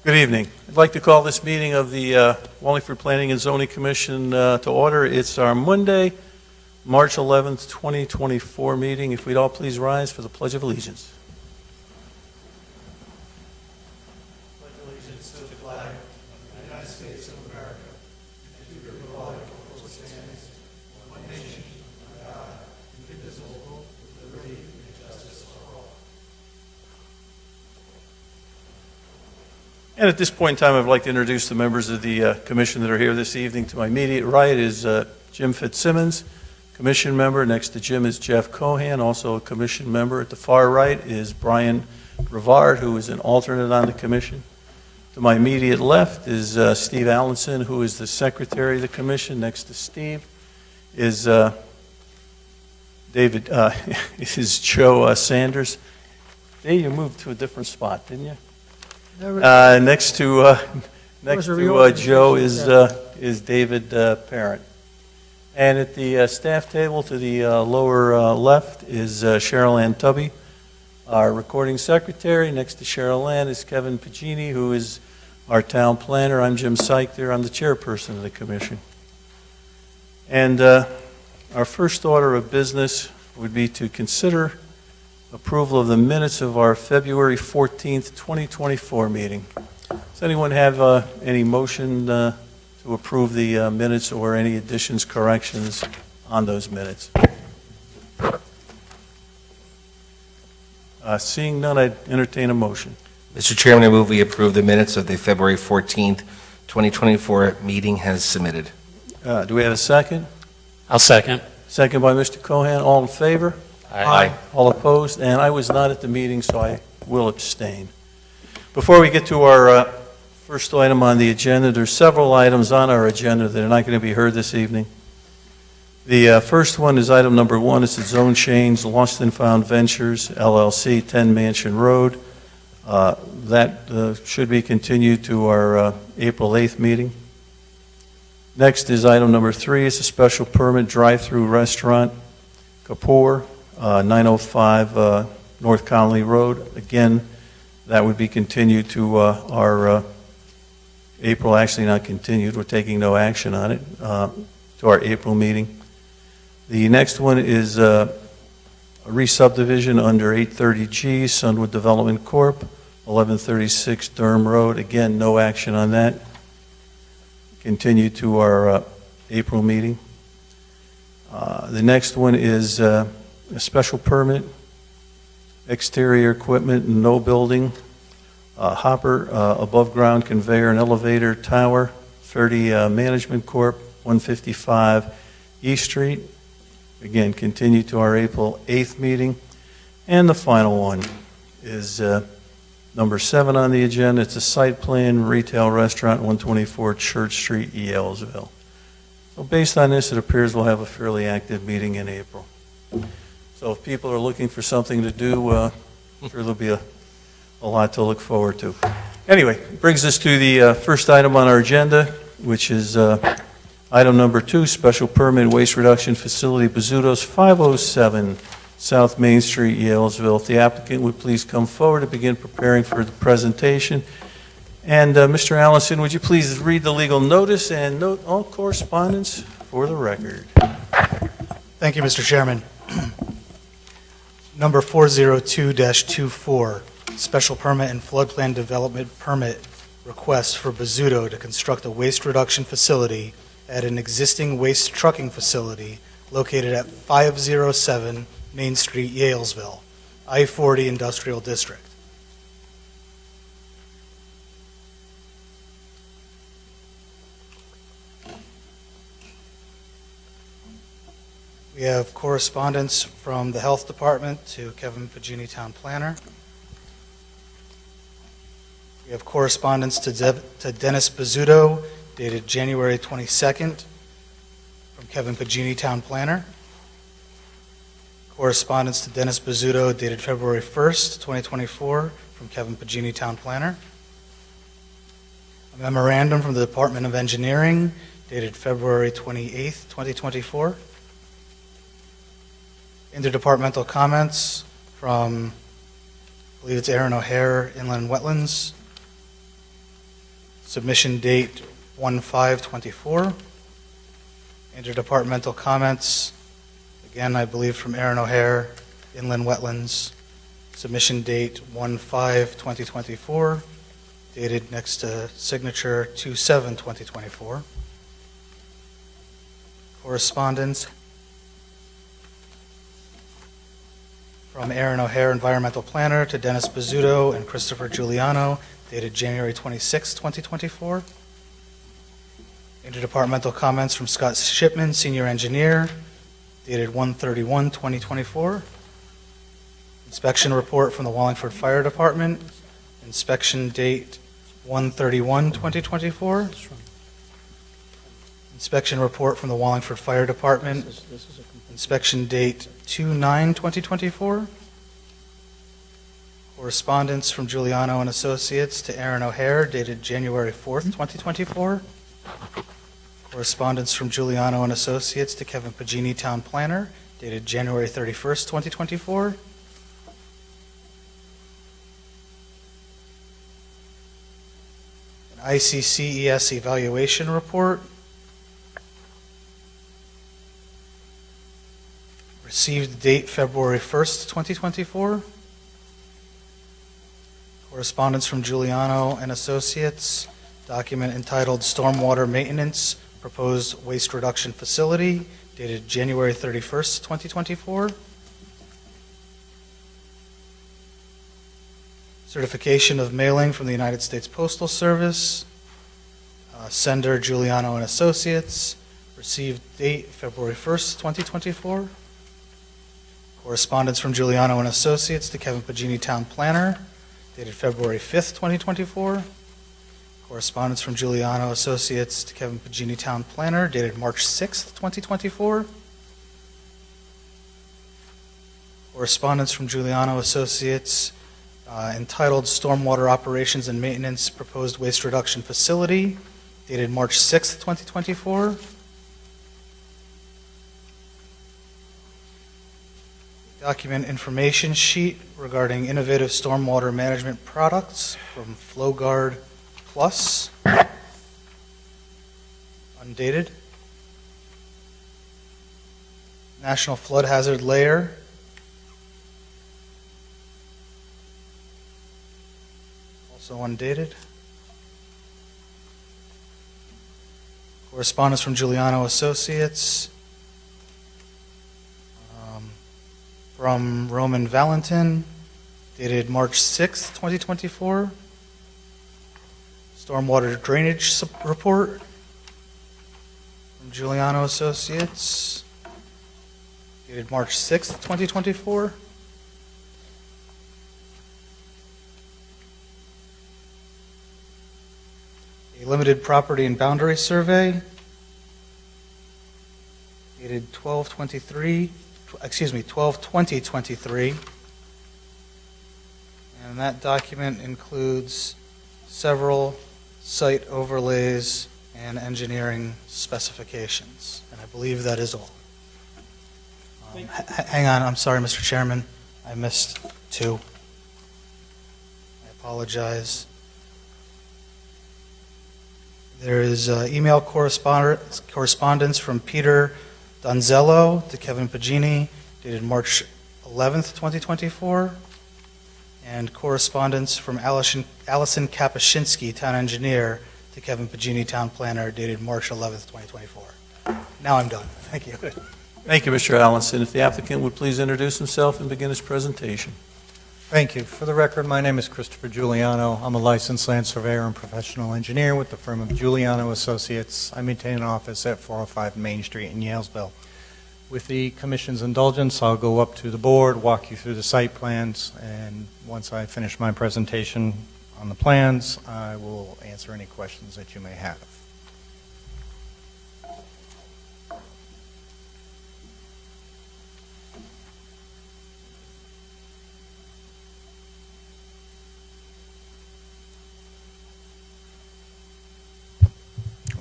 Good evening. I'd like to call this meeting of the Wallingford Planning and Zoning Commission to order. It's our Monday, March 11th, 2024 meeting. If we'd all please rise for the Pledge of Allegiance. Pledge allegiance to the flag of the United States of America and to the republic for which it stands, one nation, under God, indivisible, with liberty and justice for all. And at this point in time, I'd like to introduce the members of the commission that are here this evening. To my immediate right is Jim Fitzsimmons, commission member. Next to Jim is Jeff Cohan, also a commission member. At the far right is Brian Rivard, who is an alternate on the commission. To my immediate left is Steve Allenson, who is the secretary of the commission. Next to Steve is is Joe Sanders. Dave, you moved to a different spot, didn't you? Next to Joe is David Parent. And at the staff table to the lower left is Cheryl Ann Tubby, our recording secretary. Next to Cheryl Ann is Kevin Pagini, who is our town planner. I'm Jim Seichter. I'm the chairperson of the commission. And our first order of business would be to consider approval of the minutes of our February 14th, 2024 meeting. Does anyone have any motion to approve the minutes or any additions, corrections on those minutes? Seeing none, I'd entertain a motion. Mr. Chairman, I move we approve the minutes of the February 14th, 2024 meeting as submitted. Do we have a second? I'll second. Second by Mr. Cohan. All in favor? Aye. All opposed? And I was not at the meeting, so I will abstain. Before we get to our first item on the agenda, there's several items on our agenda that are not going to be heard this evening. The first one is item number 1. It's a zone change, Lost and Found Ventures, LLC, 10 Mansion Road. That should be continued to our April 8th meeting. Next is item number 3. It's a special permit drive-through restaurant, Kapoor, 905 North Connolly Road. Again, that would be continued to our April, actually not continued, we're taking no action on it, to our April meeting. The next one is a re-subdivision under 830G, Sunwood Development Corp., 1136 Durham Road. Again, no action on that. Continue to our April meeting. The next one is a special permit, exterior equipment, no building, hopper, above ground conveyor and elevator tower, 30 Management Corp., 155 East Street. Again, continue to our April 8th meeting. And the final one is number 7 on the agenda. It's a site plan retail restaurant, 124 Church Street, Yalesville. So based on this, it appears we'll have a fairly active meeting in April. So if people are looking for something to do, I'm sure there'll be a lot to look forward to. Anyway, brings us to the first item on our agenda, which is item number 2, special permit waste reduction facility, Busillo's 507 South Main Street, Yalesville. If the applicant would please come forward to begin preparing for the presentation. And Mr. Allison, would you please read the legal notice and note all correspondence for the record? Thank you, Mr. Chairman. Number 402-24, special permit and floodplain development permit request for Busillo to construct a waste reduction facility at an existing waste trucking facility located at 507 Main Street, Yalesville, I-40 Industrial District. We have correspondence from the Health Department to Kevin Pagini, Town Planner. We have correspondence to Dennis Busillo, dated January 22nd, from Kevin Pagini, Town Planner. Correspondence to Dennis Busillo, dated February 1st, 2024, from Kevin Pagini, Town Planner. A memorandum from the Department of Engineering, dated February 28th, 2024. Interdepartmental comments from, I believe it's Aaron O'Hare, Inland Wetlands. Submission date 1/5/24. Interdepartmental comments, again, I believe from Aaron O'Hare, Inland Wetlands. Submission date 1/5/2024, dated next to signature 2/7/2024. Correspondence from Aaron O'Hare, Environmental Planner, to Dennis Busillo and Christopher Giuliano, dated January 26, 2024. Interdepartmental comments from Scott Shipman, Senior Engineer, dated 1/31/2024. Inspection report from the Wallingford Fire Department, inspection date 1/31/2024. Inspection report from the Wallingford Fire Department, inspection date 2/9/2024. Correspondence from Giuliano and Associates to Aaron O'Hare, dated January 4th, 2024. Correspondence from Giuliano and Associates to Kevin Pagini, Town Planner, dated January 31st, 2024. An ICCES evaluation report. Received date February 1st, 2024. Correspondence from Giuliano and Associates, document entitled Stormwater Maintenance Proposed Waste Reduction Facility, dated January 31st, 2024. Certification of mailing from the United States Postal Service, sender Giuliano and Associates, received date February 1st, 2024. Correspondence from Giuliano and Associates to Kevin Pagini, Town Planner, dated February 5th, 2024. Correspondence from Giuliano Associates to Kevin Pagini, Town Planner, dated March 6th, 2024. Correspondence from Giuliano Associates entitled Stormwater Operations and Maintenance Proposed Waste Reduction Facility, dated March 6th, 2024. Document information sheet regarding innovative stormwater management products from FlowGuard Plus, undated. National Flood Hazard Layer, also undated. Correspondence from Giuliano Associates, from Roman Valentin, dated March 6th, 2024. Stormwater Drainage Report from Giuliano Associates, dated March 6th, 2024. A limited property and boundary survey, dated 12/20/23. And that document includes several site overlays and engineering specifications. And I believe that is all. Hang on, I'm sorry, Mr. Chairman. I missed two. I apologize. There is email correspondence from Peter Donzello to Kevin Pagini, dated March 11th, 2024. And correspondence from Allison Kapuscinski, Town Engineer, to Kevin Pagini, Town Planner, dated March 11th, 2024. Now I'm done. Thank you. Thank you, Mr. Allenson. If the applicant would please introduce himself and begin his presentation. Thank you. For the record, my name is Christopher Giuliano. I'm a licensed land surveyor and professional engineer with the firm of Giuliano Associates. I maintain an office at 405 Main Street in Yalesville. With the Commission's indulgence, I'll go up to the board, walk you through the site plans, and once I finish my presentation on the plans, I will answer any questions that you may have.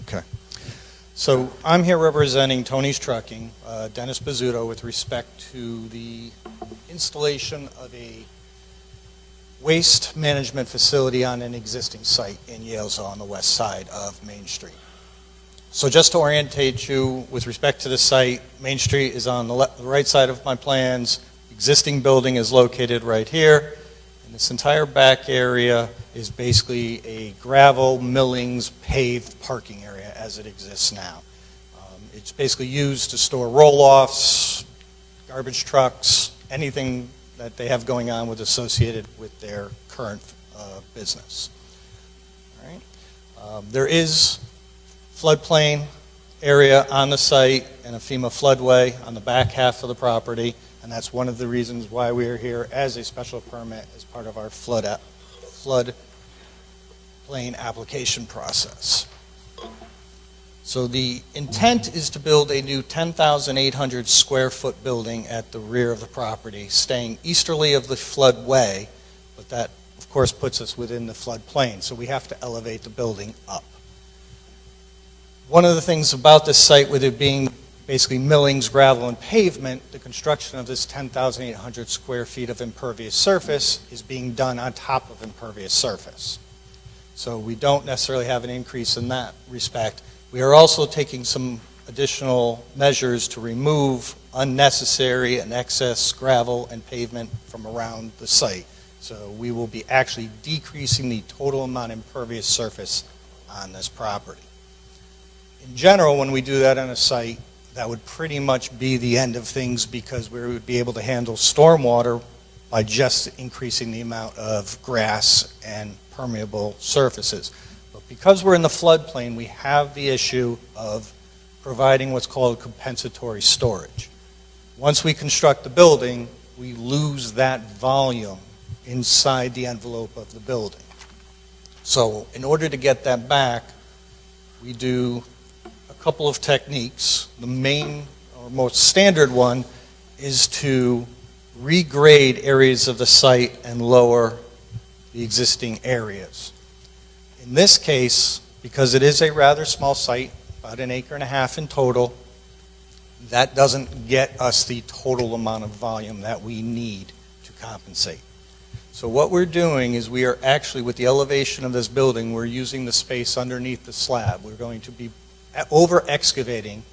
Okay. So I'm here representing Tony's Trucking, Dennis Busillo, with respect to the installation of a waste management facility on an existing site in Yalesville on the west side of Main Street. So just to orientate you with respect to the site, Main Street is on the right side of my plans. Existing building is located right here. And this entire back area is basically a gravel, millings, paved parking area as it exists now. It's basically used to store roll-offs, garbage trucks, anything that they have going on associated with their current business. All right. There is floodplain area on the site and a FEMA floodway on the back half of the property, and that's one of the reasons why we are here as a special permit as part of our floodplain application process. So the intent is to build a new 10,800 square foot building at the rear of the property, staying easterly of the floodway, but that of course puts us within the floodplain, so we have to elevate the building up. One of the things about this site, with it being basically millings, gravel, and pavement, the construction of this 10,800 square feet of impervious surface is being done on top of impervious surface. So we don't necessarily have an increase in that respect. We are also taking some additional measures to remove unnecessary and excess gravel and pavement from around the site. So we will be actually decreasing the total amount of impervious surface on this property. In general, when we do that on a site, that would pretty much be the end of things, because we would be able to handle stormwater by just increasing the amount of grass and permeable surfaces. But because we're in the floodplain, we have the issue of providing what's called compensatory storage. Once we construct the building, we lose that volume inside the envelope of the building. So in order to get that back, we do a couple of techniques. The main or most standard one is to regrade areas of the site and lower the existing areas. In this case, because it is a rather small site, about 1.5 acres in total, that doesn't get us the total amount of volume that we need to compensate. So what we're doing is we are actually, with the elevation of this building, we're using the space underneath the slab. We're going to be over-excavating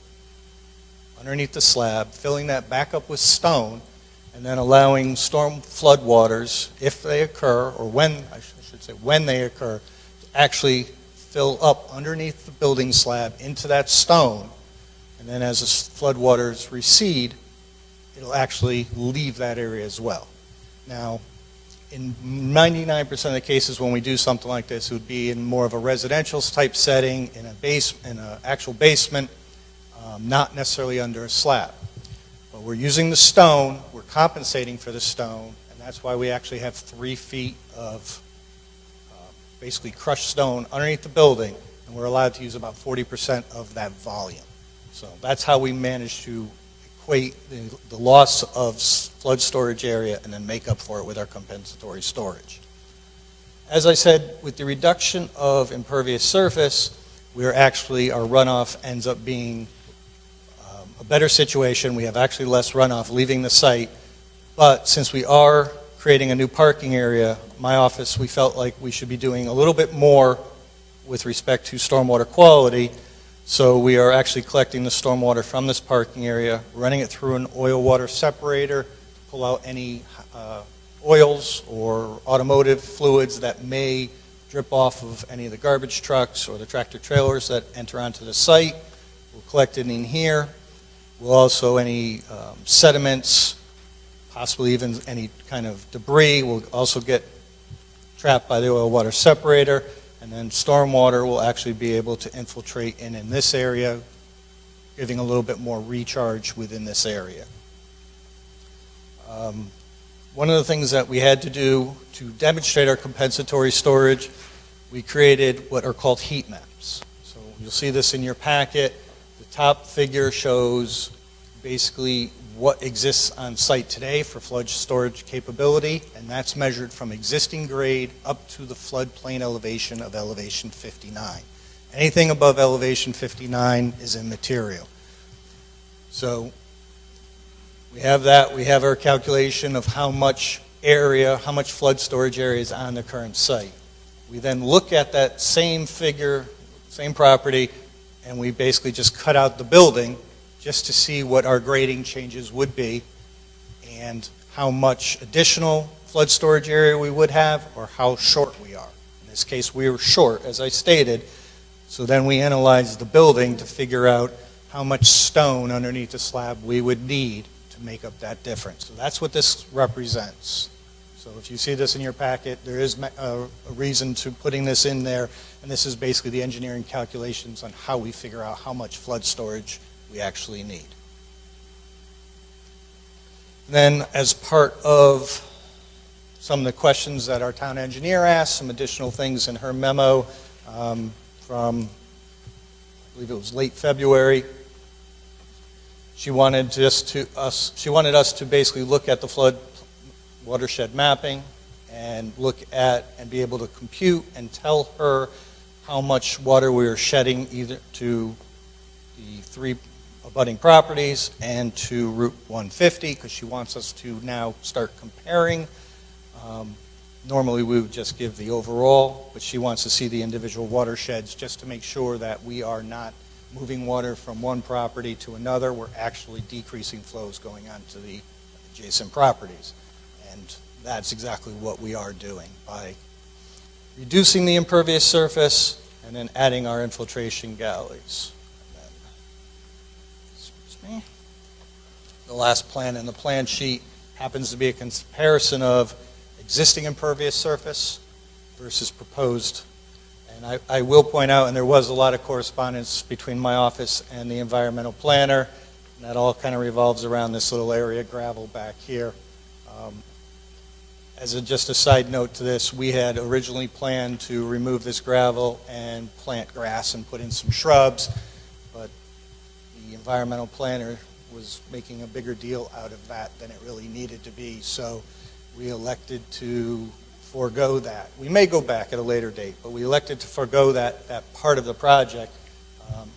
underneath the slab, filling that back up with stone, and then allowing storm floodwaters, if they occur, or when, I should say, when they occur, to actually fill up underneath the building slab into that stone, and then as the floodwaters recede, it'll actually leave that area as well. Now, in 99% of the cases when we do something like this, it would be in more of a residential type setting, in an actual basement, not necessarily under a slab. But we're using the stone, we're compensating for the stone, and that's why we actually have 3 feet of basically crushed stone underneath the building, and we're allowed to use about 40% of that volume. So that's how we manage to equate the loss of flood storage area and then make up for it with our compensatory storage. As I said, with the reduction of impervious surface, our runoff ends up being a better situation. We have actually less runoff leaving the site, but since we are creating a new parking area, my office, we felt like we should be doing a little bit more with respect to stormwater quality. So we are actually collecting the stormwater from this parking area, running it through an oil water separator to pull out any oils or automotive fluids that may drip off of any of the garbage trucks or the tractor trailers that enter onto the site. We'll collect it in here. We'll also, any sediments, possibly even any kind of debris, will also get trapped by the oil water separator. And then stormwater will actually be able to infiltrate in this area, giving a little bit more recharge within this area. One of the things that we had to do to demonstrate our compensatory storage, we created what are called heat maps. So you'll see this in your packet. The top figure shows basically what exists on site today for flood storage capability, and that's measured from existing grade up to the floodplain elevation of elevation 59. Anything above elevation 59 is immaterial. So we have that. We have our calculation of how much area, how much flood storage area is on the current site. We then look at that same figure, same property, and we basically just cut out the building just to see what our grading changes would be and how much additional flood storage area we would have or how short we are. In this case, we were short, as I stated, so then we analyzed the building to figure out how much stone underneath the slab we would need to make up that difference. So that's what this represents. So if you see this in your packet, there is a reason to putting this in there, and this is basically the engineering calculations on how we figure out how much flood storage we actually need. Then, as part of some of the questions that our town engineer asked, some additional things in her memo from, I believe it was late February, she wanted us to basically look at the flood watershed mapping and look at and be able to compute and tell her how much water we are shedding either to the 3 abutting properties and to Route 150, because she wants us to now start comparing. Normally we would just give the overall, but she wants to see the individual watersheds just to make sure that we are not moving water from one property to another. We're actually decreasing flows going on to the adjacent properties. And that's exactly what we are doing by reducing the impervious surface and then adding our infiltration galleys. And then, the last plan in the plan sheet happens to be a comparison of existing impervious surface versus proposed. And I will point out, and there was a lot of correspondence between my office and the environmental planner, and that all kind of revolves around this little area of gravel back here. As just a side note to this, we had originally planned to remove this gravel and plant grass and put in some shrubs, but the environmental planner was making a bigger deal out of that than it really needed to be, so we elected to forego that. We may go back at a later date, but we elected to forego that part of the project.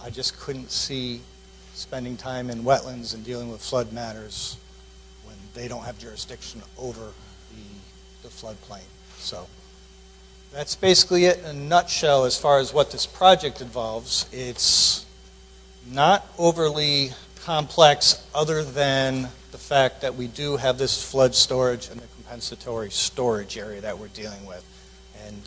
I just couldn't see spending time in wetlands and dealing with flood matters when they don't have jurisdiction over the floodplain. So that's basically it in a nutshell as far as what this project involves. It's not overly complex other than the fact that we do have this flood storage and the compensatory storage area that we're dealing with. And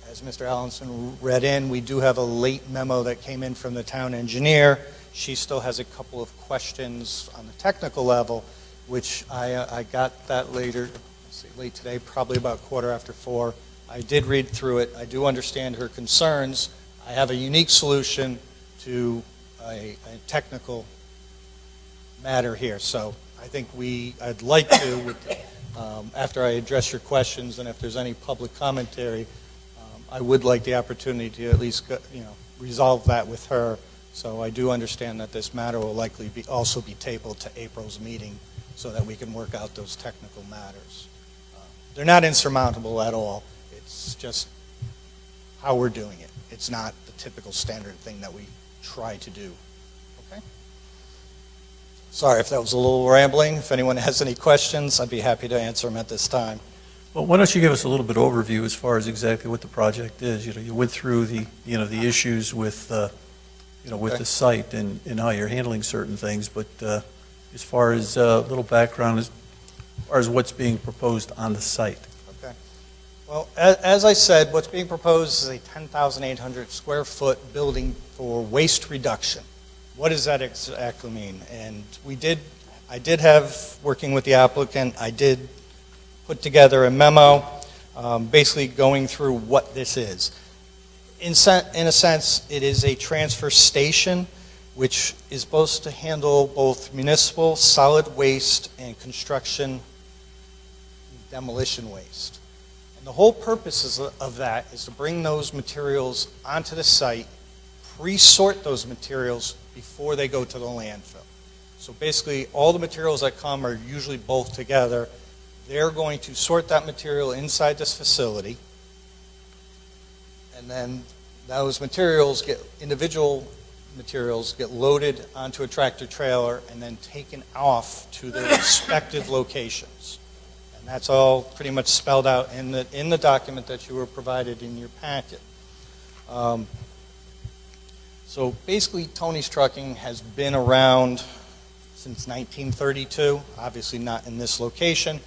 as Mr. Allenson read in, we do have a late memo that came in from the town engineer. She still has a couple of questions on the technical level, which I got that later, late today, probably about 4:15. I did read through it. I do understand her concerns. I have a unique solution to a technical matter here. So I think I'd like to, after I address your questions and if there's any public commentary, I would like the opportunity to at least resolve that with her. So I do understand that this matter will likely also be tabled to April's meeting so that we can work out those technical matters. They're not insurmountable at all. It's just how we're doing it. It's not the typical standard thing that we try to do. Okay? Sorry if that was a little rambling. If anyone has any questions, I'd be happy to answer them at this time. Well, why don't you give us a little bit of overview as far as exactly what the project is? You went through the issues with, with the site and how you're handling certain things, but as far as a little background as far as what's being proposed on the site. Okay. Well, as I said, what's being proposed is a 10,800 square foot building for waste reduction. What does that exactly mean? And I did have, working with the applicant, I did put together a memo basically going through what this is. In a sense, it is a transfer station which is supposed to handle both municipal solid waste and construction demolition waste. And the whole purpose of that is to bring those materials onto the site, pre-sort those materials before they go to the landfill. So basically, all the materials that come are usually both together. They're going to sort that material inside this facility, and then those individual materials get loaded onto a tractor trailer and then taken off to their respective locations. And that's all pretty much spelled out in the document that you were provided in your packet. So basically, Tony's Trucking has been around since 1932, obviously not in this location,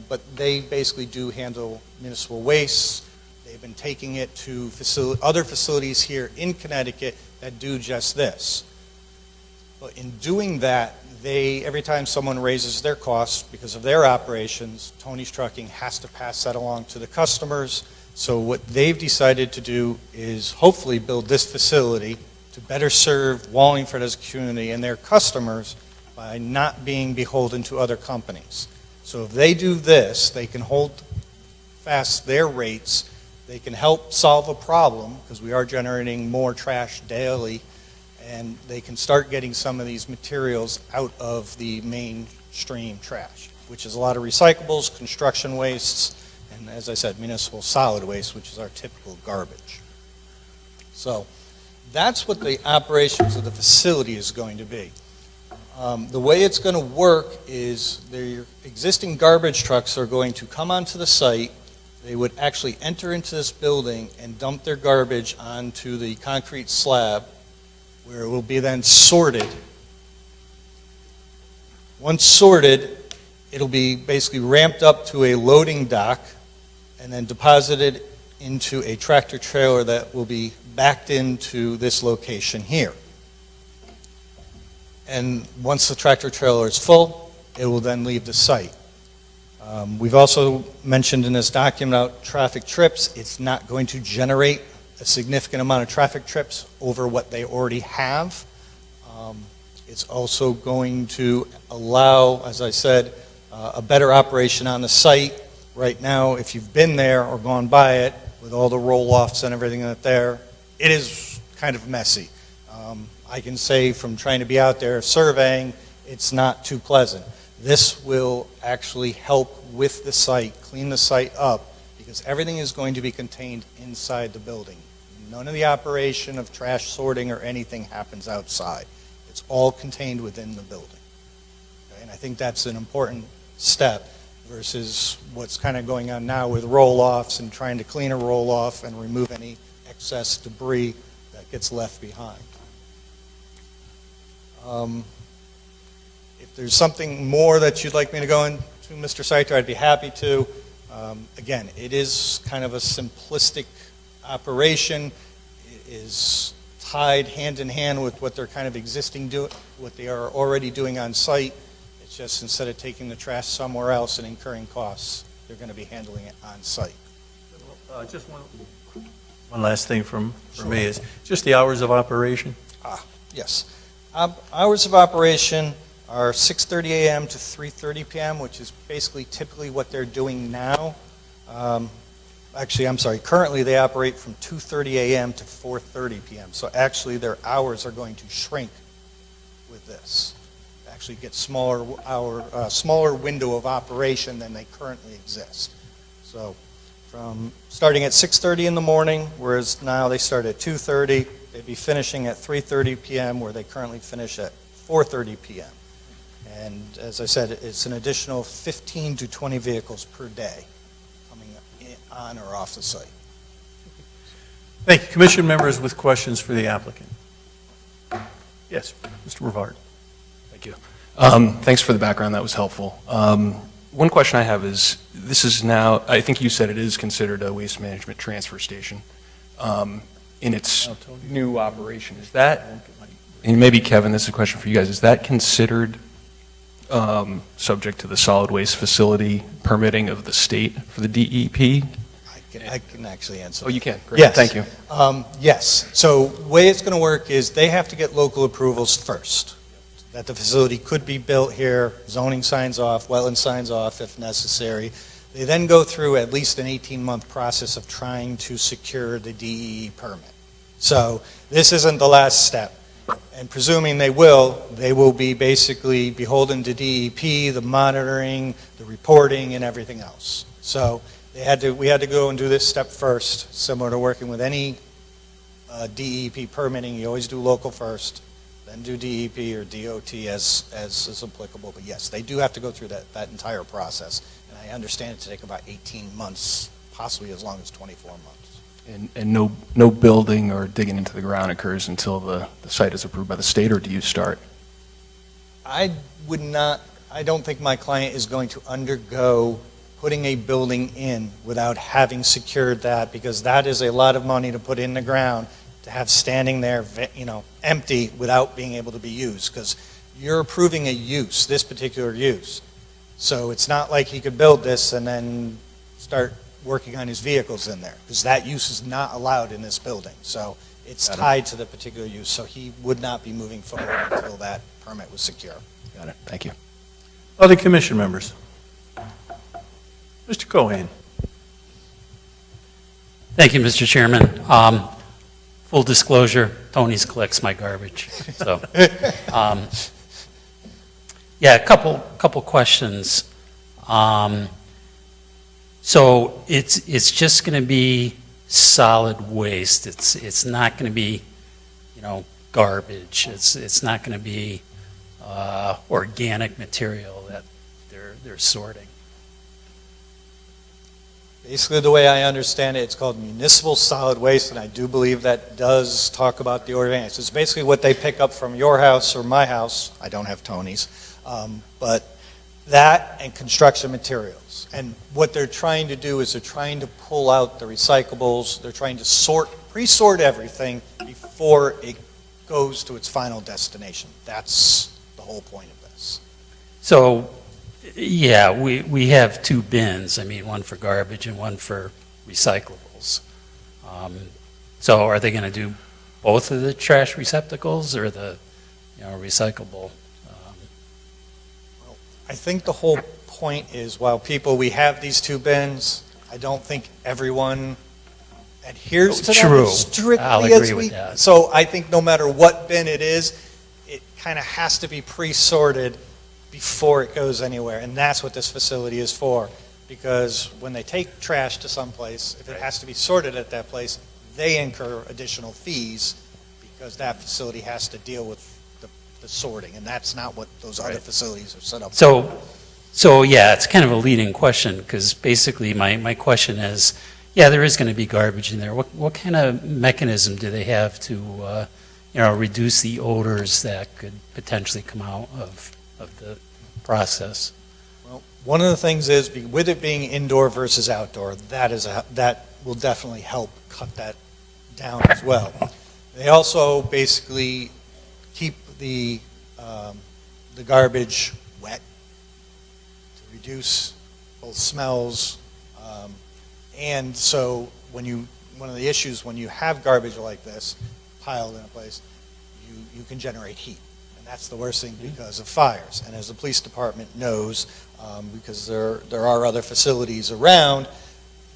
but they basically do handle municipal waste. They've been taking it to other facilities here in Connecticut that do just this. But in doing that, every time someone raises their costs because of their operations, Tony's Trucking has to pass that along to the customers. So what they've decided to do is hopefully build this facility to better serve Wallingford as a community and their customers by not being beholden to other companies. So if they do this, they can hold fast their rates, they can help solve a problem, because we are generating more trash daily, and they can start getting some of these materials out of the mainstream trash, which is a lot of recyclables, construction wastes, and as I said, municipal solid waste, which is our typical garbage. So that's what the operations of the facility is going to be. The way it's going to work is their existing garbage trucks are going to come onto the site. They would actually enter into this building and dump their garbage onto the concrete slab, where it will be then sorted. Once sorted, it'll be basically ramped up to a loading dock and then deposited into a tractor trailer that will be backed into this location here. And once the tractor trailer is full, it will then leave the site. We've also mentioned in this document about traffic trips. It's not going to generate a significant amount of traffic trips over what they already have. It's also going to allow, as I said, a better operation on the site. Right now, if you've been there or gone by it, with all the roll-offs and everything out there, it is kind of messy. I can say from trying to be out there surveying, it's not too pleasant. This will actually help with the site, clean the site up, because everything is going to be contained inside the building. None of the operation of trash sorting or anything happens outside. It's all contained within the building. Okay? And I think that's an important step versus what's kind of going on now with roll-offs and trying to clean a roll-off and remove any excess debris that gets left behind. If there's something more that you'd like me to go into, Mr. Saiter, I'd be happy to. Again, it is kind of a simplistic operation. It is tied hand in hand with what they're kind of what they are already doing on site. It's just instead of taking the trash somewhere else and incurring costs, they're going to be handling it on site. Just one last thing for me is just the hours of operation. Yes. Hours of operation are 6:30 a.m. to 3:30 p.m., which is basically typically what they're doing now. Actually, I'm sorry, currently they operate from 2:30 a.m. to 4:30 p.m. So actually their hours are going to shrink with this. They actually get smaller window of operation than they currently exist. So from starting at 6:30 in the morning, whereas now they start at 2:30, they'd be finishing at 3:30 p.m., where they currently finish at 4:30 p.m. And as I said, it's an additional 15 to 20 vehicles per day coming on or off the site. Thank you. Commission members with questions for the applicant. Yes, Mr. Rivard. Thank you. Thanks for the background. That was helpful. One question I have is, this is now, I think you said it is considered a waste management transfer station in its new operation. Is that, and maybe Kevin, this is a question for you guys, is that considered subject to the solid waste facility permitting of the state for the DEP? I can actually answer. Oh, you can? Great. Yes. Thank you. Yes. So the way it's going to work is they have to get local approvals first, that the facility could be built here, zoning signs off, wetland signs off if necessary. They then go through at least an 18-month process of trying to secure the DEE permit. So this isn't the last step. And presuming they will be basically beholden to DEP, the monitoring, the reporting, and everything else. So we had to go and do this step first, similar to working with any DEP permitting. You always do local first, then do DEP or DOT as is applicable. But yes, they do have to go through that entire process. And I I understand it to take about 18 months, possibly as long as 24 months. And no building or digging into the ground occurs until the site is approved by the state, or do you start? I don't think my client is going to undergo putting a building in without having secured that, because that is a lot of money to put in the ground, to have standing there, empty without being able to be used, because you're approving a use, this particular use. So it's not like he could build this and then start working on his vehicles in there, because that use is not allowed in this building. So it's tied to the particular use, so he would not be moving forward until that permit was secure. Got it. Thank you. Other commission members? Mr. Cohen? Thank you, Mr. Chairman. Full disclosure, Tony's collects my garbage. So, yeah, a couple questions. So it's just going to be solid waste. It's not going to be, garbage. It's not going to be organic material that they're sorting. Basically, the way I understand it, it's called municipal solid waste, and I do believe that does talk about the organics. It's basically what they pick up from your house or my house. I don't have Tony's, but that and construction materials. And what they're trying to do is they're trying to pull out the recyclables. They're trying to pre-sort everything before it goes to its final destination. That's the whole point of this. So, yeah, we have two bins. I mean, one for garbage and one for recyclables. So are they going to do both of the trash receptacles or the, recyclable? I think the whole point is, while we have these two bins, I don't think everyone adheres to True. them as strictly I'll as agree with that. So I think no matter what bin it is, it kind of has to be pre-sorted before it goes anywhere, and that's what this facility is for. Because when they take trash to some place, if it has to be sorted at that place, they incur additional fees because that facility has to deal with the sorting, and that's not what those other facilities are set up for. So yeah, it's kind of a leading question, because basically my question is, yeah, there is going to be garbage in there. What kind of mechanism do they have to, reduce the odors that could potentially come out of the process? Well, one of the things is, with it being indoor versus outdoor, that will definitely help cut that down as well. They also basically keep the garbage wet to reduce both smells, and so one of the issues when you have garbage like this piled in a place, you can generate heat. That's the worst thing because of fires. And as the police department knows, because there are other facilities around,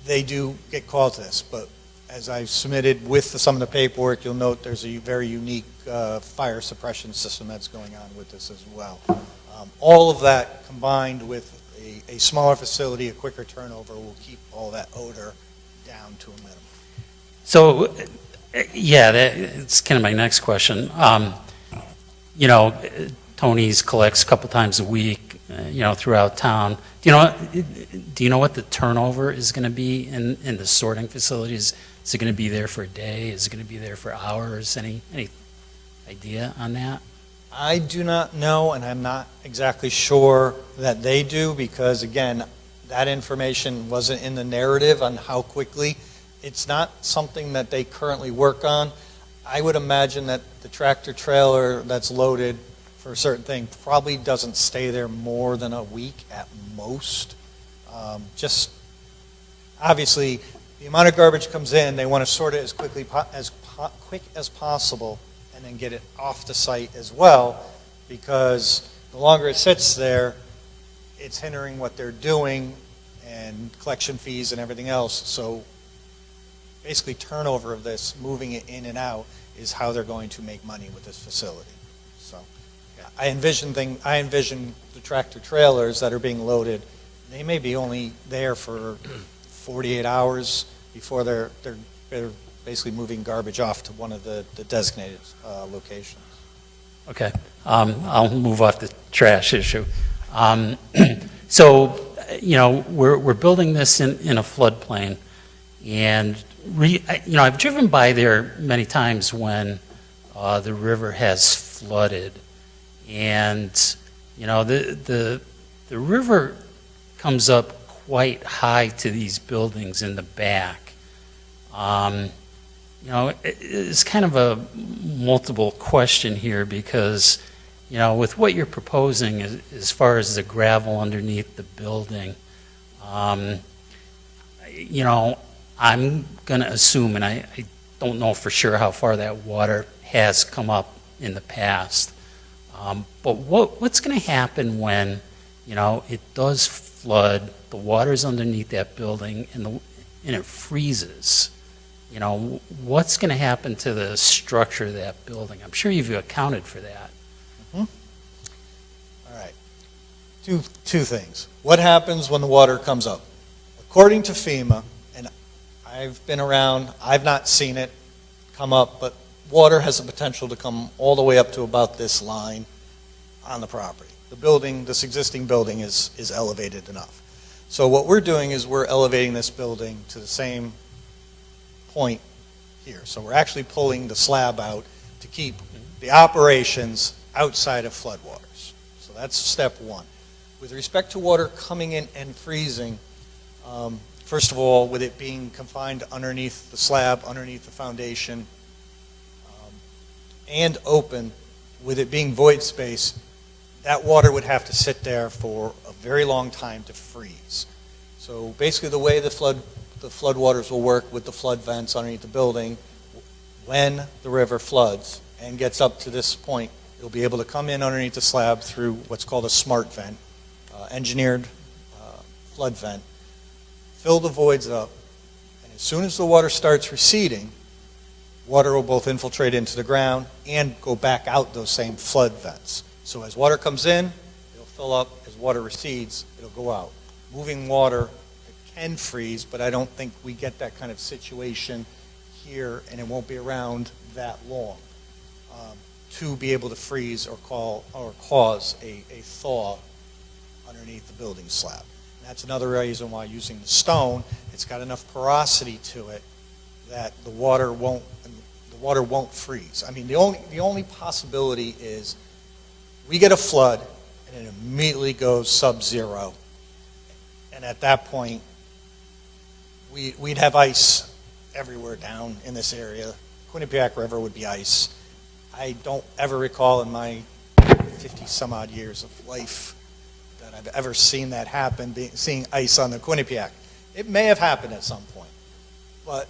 they do get called to this. But as I've submitted with some of the paperwork, you'll note there's a very unique fire suppression system that's going on with this as well. All of that combined with a smaller facility, a quicker turnover, will keep all that odor down to a minimum. So, yeah, it's kind of my next question. Tony's collects a couple times a week, throughout town. Do you know what the turnover is going to be in the sorting facilities? Is it going to be there for a day? Is it going to be there for hours? Any idea on that? I do not know, and I'm not exactly sure that they do, because again, that information wasn't in the narrative on how quickly. It's not something that they currently work on. I would imagine that the tractor trailer that's loaded for a certain thing probably doesn't stay there more than a week at most. Just obviously, the amount of garbage comes in, they want to sort it as quick as possible and then get it off the site as well, because the longer it sits there, it's hindering what they're doing and collection fees and everything else. So basically turnover of this, moving it in and out, is how they're going to make money with this facility. So I envision the tractor trailers that are being loaded, they may be only there for 48 hours before they're basically moving garbage off to one of the designated locations. Okay, I'll move off the trash issue. So we're building this in a floodplain, and I've driven by there many times when the river has flooded, and the river comes up quite high to these buildings in the back. It's kind of a multiple question here because, with what you're proposing as far as the gravel underneath the building, I'm going to assume, and I don't know for sure how far that water has come up in the past, but what's going to happen when, it does flood, the water's underneath that building, and it freezes? What's going to happen to the structure of that building? I'm sure you've accounted for that. All right. Two things. What happens when the water comes up? According to FEMA, and I've been around, I've not seen it come up, but water has the potential to come all the way up to about this line on the property. The building, this existing building is elevated enough. So what we're doing is we're elevating this building to the same point here. So we're actually pulling the slab out to keep the operations outside of floodwaters. So that's step one. With respect to water coming in and freezing, first of all, with it being confined underneath the slab, underneath the foundation, and open, with it being void space, that water would have to sit there for a very long time to freeze. So basically the way the floodwaters will work with the flood vents underneath the building, when the river floods and gets up to this point, it'll be able to come in underneath the slab through what's called a smart vent, engineered flood vent, fill the voids up, and as soon as the water starts receding, water will both infiltrate into the ground and go back out those same flood vents. So as water comes in, it'll fill up. As water recedes, it'll go out. Moving water can freeze, but I don't think we get that kind of situation here, and it won't be around that long to be able to freeze or cause a thaw underneath the building slab. And that's another reason why using the stone, it's got enough porosity to it that the water won't freeze. I mean, the only possibility is we get a flood and it immediately goes sub-zero, and at that point we'd have ice everywhere down in this area. Quinnipiac River would be ice. I don't ever recall in my 50 some odd years of life that I've ever seen that happen, seeing ice on the Quinnipiac. It may have happened at some point, but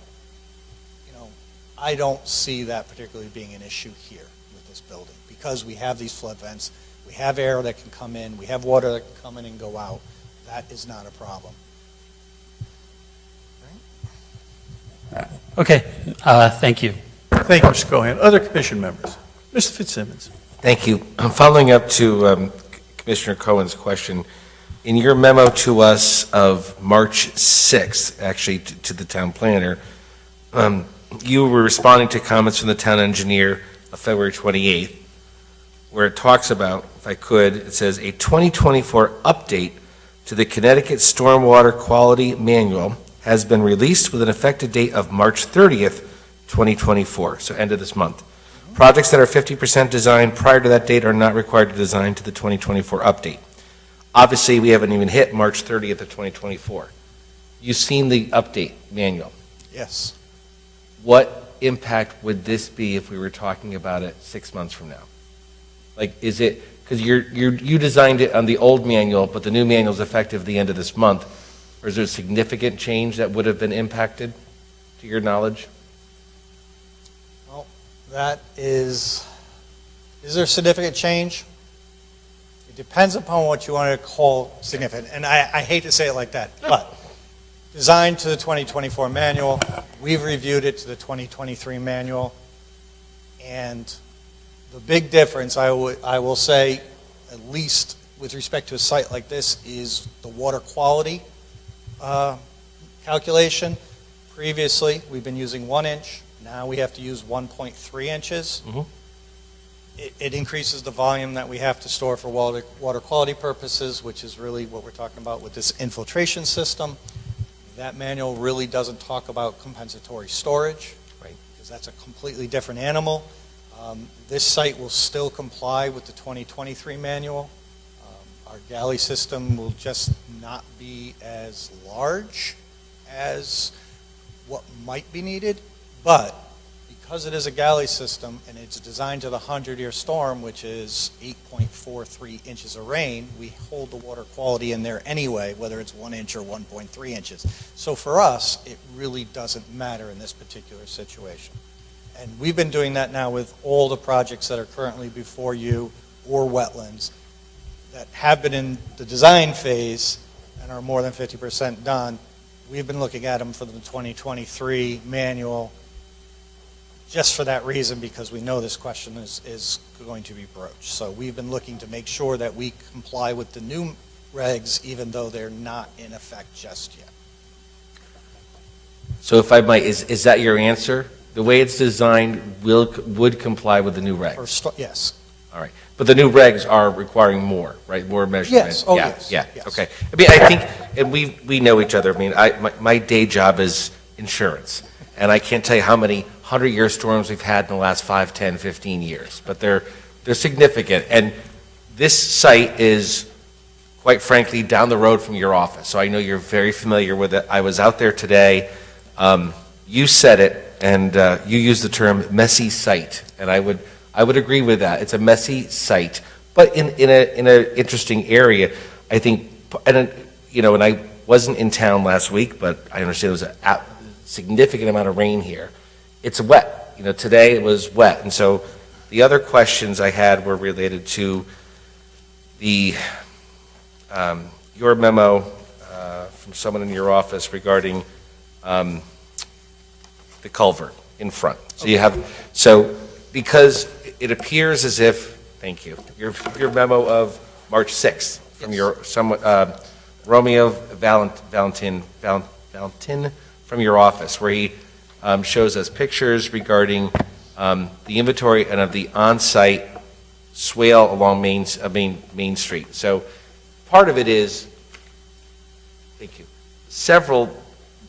I don't see that particularly being an issue here with this building because we have these flood vents, we have air that can come in, we have water that can come in and go out. That is not a problem. Okay, thank you. Thank you, Mr. Cohen. Other commission members? Mr. Fitzsimmons. Thank you. Following up to Commissioner Cohen's question, in your memo to us of March 6th, actually to the town planner, you were responding to comments from the town engineer of February 28th, where it talks about, if I could, it says, a 2024 update to the Connecticut Stormwater Quality Manual has been released with an effective date of March 30th, 2024, so end of this month. Projects that are 50% designed prior to that date are not required to design to the 2024 update. Obviously, we haven't even hit March 30th of 2024. You've seen the update manual. Yes. What impact would this be if we were talking about it 6 months from now? Like, is it, because you designed it on the old manual, but the new manual is effective the end of this month, or is there a significant change that would have been impacted, to your knowledge? Well, that is there significant change? It depends upon what you want to call significant, and I hate to say it like that, but designed to the 2024 manual, we've reviewed it to the 2023 manual, and the big difference, I will say, at least with respect to a site like this, is the water quality calculation. Previously, we've been using 1 inch. Now we have to use 1.3 inches. Mhm. it increases the volume that we have to store for water quality purposes, which is really what we're talking about with this infiltration system. That manual really doesn't talk about compensatory storage, Right. because that's a completely different animal. This site will still comply with the 2023 manual. Our galley system will just not be as large as what might be needed, but because it is a galley system and it's designed to the 100-year storm, which is 8.43 inches of rain, we hold the water quality in there anyway, whether it's 1 inch or 1.3 inches. So for us, it really doesn't matter in this particular situation. And we've been doing that now with all the projects that are currently before you or wetlands that have been in the design phase and are more than 50% done. We've been looking at them for the 2023 manual just for that reason, because we know this question is going to be broached. So we've been looking to make sure that we comply with the new regs, even though they're not in effect just yet. So if I might, is that your answer? The way it's designed would comply with the new regs? Yes. All right. But the new regs are requiring more, right? More measurement? Yes. Oh, Yeah, yes. Yeah, Yes. okay. I mean, I think, and we know each other. I mean, my day job is insurance, and I can't tell you how many 100-year storms we've had in the last 5, 10, 15 years, but they're significant. And this site is, quite frankly, down the road from your office, so I know you're very familiar with it. I was out there today. You said it, and you used the term messy site, and I would agree with that. It's a messy site, but in an interesting area. I think, and I wasn't in town last week, but I understand there was a significant amount of rain here. It's wet. Today it was wet, and so the other questions I had were related to the your memo from someone in your office regarding the culvert in front. So you have, because it appears as if, thank you, your memo of March 6th from your Romeo Valentin from your office, where he shows us pictures regarding the inventory and of the on-site swale along Main Street. So part of it is, thank you, several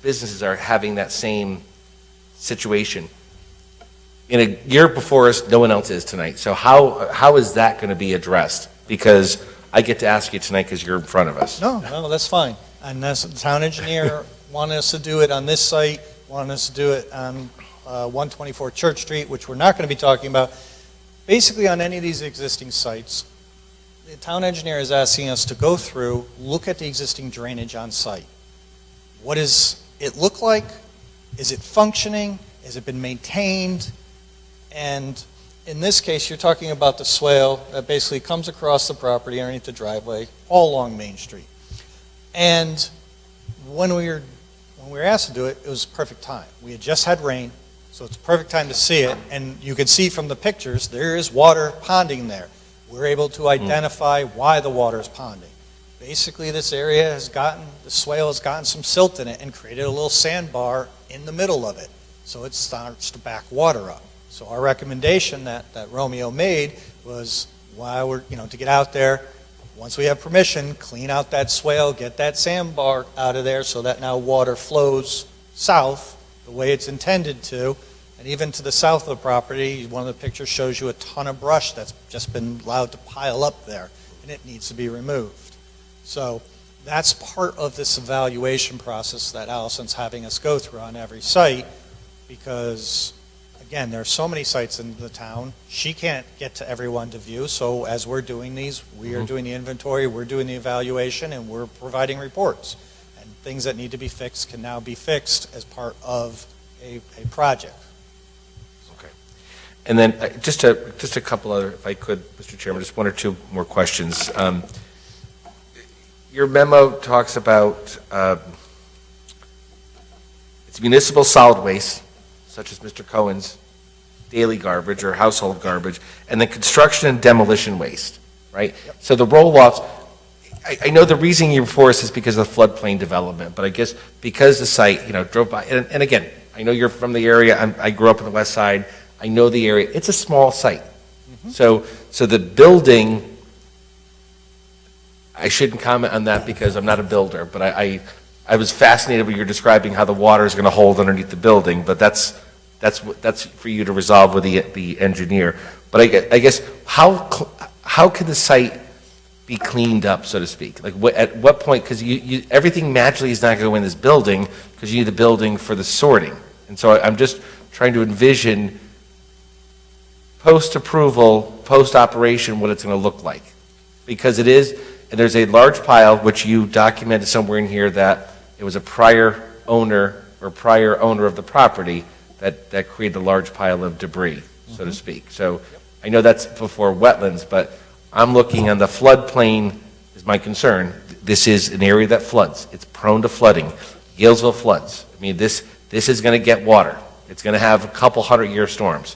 businesses are having that same situation. In a year before us, no one else is tonight. So how is that going to be addressed? Because I get to ask you tonight because you're in front of us. No, that's fine. And that's the town engineer wanted us to do it on this site, wanted us to do it on 124 Church Street, which we're not going to be talking about. Basically, on any of these existing sites, the town engineer is asking us to go through, look at the existing drainage on site. What does it look like? Is it functioning? Has it been maintained? And in this case, you're talking about the swale that basically comes across the property underneath the driveway, all along Main Street. And when we were asked to do it, it was perfect time. We had just had rain, so it's a perfect time to see it. And you can see from the pictures, there is water ponding there. We're able to identify why the water is ponding. Basically, this area the swale has gotten some silt in it and created a little sandbar in the middle of it. So it starts to back water up. So our recommendation that Romeo made was, to get out there, once we have permission, clean out that swale, get that sandbar out of there so that now water flows south the way it's intended to. And even to the south of the property, one of the pictures shows you a ton of brush that's just been allowed to pile up there, and it needs to be removed. So that's part of this evaluation process that Allison's having us go through on every site, because, again, there are so many sites in the town. She can't get to everyone to view, so as we're doing these, we are doing the inventory, we're doing the evaluation, and we're providing reports. And things that need to be fixed can now be fixed as part of a project. Okay. And then just a couple other, if I could, Mr. Chairman, just one or two more questions. Your memo talks about it's municipal solid waste, such as Mr. Cohen's daily garbage or household garbage, and then construction and demolition waste, right? Yep. So the roll-offs, I know the reason you're before us is because of floodplain development, but I guess because the site, drove by, and again, I know you're from the area, I grew up on the west side, I know the area, it's a small site. So the building, I shouldn't comment on that because I'm not a builder, but I was fascinated when you're describing how the water is going to hold underneath the building, but that's for you to resolve with the engineer. But I guess, how can the site be cleaned up, so to speak? Like, at what point, because everything magically is not going to go in this building, because you need the building for the sorting. And so I'm just trying to envision post-approval, post-operation, what it's going to look like. Because it is, and there's a large pile, which you documented somewhere in here, that it was a prior owner of the property that created the large pile of debris, so to speak. So I know that's before wetlands, but I'm looking on the floodplain is my concern. This is an area that floods. It's prone to flooding. Yalesville floods. I mean, this is going to get water. It's going to have a couple 100-year storms.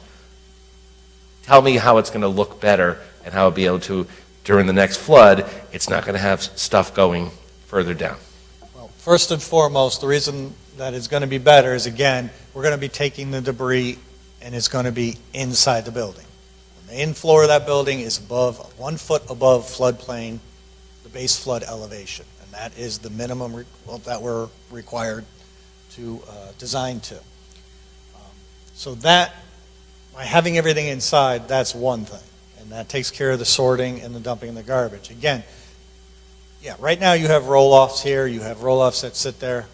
Tell me how it's going to look better and how it'll be able to, during the next flood, it's not going to have stuff going further down. Well, first and foremost, the reason that it's going to be better is, again, we're going to be taking the debris and it's going to be inside the building. The main floor of that building is 1 foot above floodplain, the base flood elevation, and that is the minimum that we're required to design to. So that, by having everything inside, that's one thing, and that takes care of the sorting and the dumping of the garbage. Again, yeah, right now you have roll-offs here, you have roll-offs that sit there.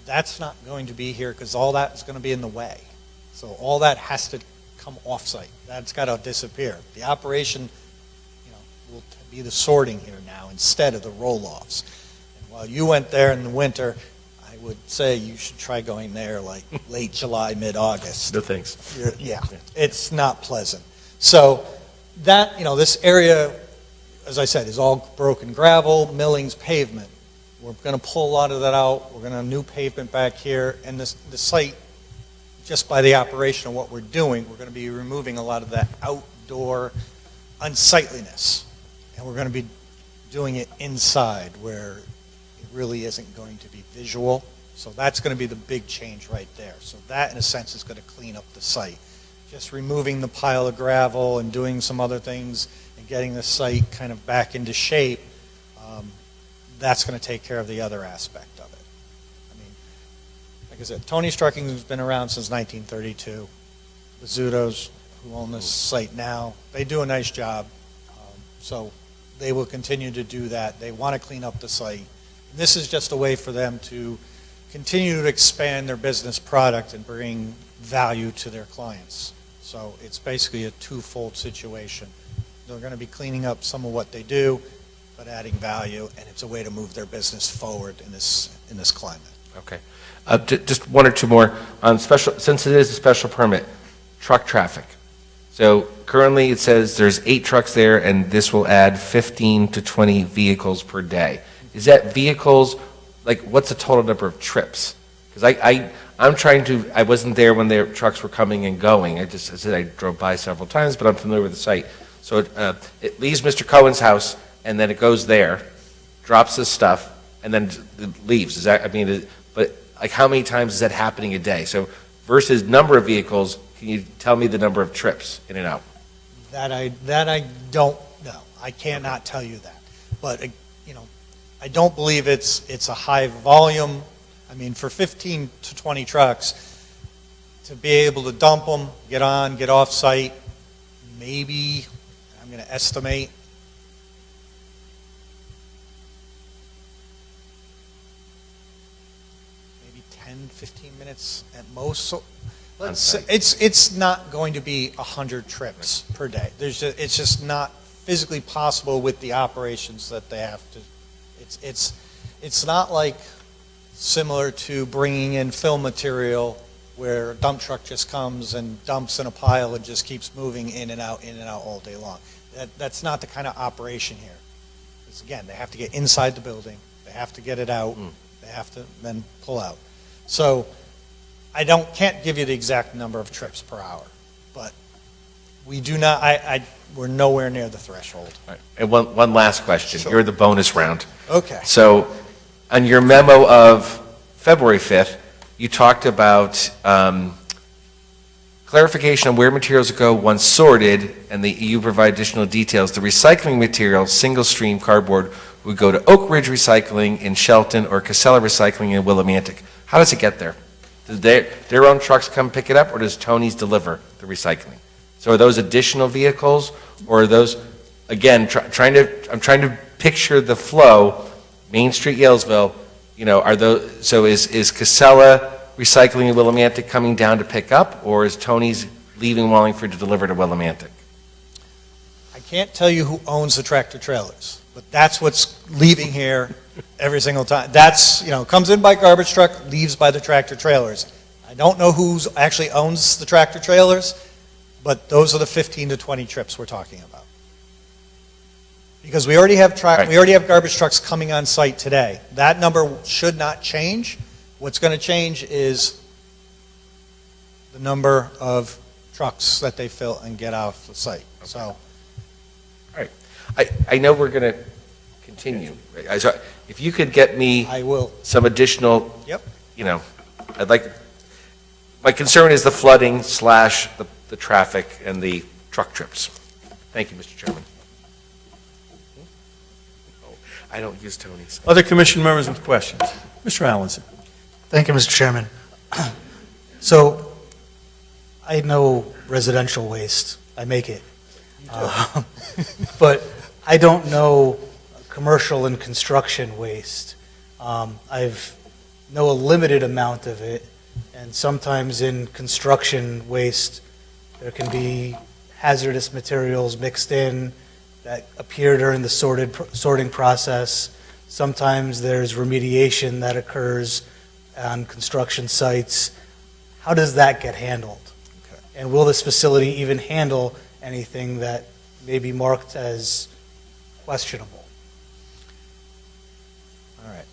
That's not going to be here because all that is going to be in the way. So all that has to come off-site. That's got to disappear. The operation, will be the sorting here now instead of the roll-offs. And while you went there in the winter, I would say you should try going there like late July, mid-August. No thanks. Yeah, it's not pleasant. So that, this area, as I said, is all broken gravel, millings, pavement. We're going to pull a lot of that out. We're going to have new pavement back here. And the site, just by the operation of what we're doing, we're going to be removing a lot of that outdoor unsightliness. And we're going to be doing it inside where it really isn't going to be visual. So that's going to be the big change right there. So that, in a sense, is going to clean up the site. Just removing the pile of gravel and doing some other things and getting the site kind of back into shape, that's going to take care of the other aspect of it. I mean, like I said, Tony's Trucking has been around since 1932. The Zudos, who own this site now, they do a nice job. So they will continue to do that. They want to clean up the site. And this is just a way for them to continue to expand their business product and bring value to their clients. So it's basically a twofold situation. They're going to be cleaning up some of what they do, but adding value, and it's a way to move their business forward in this climate. Okay. Just one or two more on special, since it is a special permit, truck traffic. So currently it says there's 8 trucks there, and this will add 15 to 20 vehicles per day. Is that vehicles, like what's the total number of trips? Because I'm trying to, I wasn't there when their trucks were coming and going. I said I drove by several times, but I'm familiar with the site. So it leaves Mr. Cohen's house, and then it goes there, drops his stuff, and then it leaves. Is that, but like how many times is that happening a day? So versus number of vehicles, can you tell me the number of trips in and out? That I don't know. I cannot tell you that. But, I don't believe it's a high volume. I mean, for 15 to 20 trucks, to be able to dump them, get on, get off site, maybe, I'm going to estimate, maybe 10, 15 minutes at most. So let's say it's not going to be 100 trips per day. It's just not physically possible with the operations that they have to. It's not like similar to bringing in fill material where a dump truck just comes and dumps in a pile and just keeps moving in and out all day long. That's not the kind of operation here. Because again, they have to get inside the building, they have to get it out, they have to then pull out. So I can't give you the exact number of trips per hour, but we do not, we're nowhere near the threshold. Right. And one last question. Sure. You're the bonus round. Okay. So on your memo of February 5th, you talked about Clarification on where materials go once sorted, and the EU provide additional details. The recycling material, single-stream cardboard, would go to Oak Ridge Recycling in Shelton or Casella Recycling in Willimantic. How does it get there? Do their own trucks come pick it up, or does Tony's deliver the recycling? So are those additional vehicles, or are those, again, I'm trying to picture the flow, Main Street, Yalesville, are those, so is Casella Recycling in Willimantic coming down to pick up, or is Tony's leaving Wallingford to deliver to Willimantic? I can't tell you who owns the tractor trailers, but that's what's leaving here every single time. That's, comes in by garbage truck, leaves by the tractor trailers. I don't know who actually owns the tractor trailers, but those are the 15 to 20 trips we're talking about. Because we already have garbage trucks coming on site today. That number should not change. What's going to change is the number of trucks that they fill and get off the site. Okay. So, All right. I know we're going to continue. So if you could get me I will. some additional, Yep. I'd like, my concern is the flooding / the traffic and the truck trips. Thank you, Mr. Chairman. Oh, I don't use Tony's. Other commission members with questions? Mr. Allenson. Thank you, Mr. Chairman. So, I know residential waste. I make it. But I don't know commercial and construction waste. I've know a limited amount of it, and sometimes in construction waste, there can be hazardous materials mixed in that appear during the sorting process. Sometimes there's remediation that occurs on construction sites. How does that get handled? Okay. And will this facility even handle anything that may be marked as questionable? All right.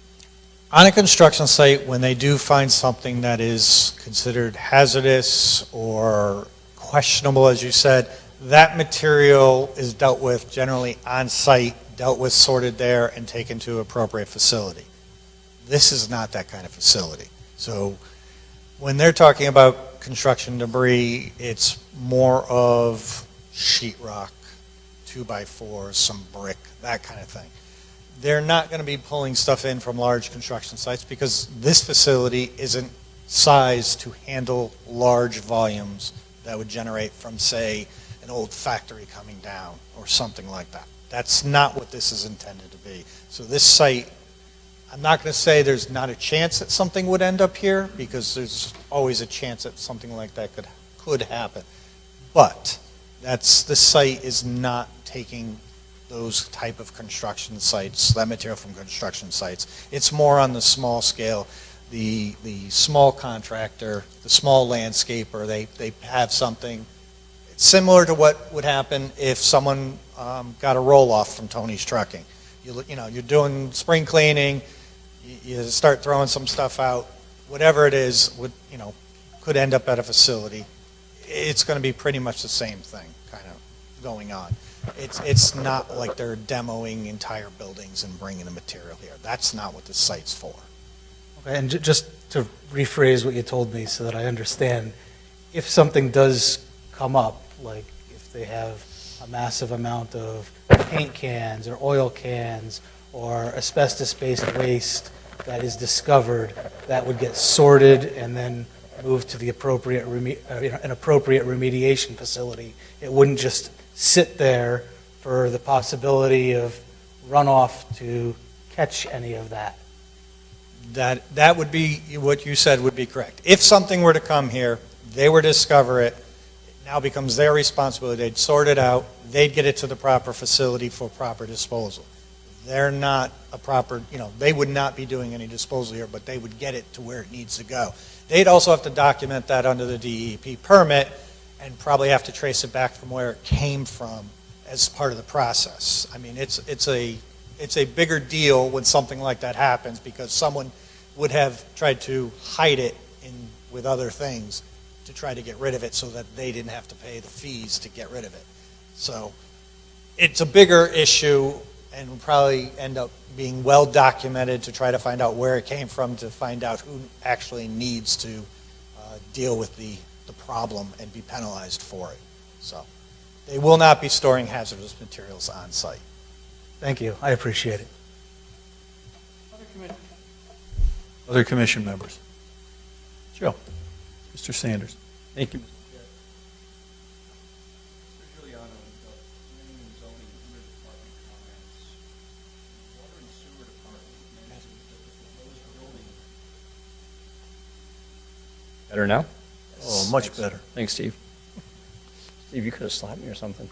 On a construction site, when they do find something that is considered hazardous or questionable, as you said, that material is dealt with generally on site, dealt with, sorted there, and taken to appropriate facility. This is not that kind of facility. So when they're talking about construction debris, it's more of sheetrock, 2x4s, some brick, that kind of thing. They're not going to be pulling stuff in from large construction sites because this facility isn't sized to handle large volumes that would generate from, say, an old factory coming down or something like that. That's not what this is intended to be. So this site, I'm not going to say there's not a chance that something would end up here, because there's always a chance that something like that could happen. But this site is not taking those type of construction sites, that material from construction sites. It's more on the small scale. The small contractor, the small landscaper, they have something. It's similar to what would happen if someone got a roll-off from Tony's Trucking. You're doing spring cleaning, you start throwing some stuff out, whatever it is, could end up at a facility. It's going to be pretty much the same thing kind of going on. It's not like they're demoing entire buildings and bringing the material here. That's not what this site's for. Okay, and just to rephrase what you told me so that I understand, if something does come up, like if they have a massive amount of paint cans or oil cans or asbestos-based waste that is discovered, that would get sorted and then moved to the appropriate an appropriate remediation facility. It wouldn't just sit there for the possibility of runoff to catch any of that. That would be, what you said would be correct. If something were to come here, they were to discover it, it now becomes their responsibility. They'd sort it out, they'd get it to the proper facility for proper disposal. They're not a proper, they would not be doing any disposal here, but they would get it to where it needs to go. They'd also have to document that under the DEP permit and probably have to trace it back from where it came from as part of the process. I mean, it's a bigger deal when something like that happens, because someone would have tried to hide it with other things to try to get rid of it so that they didn't have to pay the fees to get rid of it. So it's a bigger issue and will probably end up being well documented to try to find out where it came from, to find out who actually needs to deal with the the problem and be penalized for it. So they will not be storing hazardous materials on site. Thank you, I appreciate it. Other commission members? Joe? Mr. Sanders? Thank you. Better now? Oh, much better. Thanks, Steve. Steve, you could have slapped me or something.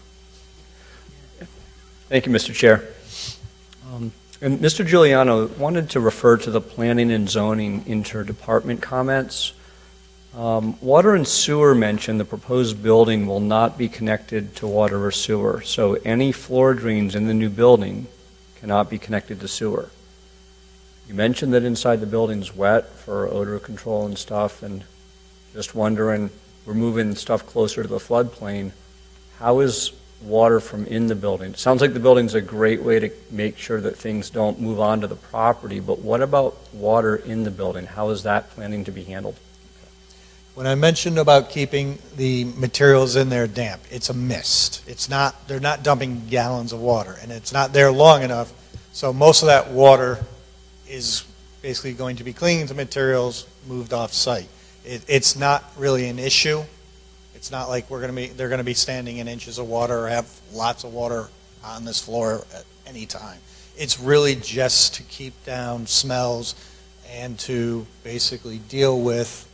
Thank you, Mr. Chair. And Mr. Giuliano wanted to refer to the planning and zoning interdepartment comments. Water and sewer mentioned the proposed building will not be connected to water or sewer, so any floor drains in the new building cannot be connected to sewer. You mentioned that inside the building's wet for odor control and stuff, and just wondering, we're moving stuff closer to the floodplain. How is water from in the building? It sounds like the building's a great way to make sure that things don't move onto the property, but what about water in the building? How is that planning to be handled? When I mentioned about keeping the materials in there damp, it's a mist. It's not, they're not dumping gallons of water, and it's not there long enough, so most of that water is basically going to be cleaning the materials, moved off-site. It's not really an issue. It's not like they're going to be standing in inches of water or have lots of water on this floor at any time. It's really just to keep down smells and to basically deal with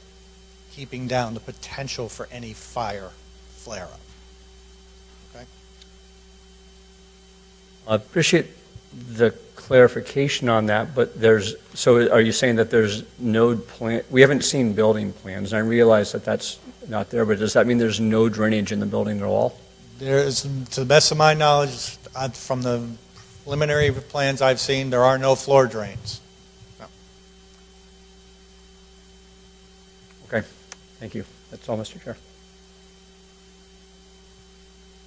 keeping down the potential for any fire flare-up. Okay? I appreciate the clarification on that, but so are you saying that there's no plan, we haven't seen building plans, and I realize that that's not there, but does that mean there's no drainage in the building at all? There is, to the best of my knowledge, from the preliminary plans I've seen, there are no floor drains. No. Okay, thank you. That's all, Mr. Chair.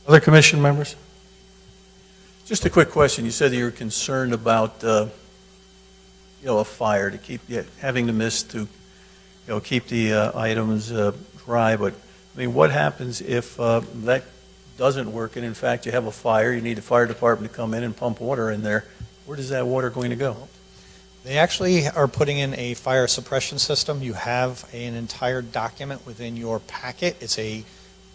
Other commission members? Just a quick question. You said that you're concerned about, a fire to keep having the mist to, keep the items dry. But I mean, what happens if that doesn't work, and in fact you have a fire? You need the fire department to come in and pump water in there. Where is that water going to go? They actually are putting in a fire suppression system. You have an entire document within your packet. It's a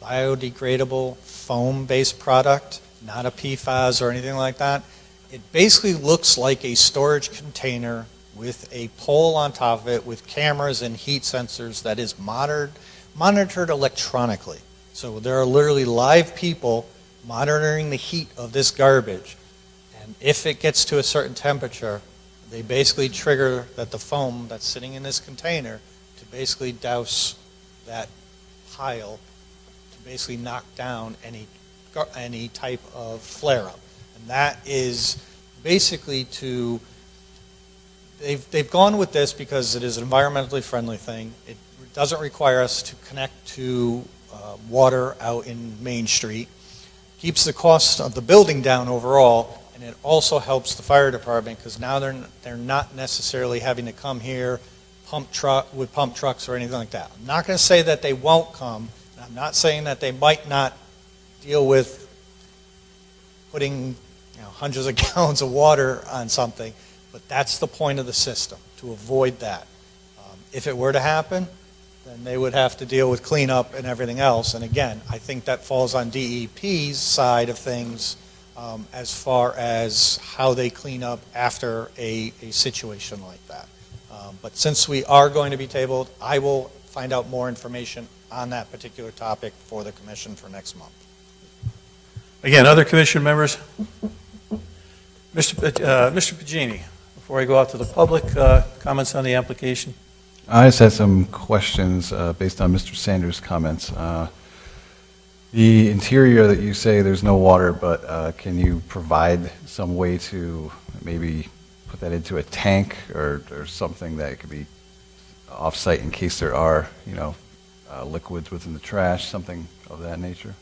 biodegradable foam-based product, not a PFAS or anything like that. It basically looks like a storage container with a pole on top of it with cameras and heat sensors that is monitored electronically. So there are literally live people monitoring the heat of this garbage. And if it gets to a certain temperature, they basically trigger that the foam that's sitting in this container to basically douse that pile to basically knock down any type of flare-up. And that is basically they've gone with this because it is an environmentally friendly thing. It doesn't require us to connect to water out in Main Street, keeps the cost of the building down overall, and it also helps the fire department because now they're not necessarily having to come here with pump trucks or anything like that. I'm not going to say that they won't come. I'm not saying that they might not deal with putting hundreds of gallons of water on something, but that's the point of the system, to avoid that. If it were to happen, then they would have to deal with cleanup and everything else. And again, I think that falls on DEP's side of things as far as how they clean up after a situation like that. But since we are going to be tabled, I will find out more information on that particular topic for the commission for next month. Again, other commission members? Mr. Pagini, before I go out to the public, comments on the application? I just had some questions based on Mr. Sanders' comments. The interior that you say there's no water, but can you provide some way to maybe put that into a tank or something that could be off-site in case there are, liquids within the trash, something of that nature?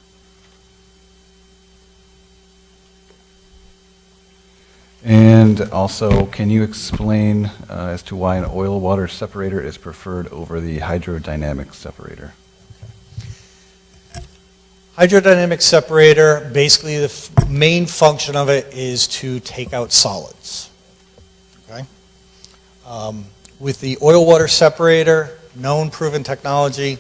And also, can you explain as to why an oil-water separator is preferred over the hydrodynamic separator? Hydrodynamic separator, basically the main function of it is to take out solids. Okay? With the oil water separator, known proven technology,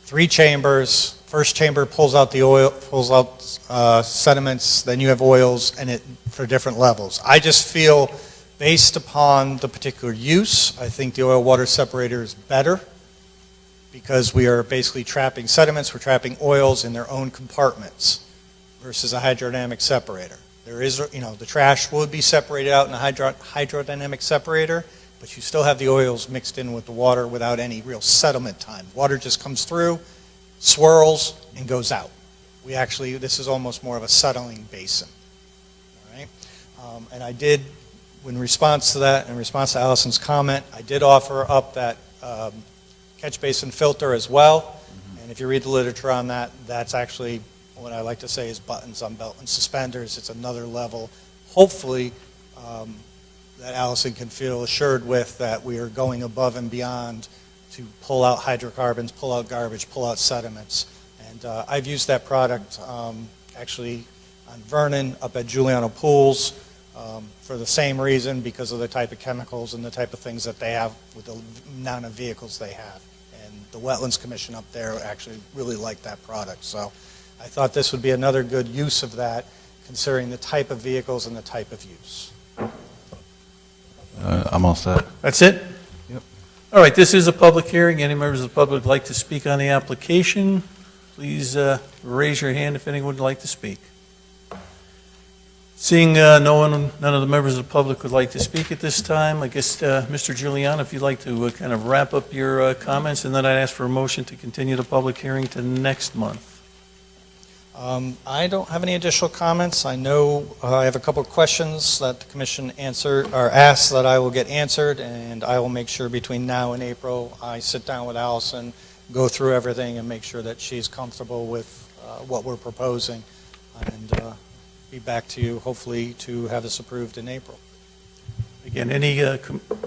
3 chambers. First chamber pulls out the oil, pulls out sediments, then you have oils, and it for different levels. I just feel, based upon the particular use, I think the oil water separator is better, because we are basically trapping sediments, we're trapping oils in their own compartments versus a hydrodynamic separator. There is, the trash would be separated out in a hydrodynamic separator, but you still have the oils mixed in with the water without any real settlement time. Water just comes through, swirls, and goes out. This is almost more of a settling basin. All right? And I did, in response to that, in response to Allison's comment, I did offer up that catch basin filter as well. And if you read the literature on that, that's actually what I like to say is buttons on belt and suspenders. It's another level, hopefully, that Allison can feel assured with, that we are going above and beyond to pull out hydrocarbons, pull out garbage, pull out sediments. And I've used that product actually on Vernon up at Giuliano Pools for the same reason, because of the type of chemicals and the type of things that they have with the amount of vehicles they have. And the Wetlands Commission up there actually really liked that product. So I thought this would be another good use of that, considering the type of vehicles and the type of use. I'm all set. That's it? Yep. All right, this is a public hearing. Any members of the public would like to speak on the application? Please raise your hand if anyone would like to speak. Seeing none of the members of the public would like to speak at this time, I guess, Mr. Giuliano, if you'd like to kind of wrap up your comments, and then I'd ask for a motion to continue the public hearing to next month. I don't have any additional comments. I know I have a couple of questions that the commission asked that I will get answered, and I will make sure between now and April I sit down with Allison, go through everything, and make sure that she's comfortable with what we're proposing, and be back to you hopefully to have this approved in April. Again, any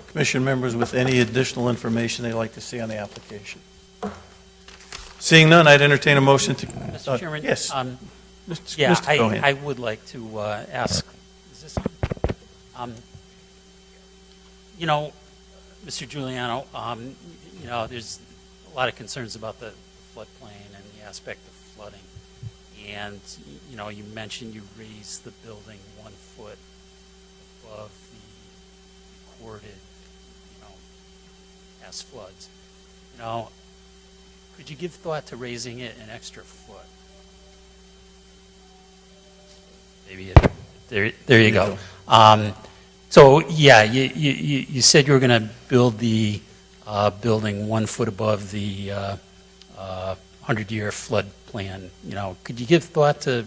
commission members with any additional information they'd like to see on the application? Seeing none, I'd entertain a motion to... Mr. Chairman? Yes. Yeah, Mr. Cohen. I would like to ask, is this on? Mr. Giuliano, there's a lot of concerns about the floodplain and the aspect of flooding. And, you mentioned you raised the building 1 foot above the recorded, past floods. Could you give thought to raising it an extra foot? Maybe there you go. So yeah, you said you were going to build the building 1 foot above the 100-year flood plan. Could you give thought to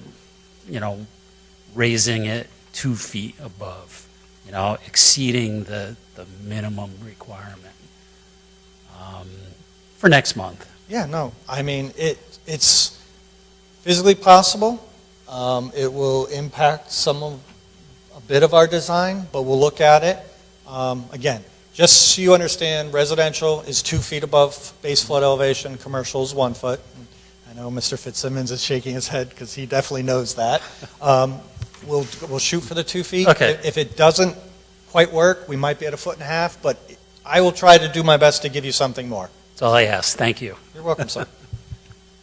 raising it 2 feet above? Exceeding the minimum requirement for next month. Yeah, no, I mean, it's physically possible. It will impact a bit of our design, but we'll look at it. Again, just so you understand, residential is 2 feet above base flood elevation, commercial is 1 foot. I know Mr. Fitzsimmons is shaking his head because he definitely knows that. We'll shoot for the 2 feet. Okay. If it doesn't quite work, we might be at 1.5 feet, but I will try to do my best to give you something more. That's all I asked. Thank you. You're welcome, sir.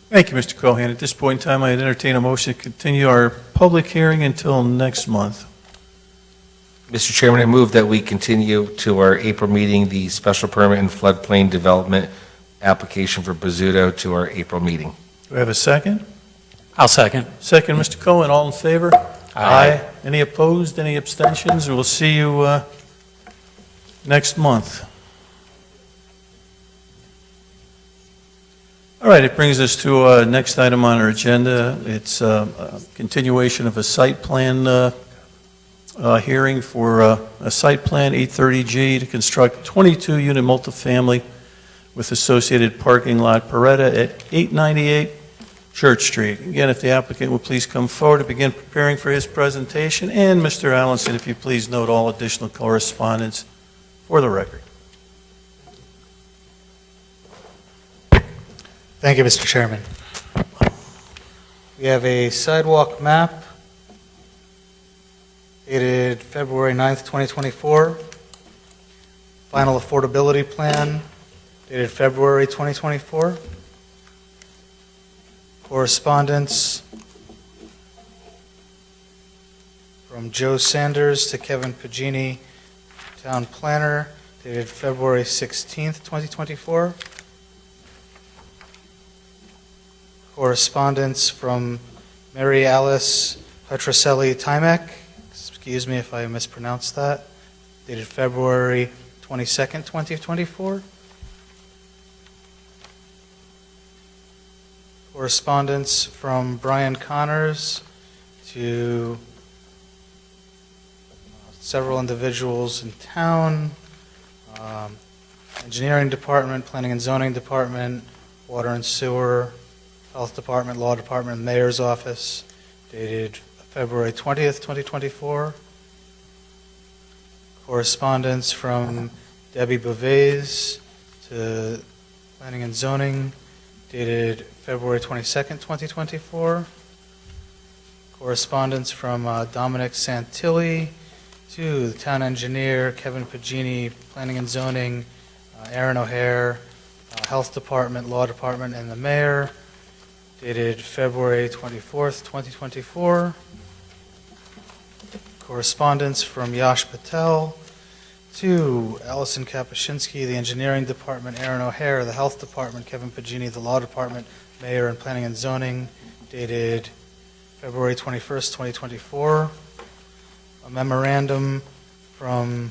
Thank you, Mr. Cohen. At this point in time, I'd entertain a motion to continue our public hearing until next month. Mr. Chairman, I move that we continue to our April meeting, the special permit and floodplain development application for Busillo to our April meeting. Do we have a second? I'll second. Second, Mr. Cohen, all in favor? Aye. Any opposed, any abstentions? We'll see you next month. All right, it brings us to next item on our agenda. It's a continuation of a site plan hearing for a site plan 830G to construct 22-unit multifamily with associated parking lot Peretta at 898 Church Street. Again, if the applicant will please come forward to begin preparing for his presentation, and Mr. Allenson, if you please note all additional correspondence for the record. Thank you, Mr. Chairman. We have a sidewalk map dated February 9th, 2024. Final affordability plan dated February 2024. Correspondence from Joe Sanders to Kevin Pagini, Town Planner, dated February 16th, 2024. Correspondence from Mary Alice Petroselli-Timek, excuse me if I mispronounced that, dated February 22nd, 2024. Correspondence from Brian Connors to several individuals in town, Engineering Department, Planning and Zoning Department, Water and Sewer, Health Department, Law Department, Mayor's Office, dated February 20th, 2024. Correspondence from Debbie Beauvais to Planning and Zoning, dated February 22nd, 2024. Correspondence from Dominic Santilli to the Town Engineer, Kevin Pagini, Planning and Zoning, Aaron O'Hare, Health Department, Law Department, and the Mayor, dated February 24th, 2024. Correspondence from Yash Patel to Allison Kapuscinski, the Engineering Department, Aaron O'Hare, the Health Department, Kevin Pagini, the Law Department, Mayor, and Planning and Zoning, dated February 21st, 2024. A memorandum from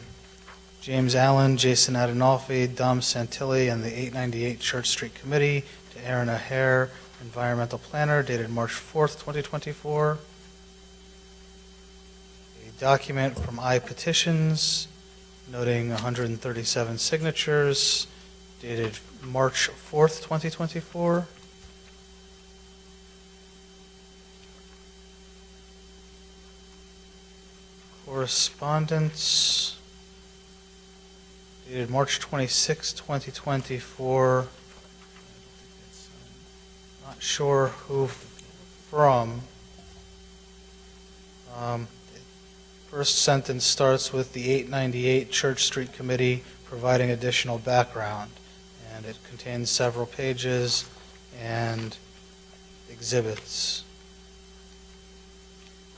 James Allen, Jason Adenolfi, Dom Santilli, and the 898 Church Street Committee to Aaron O'Hare, Environmental Planner, dated March 4th, 2024. A document from iPetitions noting 137 signatures, dated March 4th, 2024. Correspondence dated March 26, 2024. Not sure who from. First sentence starts with the 898 Church Street Committee providing additional background, and it contains several pages and exhibits.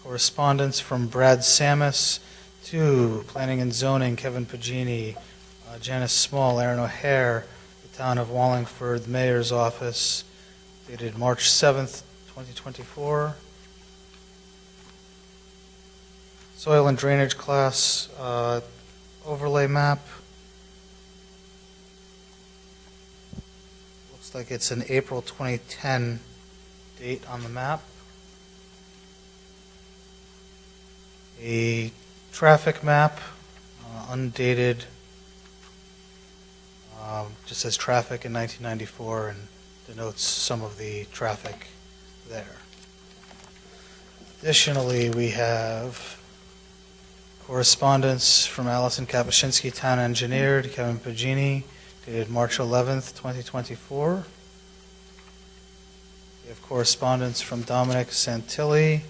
Correspondence from Brad Samus to Planning and Zoning, Kevin Pagini, Janice Small, Aaron O'Hare, the Town of Wallingford, the Mayor's Office, dated March 7th, 2024. Soil and Drainage Class overlay map. Looks like it's an April 2010 date on the map. A traffic map, undated, just says traffic in 1994 and denotes some of the traffic there. Additionally, we have correspondence from Allison Kapuscinski, Town Engineer, to Kevin Pagini, dated March 11th, 2024. We have correspondence from Dominic Santilli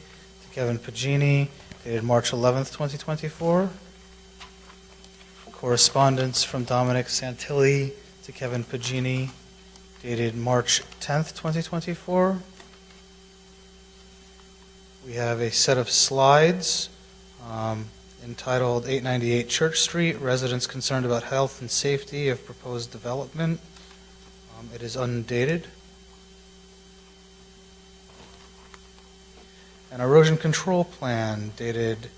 to Kevin Pagini, dated March 11th, 2024. Correspondence from Dominic Santilli to Kevin Pagini, dated March 10th, 2024. We have a set of slides entitled 898 Church Street, Residents Concerned About Health and Safety of Proposed Development. It is undated. An erosion control plan dated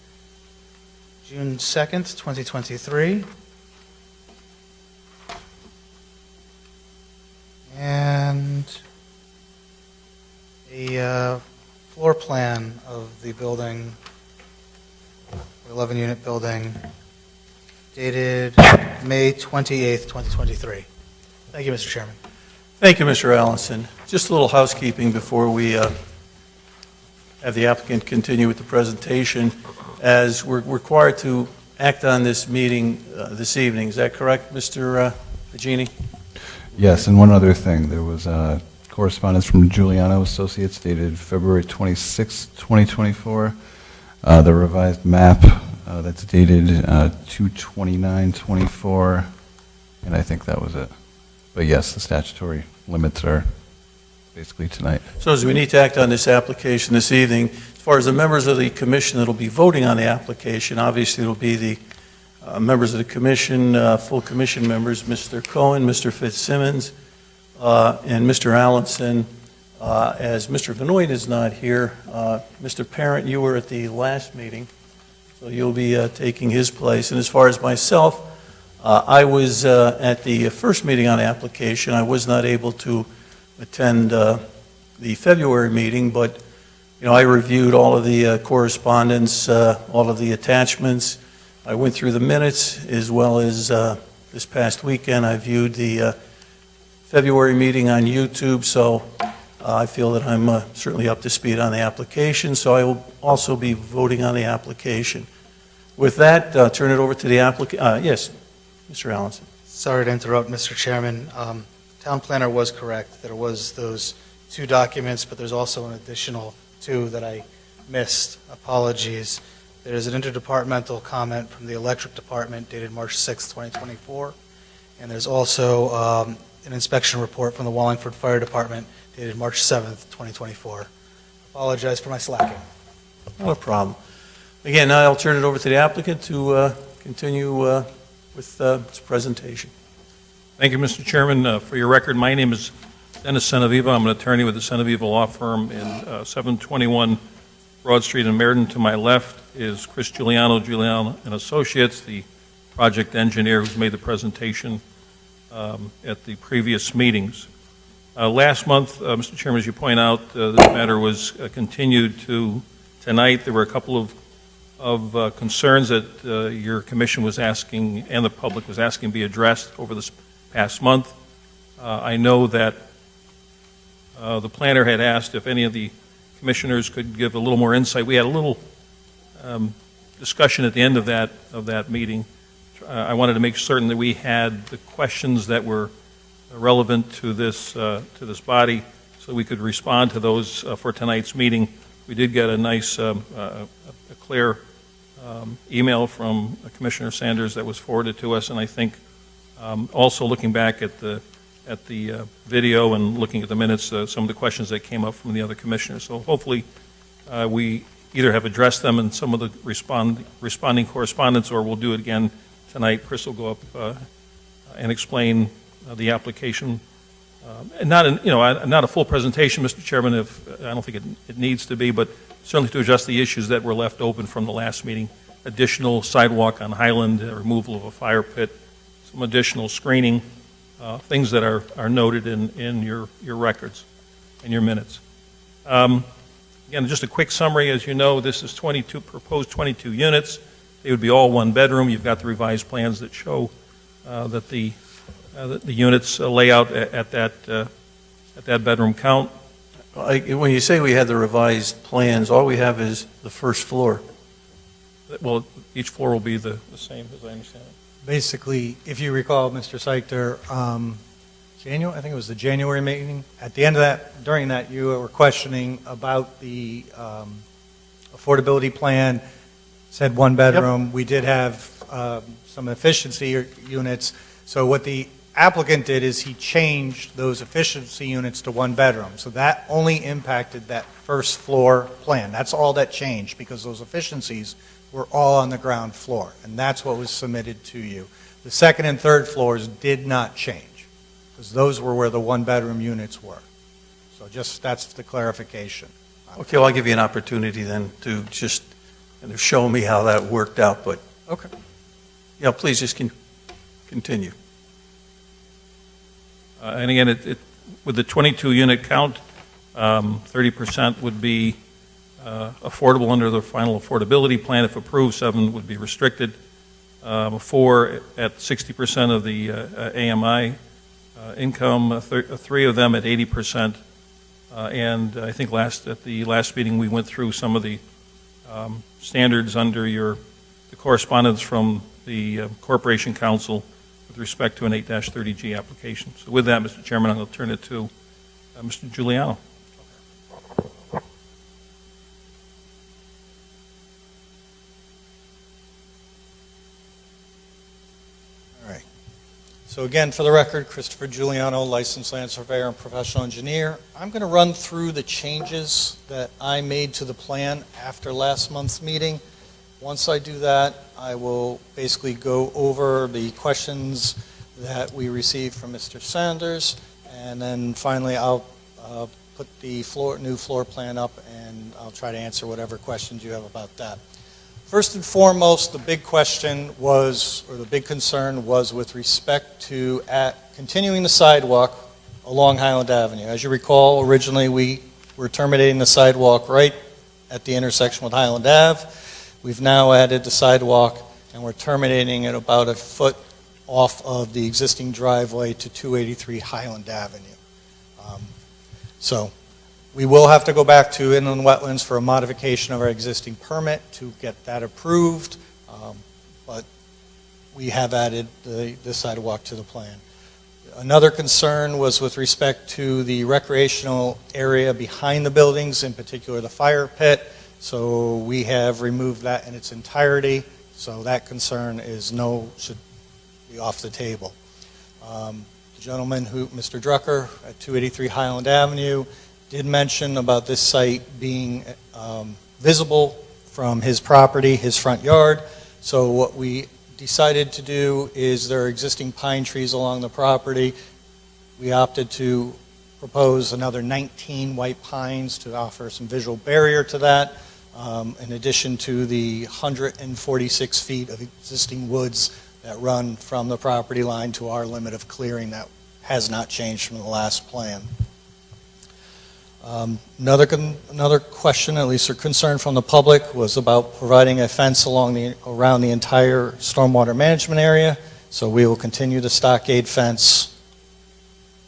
June 2nd, 2023. And a floor plan of the building, 11-unit building, dated May 28th, 2023. Thank you, Mr. Chairman. Thank you, Mr. Allison. Just a little housekeeping before we have the applicant continue with the presentation. As we're required to act on this meeting this evening, is that correct, Mr. Pagini? Yes, and one other thing, there was correspondence from Giuliano Associates dated February 26, 2024. The revised map that's dated 2/29/24, and I think that was it. But yes, the statutory limits are basically tonight. So as we need to act on this application this evening, as far as the members of the commission that will be voting on the application, obviously it'll be the members of the commission, full commission members, Mr. Cohen, Mr. Fitzsimmons, and Mr. Allenson. As Mr. Benoit is not here, Mr. Parent, you were at the last meeting, so you'll be taking his place. And as far as myself, I was at the first meeting on the application. I was not able to attend the February meeting, but I reviewed all of the correspondence, all of the attachments. I went through the minutes, as well as this past weekend I viewed the February meeting on YouTube, so I feel that I'm certainly up to speed on the application, so I will also be voting on the application. With that, turn it over to the applicant. Yes, Mr. Allenson. Sorry to interrupt, Mr. Chairman. Town planner was correct. There was those two documents, but there's also an additional two that I missed. Apologies. There's an interdepartmental comment from the electric department dated March 6, 2024, and there's also an inspection report from the Wallingford Fire Department dated March 7th, 2024. Apologize for my slacking. Not a problem. Again, now I'll turn it over to the applicant to continue with his presentation. Thank you, Mr. Chairman. For your record, my name is Dennis Senaviva. I'm an attorney with the Senaviva Law Firm in 721 Broad Street in Meriden. To my left is Chris Giuliano and Associates, the project engineer who's made the presentation at the previous meetings. Last month, Mr. Chairman, as you point out, this matter was continued to tonight. There were a couple of concerns that your commission was asking and the public was asking be addressed over this past month. I know that the planner had asked if any of the commissioners could give a little more insight. We had a little discussion at the end of that meeting. I wanted to make certain that we had the questions that were relevant to this body, so we could respond to those for tonight's meeting. We did get a nice, a clear email from Commissioner Sanders that was forwarded to us, and I think also looking back at the video and looking at the minutes, some of the questions that came up from the other commissioners. So hopefully we either have addressed them in some of the responding correspondence, or we'll do it again tonight. Chris will go up and explain the application. And not a full presentation, Mr. Chairman, I don't think it needs to be, but certainly to address the issues that were left open from the last meeting. Additional sidewalk on Highland, removal of a fire pit, some additional screening, things that are noted in your records and your minutes. Again, just a quick summary. As you know, this is proposed 22 units. They would be all one bedroom. You've got the revised plans that show that the units lay out at that bedroom count. When you say we had the revised plans, all we have is the first floor. Well, each floor will be the same, as I understand it. Basically, if you recall, Mr. Seichter, I think it was the January meeting, at the end of that, during that, you were questioning about the affordability plan, said one bedroom. Yep. We did have some efficiency units. So what the applicant did is he changed those efficiency units to one bedroom. So that only impacted that first floor plan. That's all that changed, because those efficiencies were all on the ground floor, and that's what was submitted to you. The second and third floors did not change, because those were where the one-bedroom units were. So just, that's the clarification. Okay, well, I'll give you an opportunity then to just show me how that worked out, but Okay. yeah, please just continue. And again, with the 22-unit count, 30% would be affordable under the final affordability plan. If approved, 7 would be restricted. 4 at 60% of the AMI income, 3 of them at 80%. And I think at the last meeting, we went through some of the standards under the correspondence from the Corporation Council with respect to an 8-30G application. So with that, Mr. Chairman, I'm going to turn it to Mr. Giuliano. All right. So again, for the record, Christopher Giuliano, licensed land surveyor and professional engineer. I'm going to run through the changes that I made to the plan after last month's meeting. Once I do that, I will basically go over the questions that we received from Mr. Sanders, and then finally I'll put the new floor plan up, and I'll try to answer whatever questions you have about that. First and foremost, the big question was, or the big concern was with respect to continuing the sidewalk along Highland Avenue. As you recall, originally we were terminating the sidewalk right at the intersection with Highland Ave. We've now added the sidewalk, and we're terminating it about a foot off of the existing driveway to 283 Highland Avenue. So we will have to go back to inland wetlands for a modification of our existing permit to get that approved, but we have added the sidewalk to the plan. Another concern was with respect to the recreational area behind the buildings, in particular the fire pit. So we have removed that in its entirety, so that concern should be off the table. The gentleman Mr. Drucker at 283 Highland Avenue, did mention about this site being visible from his property, his front yard. So what we decided to do is there are existing pine trees along the property. We opted to propose another 19 white pines to offer some visual barrier to that, in addition to the 146 feet of existing woods that run from the property line to our limit of clearing that has not changed from the last plan. Another question, at least a concern from the public, was about providing a fence around the entire stormwater management area. So we will continue the stockade fence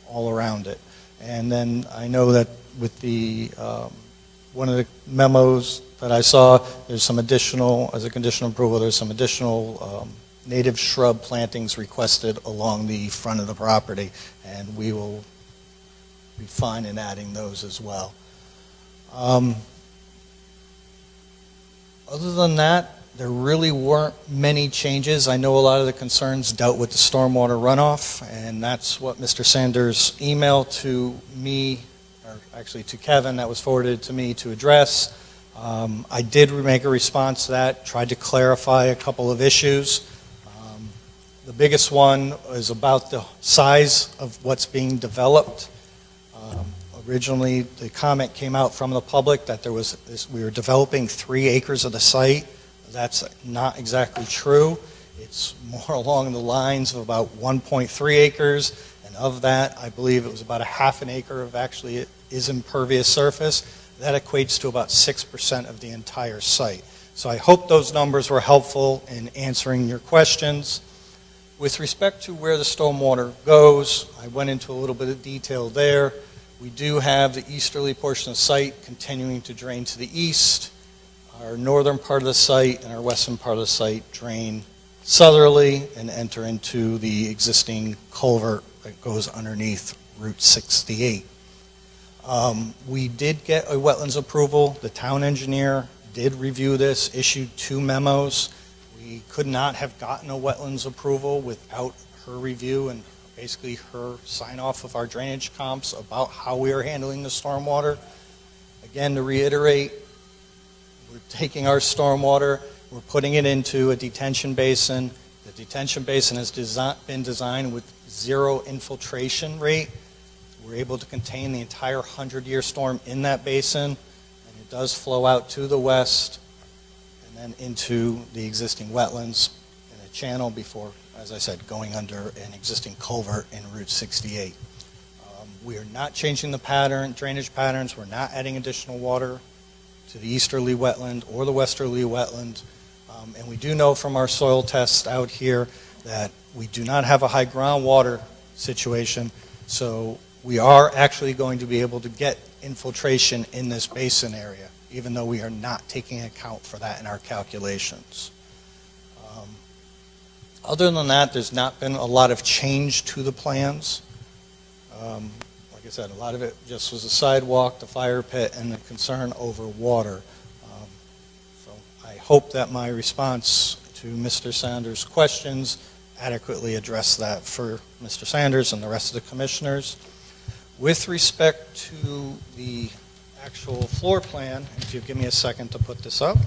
all around it. And then I know that with the one of the memos that I saw, there's some additional, as a condition of approval, there's some additional native shrub plantings requested along the front of the property, and we will be fine in adding those as well. Other than that, there really weren't many changes. I know a lot of the concerns dealt with the stormwater runoff, and that's what Mr. Sanders' email to me, or actually to Kevin, that was forwarded to me to address. I did make a response to that, tried to clarify a couple of issues. The biggest one is about the size of what's being developed. Originally, the comment came out from the public that we were developing 3 acres of the site. That's not exactly true. It's more along the lines of about 1.3 acres, and of that, I believe it was about a half an acre of actually it is impervious surface. That equates to about 6% of the entire site. So I hope those numbers were helpful in answering your questions. With respect to where the stormwater goes, I went into a little bit of detail there. We do have the easterly portion of the site continuing to drain to the east. Our northern part of the site and our western part of the site drain southerly and enter into the existing culvert that goes underneath Route 68. We did get a wetlands approval. The town engineer did review this, issued 2 memos. We could not have gotten a wetlands approval without her review and basically her sign-off of our drainage comps about how we are handling the stormwater. Again, to reiterate, we're taking our stormwater, we're putting it into a detention basin. The detention basin has been designed with 0 infiltration rate. We're able to contain the entire 100-year storm in that basin, and it does flow out to the west and then into the existing wetlands in a channel before, as I said, going under an existing culvert in Route 68. We are not changing the drainage patterns. We're not adding additional water to the easterly wetland or the westerly wetland. And we do know from our soil tests out here that we do not have a high groundwater situation, so we are actually going to be able to get infiltration in this basin area, even though we are not taking account for that in our calculations. Other than that, there's not been a lot of change to the plans. Like like I said, a lot of it just was a sidewalk, the fire pit, and the concern over water. So I hope that my response to Mr. Sanders' questions adequately addressed that for Mr. Sanders and the rest of the commissioners. With respect to the actual floor plan, if you give me a second to put this up.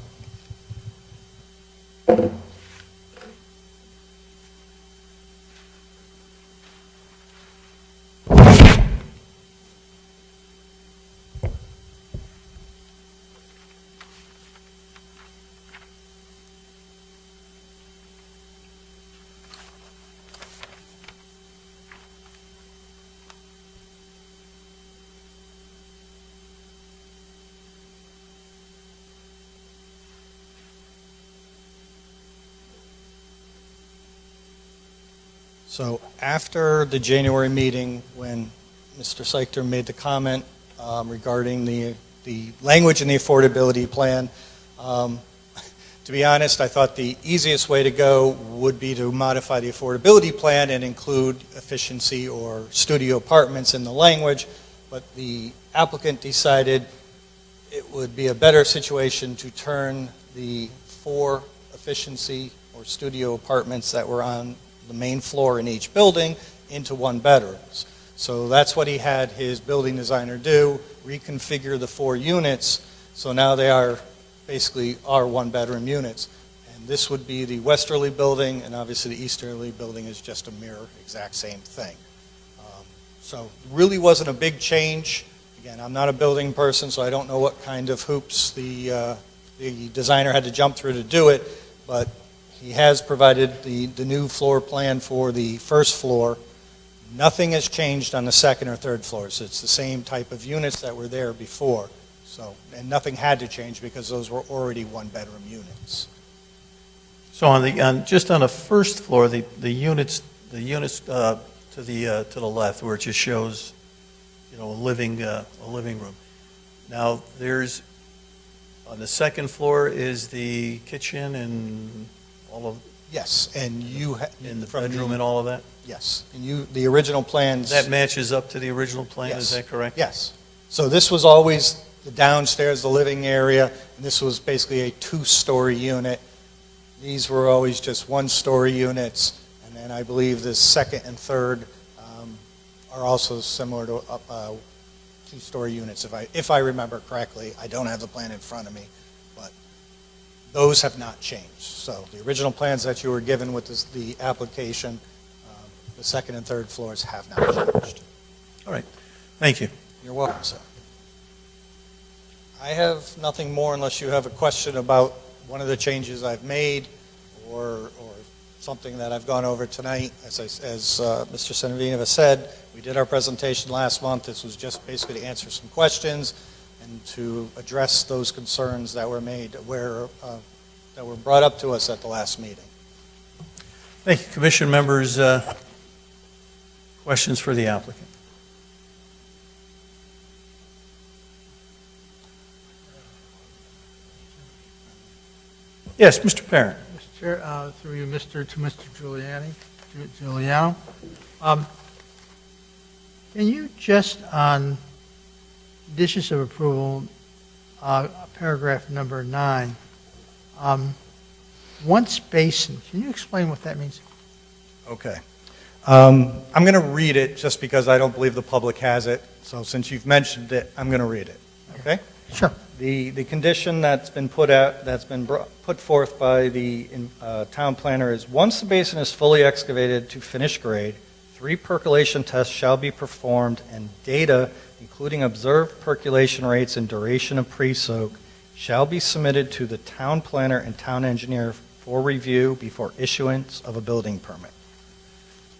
So after the January meeting, when Mr. Seichter made the comment regarding the language in the affordability plan, to be honest, I thought the easiest way to go would be to modify the affordability plan and include efficiency or studio apartments in the language, but the applicant decided it would be a better situation to turn the 4 efficiency or studio apartments that were on the main floor in each building into 1-bedrooms. So that's what he had his building designer do, reconfigure the 4 units, so now they are basically our 1-bedroom units. And this would be the westerly building, and obviously the easterly building is just a mirror, exact same thing. So really wasn't a big change. Again, I'm not a building person, so I don't know what kind of hoops the designer had to jump through to do it, but he has provided the new floor plan for the first floor. Nothing has changed on the second or third floors. It's the same type of units that were there before. So, and nothing had to change because those were already 1-bedroom units. So just on the first floor, the units to the left, where it just shows, a living room. Now, on the second floor is the kitchen and all of. Yes, and in the bedroom and all of that? Yes, and the original plans. That matches up to the original plan, Yes. Is that correct? Yes. So this was always the downstairs, the living area, and this was basically a 2-story unit. These were always just 1-story units, and then I believe the second and third are also similar to 2-story units, if I remember correctly. I don't have the plan in front of me, but those have not changed. So the original plans that you were given with the application, the second and third floors have not changed. All right. Thank you. You're welcome, sir. I have nothing more unless you have a question about one of the changes I've made or something that I've gone over tonight. As Mr. Senavinova said, we did our presentation last month. This was just basically to answer some questions and to address those concerns that were made, that were brought up to us at the last meeting. Thank you. Commission members, questions for the applicant? Yes, Mr. Parent. Mr. Chair, through you, to Mr. Giuliano. Can you just on conditions of approval, paragraph number 9, once basin, can you explain what that means? Okay. I'm going to read it just because I don't believe the public has it. So since you've mentioned it, I'm going to read it. Okay? Sure. The condition that's been put forth by the town planner is, once the basin is fully excavated to finish grade, 3 percolation tests shall be performed, and data, including observed percolation rates and duration of pre-soak, shall be submitted to the town planner and town engineer for review before issuance of a building permit.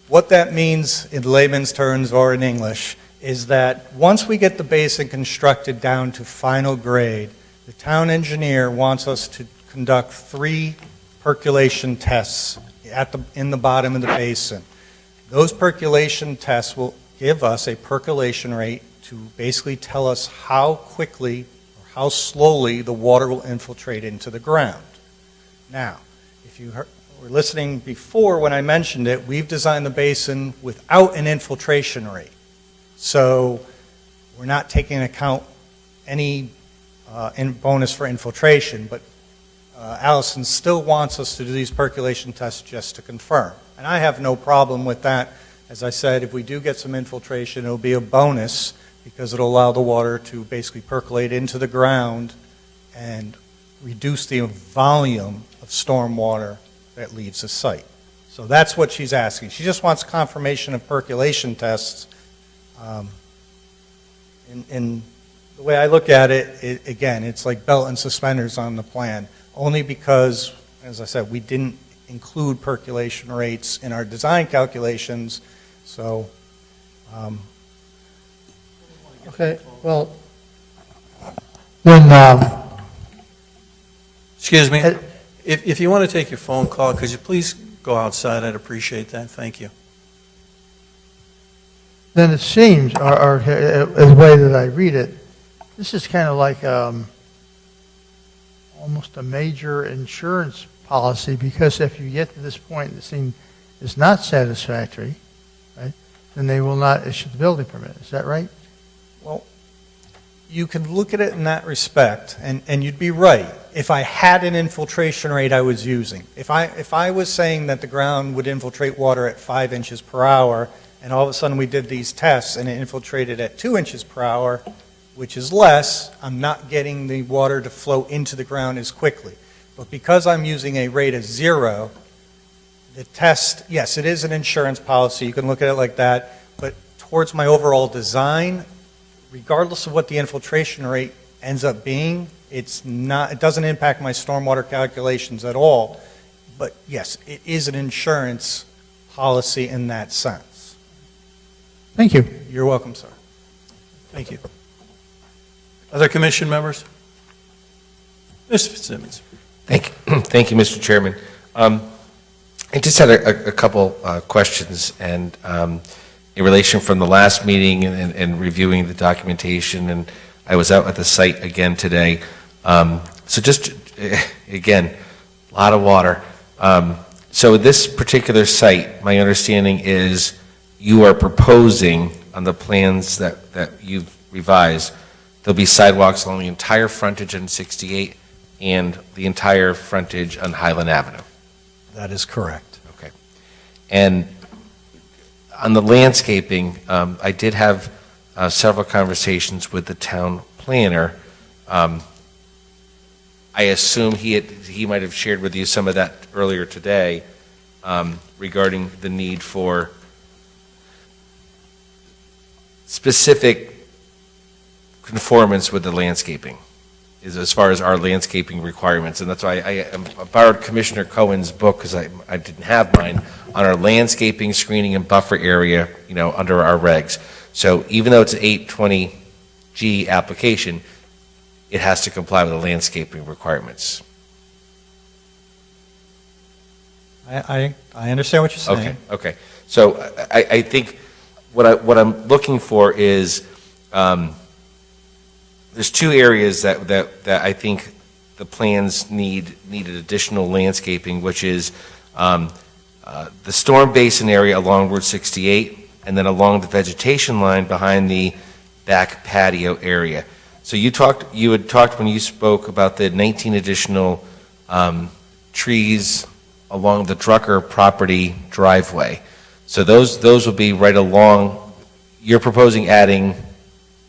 What that means in layman's terms or in English is that once we get the basin constructed down to final grade, the town engineer wants us to conduct 3 percolation tests in the bottom of the basin. Those percolation tests will give us a percolation rate to basically tell us how quickly or how slowly the water will infiltrate into the ground. Now, if you were listening before when I mentioned it, we've designed the basin without an infiltration rate. So we're not taking into account any bonus for infiltration, but Allison still wants us to do these percolation tests just to confirm. And I have no problem with that. As I said, if we do get some infiltration, it'll be a bonus because it'll allow the water to basically percolate into the ground and reduce the volume of storm water that leaves the site. So that's what she's asking. She just wants confirmation of percolation tests. And the way I look at it, again, it's like belt and suspenders on the plan, only because, as I said, we didn't include percolation rates in our design calculations. So, Okay, well, when, Excuse me, if you want to take your phone call, could you please go outside? I'd appreciate that, thank you. then it seems, or the way that I read it, this is kind of like almost a major insurance policy, because if you get to this point and the scene is not satisfactory, right, then they will not issue the building permit. Is that right? well, you can look at it in that respect, and you'd be right. If I had an infiltration rate I was using, if I was saying that the ground would infiltrate water at 5 inches per hour, and all of a sudden we did these tests and it infiltrated at 2 inches per hour, which is less, I'm not getting the water to flow into the ground as quickly. But because I'm using a rate of 0, the test, yes, it is an insurance policy, you can look at it like that, but towards my overall design, regardless of what the infiltration rate ends up being, it doesn't impact my stormwater calculations at all. But yes, it is an insurance policy in that sense. Thank you. You're welcome, sir. Thank you. Other commission members? Mr. Fitzsimmons. Thank you, Mr. Chairman. I just had a couple questions, and in relation from the last meeting and reviewing the documentation, and I was out at the site again today. So just, again, a lot of water. So this particular site, my understanding is you are proposing on the plans that you've revised, there'll be sidewalks along the entire frontage on 68 and the entire frontage on Highland Avenue. That is correct. Okay. And on the landscaping, I did have several conversations with the town planner. I assume he might have shared with you some of that earlier today regarding the need for specific conformance with the landscaping, as far as our landscaping requirements. And that's why I borrowed Commissioner Cohen's book, because I didn't have mine, on our landscaping, screening, and buffer area, under our regs. So even though it's an 820G application, it has to comply with the landscaping requirements. I understand what you're saying. Okay. So I think what I'm looking for is, there's two areas that I think the plans needed additional landscaping, which is the storm basin area along Route 68, and then along the vegetation line behind the back patio area. So you had talked when you spoke about the 19 additional trees along the Drucker property driveway. So those will be right along. You're proposing adding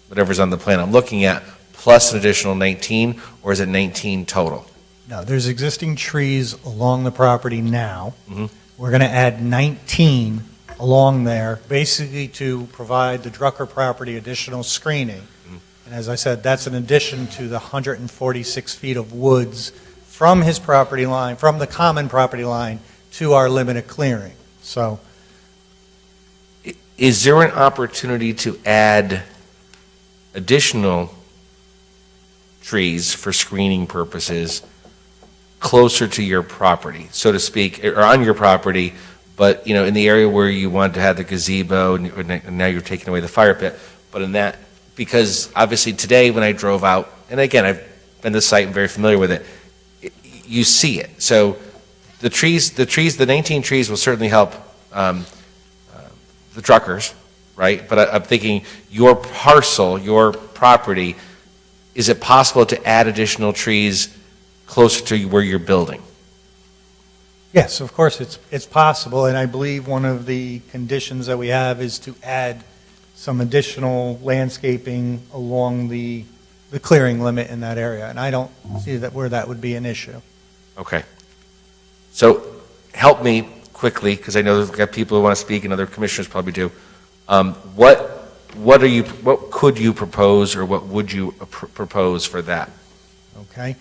whatever's on the plan I'm looking at, plus an additional 19, or is it 19 total? No, there's existing trees along the property now. Mm-hmm. We're going to add 19 along there, basically to provide the Drucker property additional screening. Mm-hmm. And as I said, that's in addition to the 146 feet of woods from his property line, from the common property line, to our limited clearing. So, Is there an opportunity to add additional trees for screening purposes closer to your property, so to speak, or on your property, but, in the area where you want to have the gazebo, and now you're taking away the fire pit, but in that, because obviously today when I drove out, and again, I've been to the site and very familiar with it, you see it. So the 19 trees will certainly help the Druckers right? But I'm thinking your parcel, your property, is it possible to add additional trees closer to where you're building? Yes, of course, it's possible, and I believe one of the conditions that we have is to add some additional landscaping along the clearing limit in that area, and I don't see that where that would be an issue. Okay. So help me quickly, because I know we've got people who want to speak and other commissioners probably do. What could you propose, or what would you propose for that? Okay.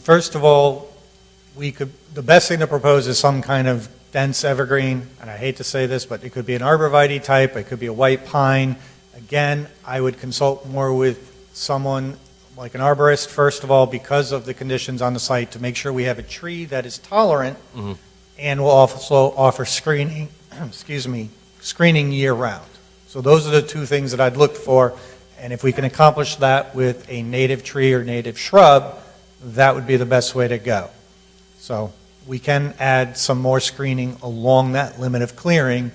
First of all, the best thing to propose is some kind of dense evergreen, and I hate to say this, but it could be an arborvitae type, it could be a white pine. Again, I would consult more with someone like an arborist, first of all, because of the conditions on the site, to make sure we have a tree that is tolerant and will also offer screening, screening year-round. So those are the two things that I'd look for, and if we can accomplish that with a native tree or native shrub, that would be the best way to go. So we can add some more screening along that limit of clearing,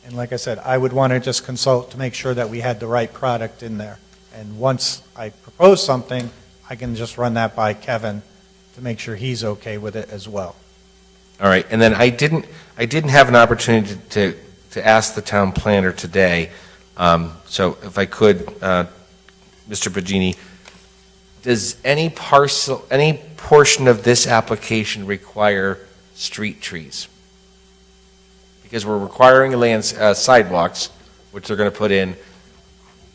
and like I said, I would want to just consult to make sure that we had the right product in there. And once I propose something, I can just run that by Kevin to make sure he's okay with it as well. All right, and then I didn't have an opportunity to ask the town planner today, so if I could, Mr. Bugini, does any portion of this application require street trees? Because we're requiring sidewalks, which they're going to put in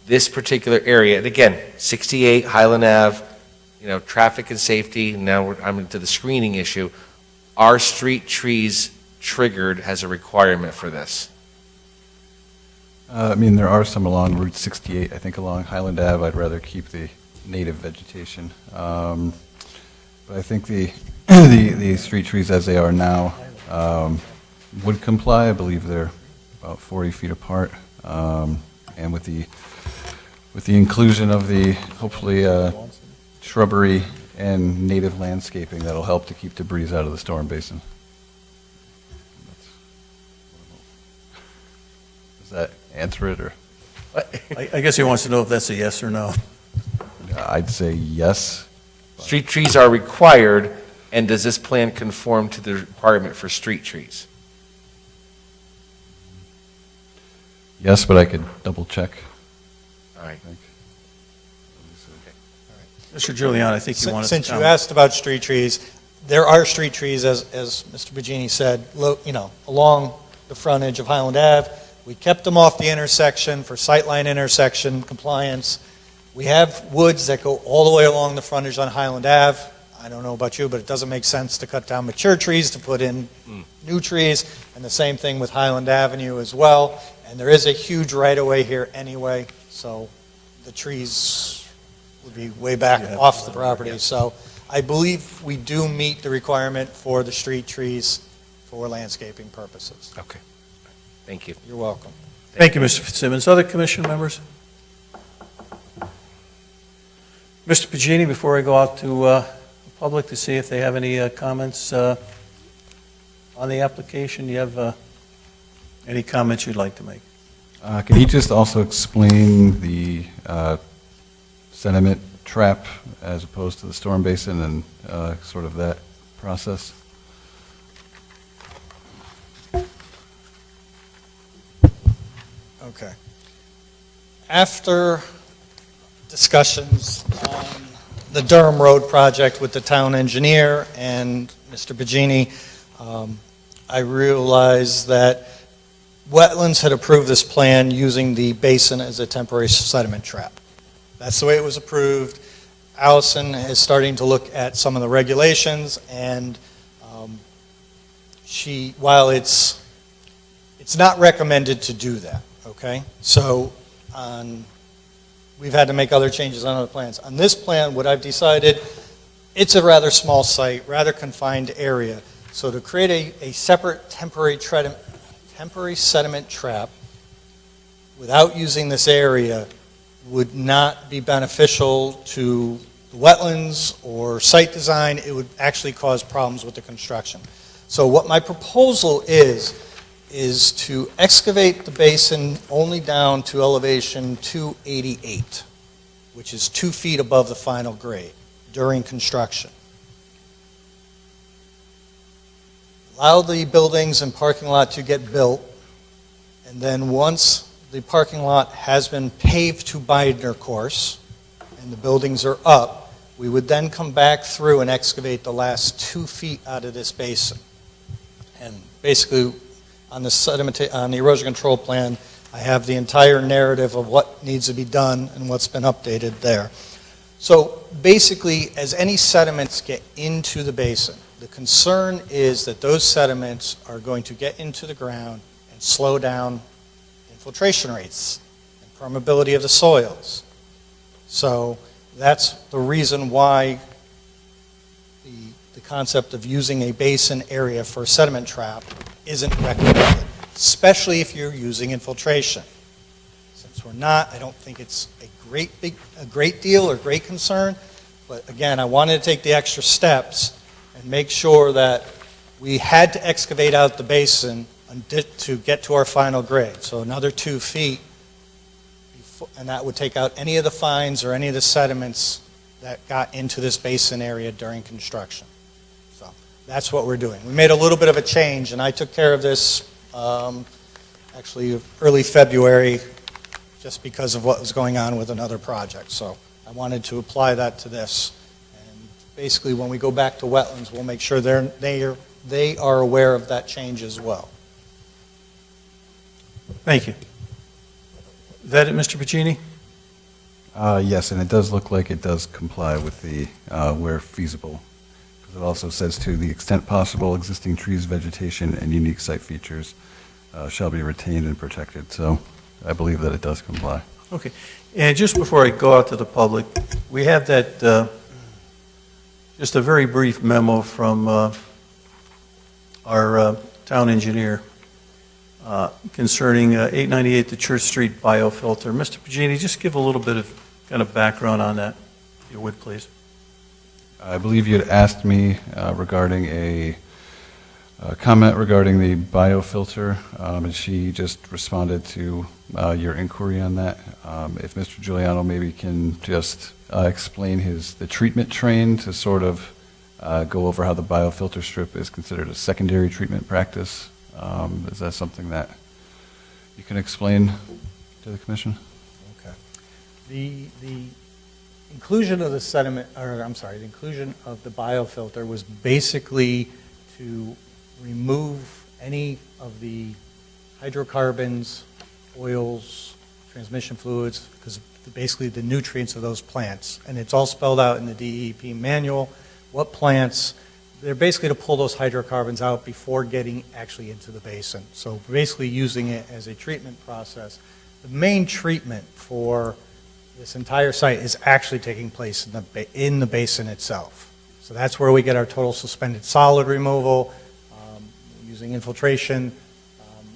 this particular area, and again, 68 Highland Ave, traffic and safety, now I'm into the screening issue. Are street trees triggered as a requirement for this? I mean, there are some along Route 68. I think along Highland Ave, I'd rather keep the native vegetation. But I think the street trees as they are now would comply. I believe they're about 40 feet apart. And with the inclusion of the, hopefully, shrubbery and native landscaping, that'll help to keep debris out of the storm basin. Does that answer it, or? I guess he wants to know if that's a yes or no. I'd say yes. Street trees are required, and does this plan conform to the requirement for street trees? Yes, but I could double check. All right. Mr. Giuliano, I think you wanted to Since you comment. asked about street trees, there are street trees, as Mr. Bugini said, along the frontage of Highland Ave. We kept them off the intersection for sightline intersection compliance. We have woods that go all the way along the frontage on Highland Ave. I don't know about you, but it doesn't make sense to cut down mature trees to put in new trees, and the same thing with Highland Avenue as well. And there is a huge right-of-way here anyway, so the trees would be way back off the property. So I believe we do meet the requirement for the street trees for landscaping purposes. Okay. Thank you. You're welcome. Thank you, Mr. Fitzsimmons. Other commission members? Mr. Pagini, before I go out to the public to see if they have any comments on the application, do you have any comments you'd like to make? Can he just also explain the sediment trap as opposed to the storm basin and sort of that process? Okay. After discussions on the Durham Road project with the town engineer and Mr. Bugini, I realized that wetlands had approved this plan using the basin as a temporary sediment trap. That's the way it was approved. Allison is starting to look at some of the regulations, and while it's not recommended to do that, okay? So we've had to make other changes on other plans. On this plan, what I've decided, it's a rather small site, rather confined area. So to create a separate temporary sediment trap without using this area would not be beneficial to the wetlands or site design. It would actually cause problems with the construction. So what my proposal is is to excavate the basin only down to elevation 288, which is 2 feet above the final grade during construction. Allow the buildings and parking lot to get built, and then once the parking lot has been paved to binder course and the buildings are up, we would then come back through and excavate the last 2 feet out of this basin. And basically, on the erosion control plan, I have the entire narrative of what needs to be done and what's been updated there. So basically, as any sediments get into the basin, the concern is that those sediments are going to get into the ground and slow down infiltration rates and permeability of the soils. So that's the reason why the concept of using a basin area for a sediment trap isn't recommended, especially if you're using infiltration. Since we're not, I don't think it's a great deal or great concern, but again, I wanted to take the extra steps and make sure that we had to excavate out the basin to get to our final grade. So another 2 feet, and that would take out any of the fines or any of the sediments that got into this basin area during construction. So that's what we're doing. We made a little bit of a change, and I took care of this actually early February just because of what was going on with another project. So I wanted to apply that to this. And basically, when we go back to wetlands, we'll make sure they are aware of that change as well. Thank you. Is that it, Mr. Pacini? Yes, and it does look like it does comply with the where feasible. Because it also says to the extent possible, existing trees, vegetation, and unique site features shall be retained and protected. So I believe that it does comply. Okay. And just before I go out to the public, we have that, just a very brief memo from our town engineer concerning 898 the Church Street biofilter. Mr. Pagini, just give a little bit of kind of background on that, if you would, please. I believe you had asked me regarding a comment regarding the biofilter, and she just responded to your inquiry on that. If Mr. Giuliano maybe can just explain the treatment train to sort of go over how the biofilter strip is considered a secondary treatment practice. Is that something that you can explain to the commission? Okay. The inclusion of the sediment, or I'm sorry, the inclusion of the biofilter was basically to remove any of the hydrocarbons, oils, transmission fluids, because basically the nutrients of those plants. And it's all spelled out in the DEP manual, what plants, they're basically to pull those hydrocarbons out before getting actually into the basin. So basically using it as a treatment process. The main treatment for this entire site is actually taking place in the basin itself. So that's where we get our total suspended solid removal, using infiltration.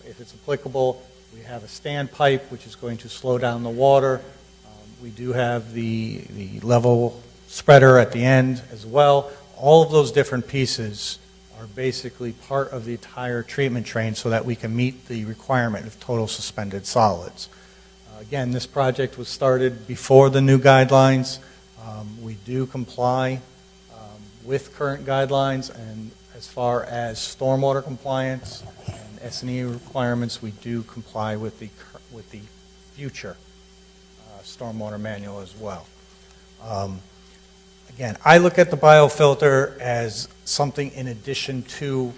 If it's applicable, we have a standpipe, which is going to slow down the water. We do have the level spreader at the end as well. All of those different pieces are basically part of the entire treatment train so that we can meet the requirement of total suspended solids. Again, this project was started before the new guidelines. We do comply with current guidelines, and as far as stormwater compliance and S&E requirements, we do comply with the future stormwater manual as well. Again, I look at the biofilter as something in addition to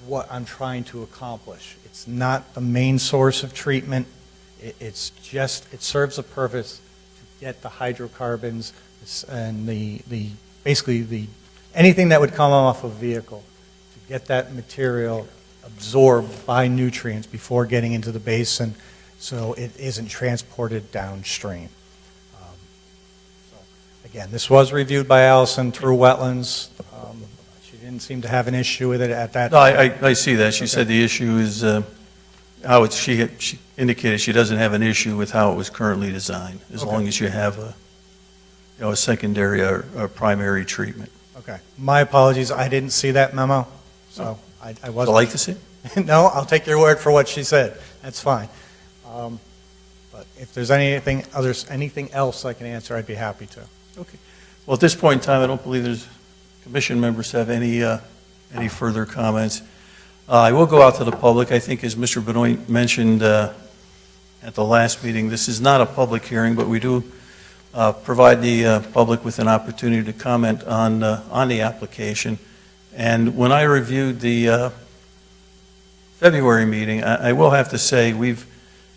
what I'm trying to accomplish. It's not the main source of treatment. It serves a purpose to get the hydrocarbons and basically anything that would come off a vehicle, to get that material absorbed by nutrients before getting into the basin so it isn't transported downstream. Again, this was reviewed by Allison through wetlands. She didn't seem to have an issue with it at that No, time. I see that. She said the issue is how it's, she indicated she doesn't have an issue with how it was currently designed, as long as you have a secondary or primary treatment. Okay. My apologies, I didn't see that memo, so I Would you wasn't. like to see it? No, I'll take your word for what she said. That's fine. But if there's anything else I can answer, I'd be happy to. Okay. Well, at this point in time, I don't believe there's, commission members have any further comments. I will go out to the public. I think, as Mr. Benoit mentioned at the last meeting, this is not a public hearing, but we do provide the public with an opportunity to comment on the application. And when I reviewed the February meeting, I will have to say we've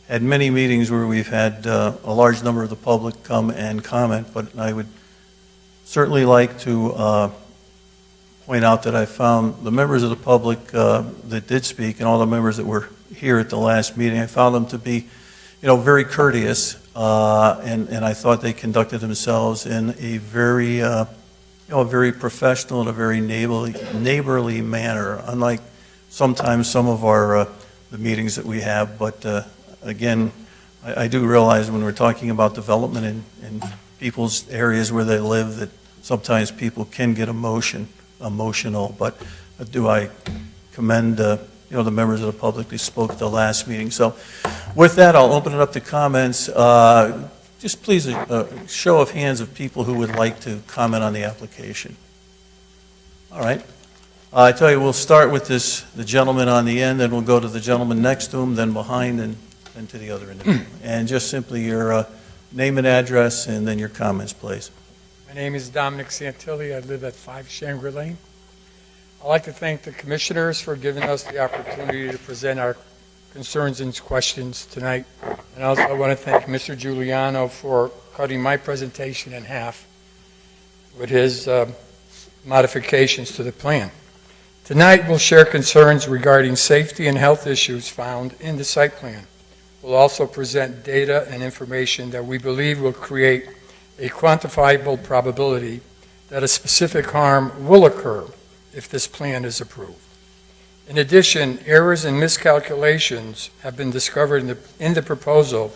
had many meetings where we've had a large number of the public come and comment, but I would certainly like to point out that I found the members of the public that did speak and all the members that were here at the last meeting, I found them to be, very courteous, and I thought they conducted themselves in a very, very professional and a very neighborly manner, unlike sometimes some of the meetings that we have. But again, I do realize when we're talking about development in people's areas where they live that sometimes people can get emotional, but do I commend the members of the public who spoke at the last meeting. So with that, I'll open it up to comments. Just please a show of hands of people who would like to comment on the application. All right. I tell you, we'll start with the gentleman on the end, then we'll go to the gentleman next to him, then behind, and then to the other individual. And just simply your name and address, and then your comments, please. My name is Dominic Santilli. I live at 5 Shangri Lane. I'd like to thank the commissioners for giving us the opportunity to present our concerns and questions tonight. And also I want to thank Mr. Giuliano for cutting my presentation in half with his modifications to the plan. Tonight we'll share concerns regarding safety and health issues found in the site plan. We'll also present data and information that we believe will create a quantifiable probability that a specific harm will occur if this plan is approved. In addition, errors and miscalculations have been discovered in the proposal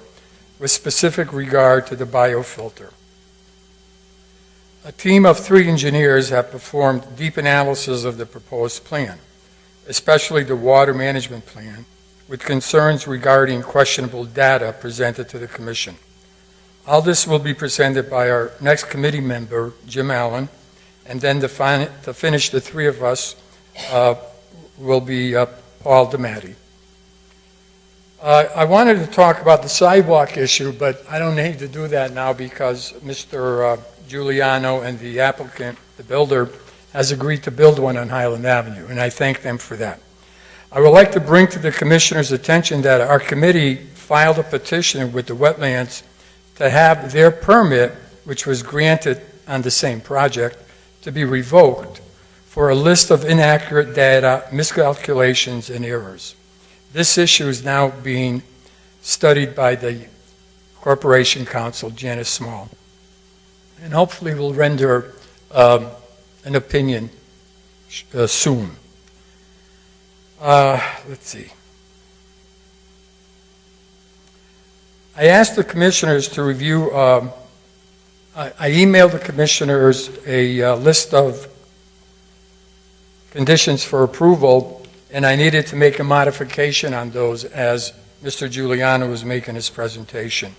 with specific regard to the biofilter. A team of 3 engineers have performed deep analysis of the proposed plan, especially the water management plan, with concerns regarding questionable data presented to the Commission. All this will be presented by our next committee member, Jim Allen, and then to finish the 3 of us will be Paul DiMatti. I wanted to talk about the sidewalk issue, but I don't need to do that now because Mr. Giuliano and the applicant, the builder, has agreed to build one on Highland Avenue, and I thank them for that. I would like to bring to the Commissioner's attention that our committee filed a petition with the wetlands to have their permit, which was granted on the same project, to be revoked for a list of inaccurate data, miscalculations, and errors. This issue is now being studied by the Corporation Counsel, Janice Small, and hopefully will render an opinion soon. Let's see. I asked the commissioners to review, I emailed the commissioners a list of conditions for approval, and I needed to make a modification on those as Mr. Giuliano was making his presentation.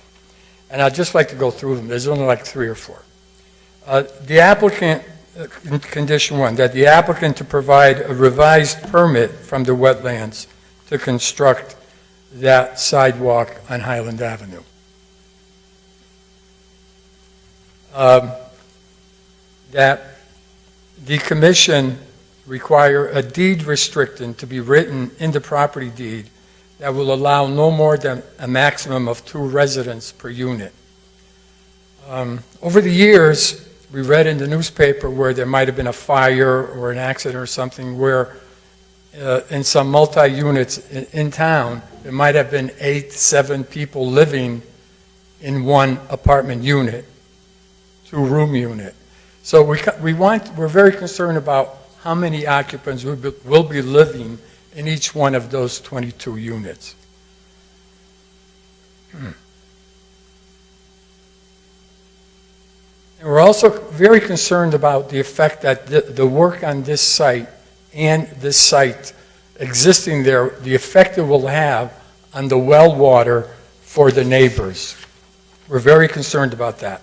And I'd just like to go through them. There's only like 3 or 4. The applicant, condition 1, that the applicant to provide a revised permit from the wetlands to construct that sidewalk on Highland Avenue. That the commission require a deed restriction to be written in the property deed that will allow no more than a maximum of 2 residents per unit. Over the years, we read in the newspaper where there might have been a fire or an accident or something where in some multi-units in town, there might have been 8, 7 people living in one apartment unit, 2-room unit. So we're very concerned about how many occupants will be living in each one of those 22 units. And we're also very concerned about the effect that the work on this site and this site existing there, the effect it will have on the well water for the neighbors. We're very concerned about that.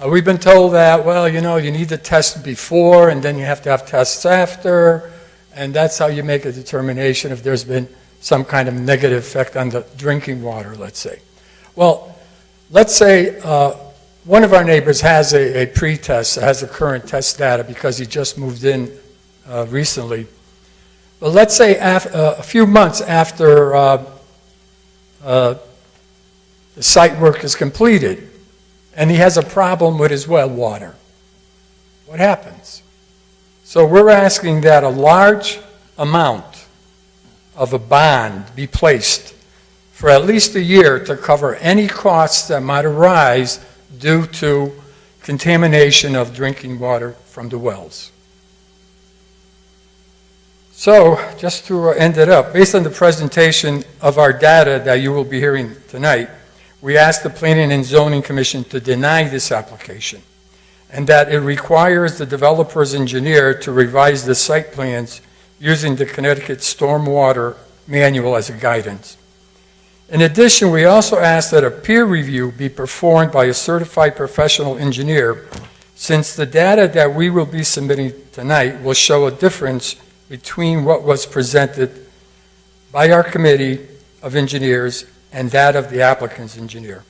We've been told that, well, you know, you need to test before, and then you have to have tests after, and that's how you make a determination if there's been some kind of negative effect on the drinking water, let's say. Well, let's say one of our neighbors has a pre-test, has a current test data because he just moved in recently. But let's say a few months after the site work is completed, and he has a problem with his well water. What happens? So we're asking that a large amount of a bond be placed for at least a year to cover any costs that might arise due to contamination of drinking water from the wells. So, just to end it up, based on the presentation of our data that you will be hearing tonight, we asked the Planning and Zoning Commission to deny this application, and that it requires the developer's engineer to revise the site plans using the Connecticut Stormwater Manual as a guidance. In addition, we also asked that a peer review be performed by a certified professional engineer, since the data that we will be submitting tonight will show a difference between what was presented by our committee of engineers and that of the applicant's engineer.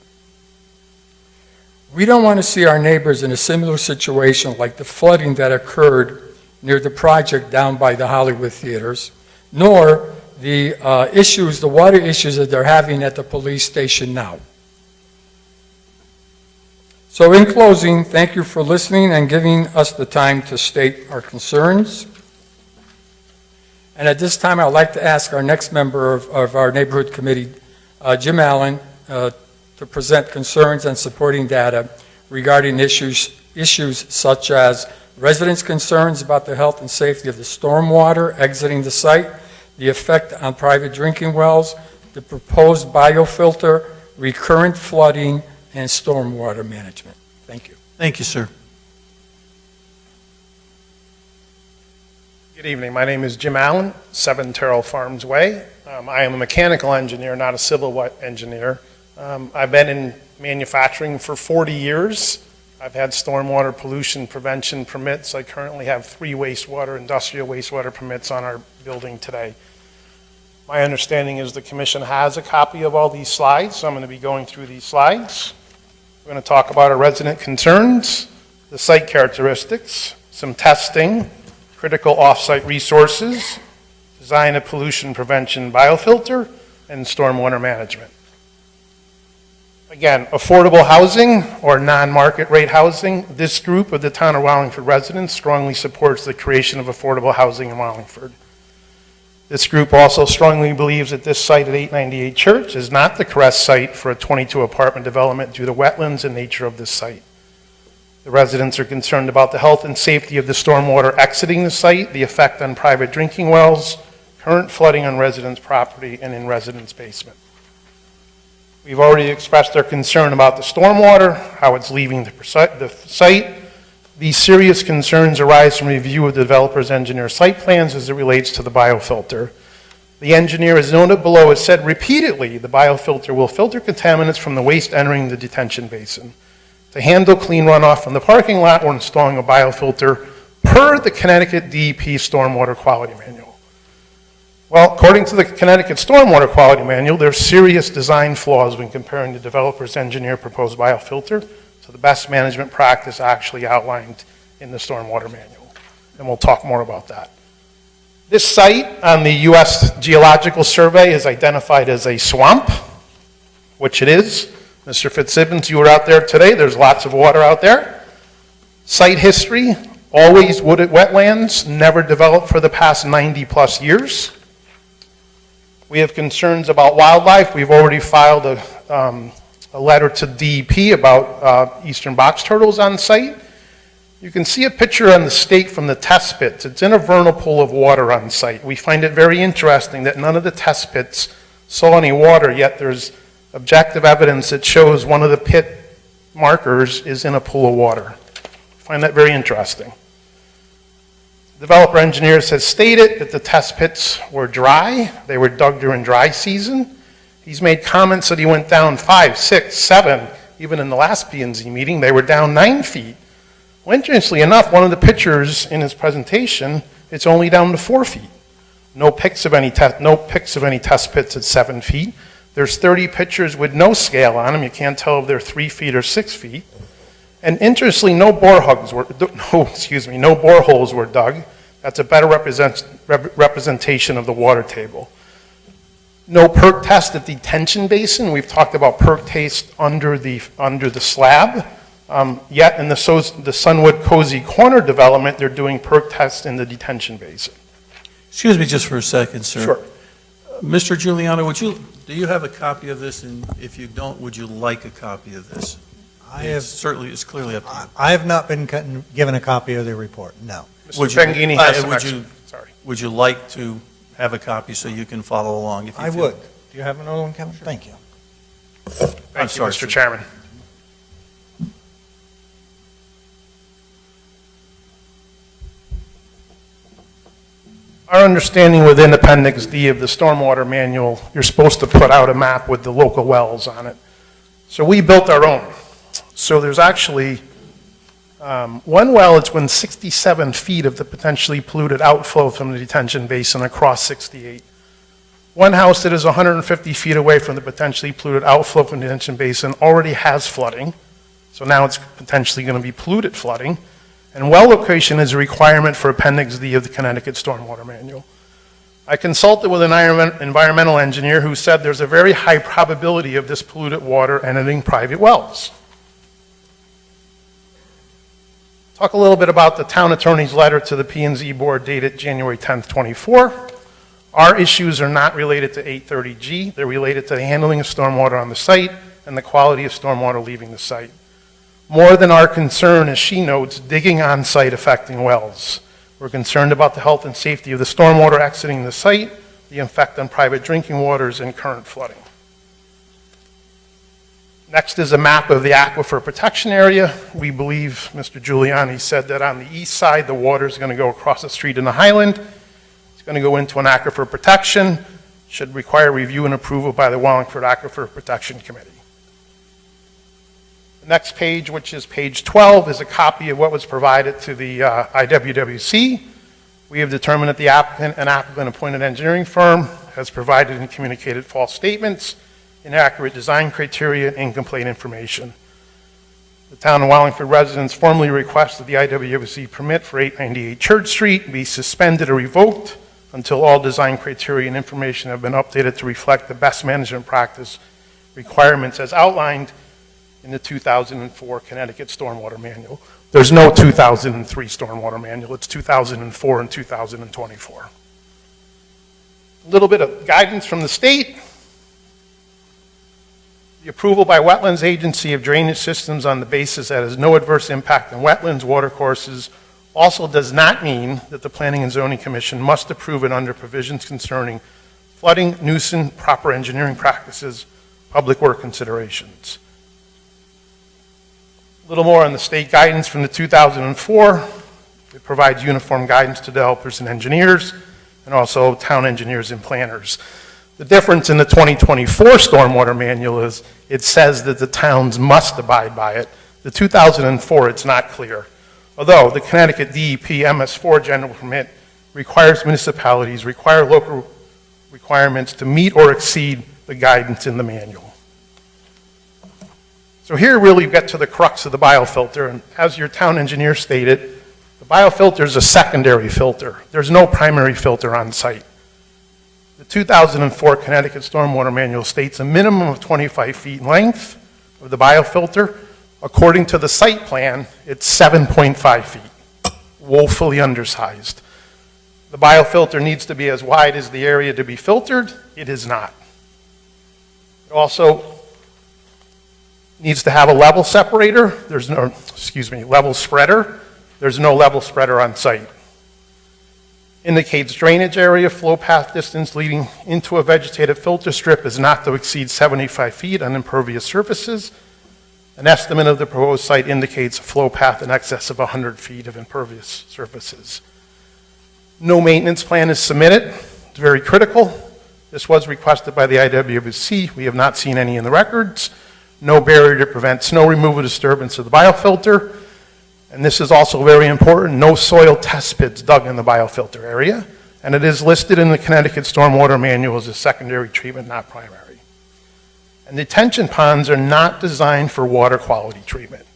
We don't want to see our neighbors in a similar situation like the flooding that occurred near the project down by the Hollywood theaters, nor the water issues that they're having at the police station now. So in closing, thank you for listening and giving us the time to state our concerns. And at this time, I'd like to ask our next member of our neighborhood committee, Jim Allen, to present concerns and supporting data regarding issues such as residents' concerns about the health and safety of the stormwater exiting the site, the effect on private drinking wells, the proposed biofilter, recurrent flooding, and stormwater management. Thank you. Thank you, sir. Good evening. My name is Jim Allen, 7 Terrell Farms Way. I am a mechanical engineer, not a civil engineer. I've been in manufacturing for 40 years. I've had stormwater pollution prevention permits. I currently have 3 industrial wastewater permits on our building today. My understanding is the commission has a copy of all these slides, so I'm going to be going through these slides. We're going to talk about our resident concerns, the site characteristics, some testing, critical off-site resources, design of pollution prevention biofilter, and stormwater management. Again, affordable housing or non-market rate housing. This group of the town of Wallingford residents strongly supports the creation of affordable housing in Wallingford. This group also strongly believes that this site at 898 Church is not the correct site for a 22 apartment development due to wetlands and nature of this site. The residents are concerned about the health and safety of the stormwater exiting the site, the effect on private drinking wells, current flooding on residents' property, and in residents' basement. We've already expressed our concern about the stormwater, how it's leaving the site. These serious concerns arise from review of the developer's engineer site plans as it relates to the biofilter. The engineer, as noted below, has said repeatedly the biofilter will filter contaminants from the waste entering the detention basin. To handle clean runoff from the parking lot, we're installing a biofilter per the Connecticut DEP Stormwater Quality Manual. Well, according to the Connecticut Stormwater Quality Manual, there's serious design flaws when comparing the developer's engineer proposed biofilter to the best management practice actually outlined in the Stormwater Manual. And we'll talk more about that. This site on the U.S. Geological Survey is identified as a swamp, which it is. Mr. Fitzsimmons, you were out there today. There's lots of water out there. Site history, always wooded wetlands, never developed for the past 90-plus years. We have concerns about wildlife. We've already filed a letter to DEP about eastern box turtles on site. You can see a picture on the stake from the test pits. It's in a vernal pool of water on site. We find it very interesting that none of the test pits saw any water, yet there's objective evidence that shows one of the pit markers is in a pool of water. I find that very interesting. Developer engineers has stated that the test pits were dry. They were dug during dry season. He's made comments that he went down 5, 6, 7, even in the last P&Z meeting, they were down 9 feet. Well, interestingly enough, one of the pictures in his presentation, it's only down to 4 feet. No pics of any test pits at 7 feet. There's 30 pictures with no scale on them. You can't tell if they're 3 feet or 6 feet. And interestingly, no boreholes were dug. That's a better representation of the water table. No perk test at the detention basin. We've talked about perk test under the slab. Yet in the Sunwood Cozy Corner development, they're doing perk tests in the detention basin. Excuse me just for a second, sir. Sure. Mr. Giuliano, do you have a copy of this? And if you don't, would you like a copy of this? It's clearly up to you. I have not been given a copy of the report, no. Mr. Benghini has some sorry. Would you like to have a copy so you can follow along? If you I feel- would. Do you have another one, Kevin? Thank you. I'm sorry, Mr. sir. Chairman. Our understanding within Appendix D of the Stormwater Manual, you're supposed to put out a map with the local wells on it. So we built our own. So there's actually one well, it's within 67 feet of the potentially polluted outflow from the detention basin across 68. One house that is 150 feet away from the potentially polluted outflow from the detention basin already has flooding. So now it's potentially going to be polluted flooding. And well location is a requirement for Appendix D of the Connecticut Stormwater Manual. I consulted with an environmental engineer who said there's a very high probability of this polluted water entering private wells. Talk a little bit about the town attorney's letter to the P&Z board dated January 10th, 24. Our issues are not related to 830G. They're related to the handling of stormwater on the site and the quality of stormwater leaving the site. More than our concern, as she notes, digging on site affecting wells. We're concerned about the health and safety of the stormwater exiting the site, the effect on private drinking waters, and current flooding. Next is a map of the aquifer protection area. We believe Mr. Giuliani said that on the east side, the water is going to go across the street in the Highland. It's going to go into an aquifer protection, should require review and approval by the Wallingford Aquifer Protection Committee. The next page, which is page 12, is a copy of what was provided to the IWWC. We have determined that the applicant, an applicant-appointed engineering firm, has provided and communicated false statements, inaccurate design criteria, and incomplete information. The town of Wallingford residents formally request that the IWWC permit for 898 Church Street be suspended or revoked until all design criteria and information have been updated to reflect the best management practice requirements as outlined in the 2004 Connecticut Stormwater Manual. There's no 2003 Stormwater Manual, it's 2004 and 2024. A little bit of guidance from the state. The approval by Wetlands Agency of drainage systems on the basis that has no adverse impact on wetlands, watercourses, also does not mean that the Planning and Zoning Commission must approve it under provisions concerning flooding, nuisance, proper engineering practices, public work considerations. A little more on the state guidance from the 2004. It provides uniform guidance to developers and engineers, and also town engineers and planners. The difference in the 2024 Stormwater Manual is it says that the towns must abide by it. The 2004, it's not clear. Although the Connecticut DEP MS4 general permit requires municipalities, require local requirements to meet or exceed the guidance in the manual. So here really we get to the crux of the biofilter, and as your town engineer stated, the biofilter is a secondary filter. There's no primary filter on site. The 2004 Connecticut Stormwater Manual states a minimum of 25 feet in length of the biofilter. According to the site plan, it's 7.5 feet, woefully undersized. The biofilter needs to be as wide as the area to be filtered. It is not. It also needs to have a level separator. There's no, level spreader. There's no level spreader on site. Indicates drainage area, flow path distance leading into a vegetative filter strip is not to exceed 75 feet on impervious surfaces. An estimate of the proposed site indicates a flow path in excess of 100 feet of impervious surfaces. No maintenance plan is submitted. It's very critical. This was requested by the IWC. We have not seen any in the records. No barrier to prevent snow removal disturbance of the biofilter. And this is also very important, no soil test pits dug in the biofilter area. And it is listed in the Connecticut Stormwater Manual as a secondary treatment, not primary. And detention ponds are not designed for water quality treatment.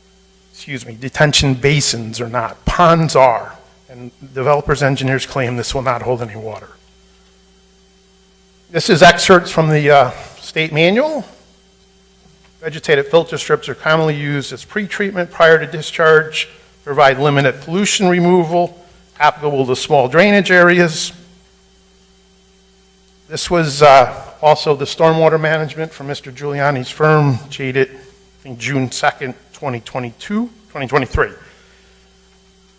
Excuse me, detention basins are not. Ponds are. And developers' engineers claim this will not hold any water. This is excerpts from the state manual. Vegetative filter strips are commonly used as pre-treatment prior to discharge, provide limited pollution removal, applicable to small drainage areas. This was also the stormwater management from Mr. Giuliani's firm, dated, I think, June 2nd, 2023.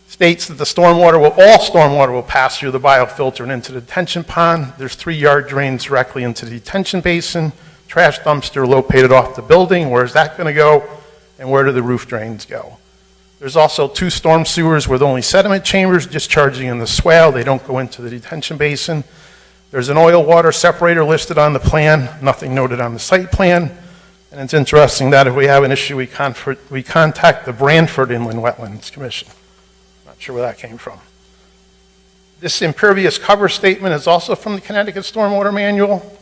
States that all stormwater will pass through the biofilter and into the detention pond. There's 3 yard drains directly into the detention basin, trash dumpster located off the building. Where's that going to go? And where do the roof drains go? There's also 2 storm sewers with only sediment chambers discharging in the swale. They don't go into the detention basin. There's an oil water separator listed on the plan, nothing noted on the site plan. And it's interesting that if we have an issue, we contact the Branford Inland Wetlands Commission. Not sure where that came from. This impervious cover statement is also from the Connecticut Stormwater Manual.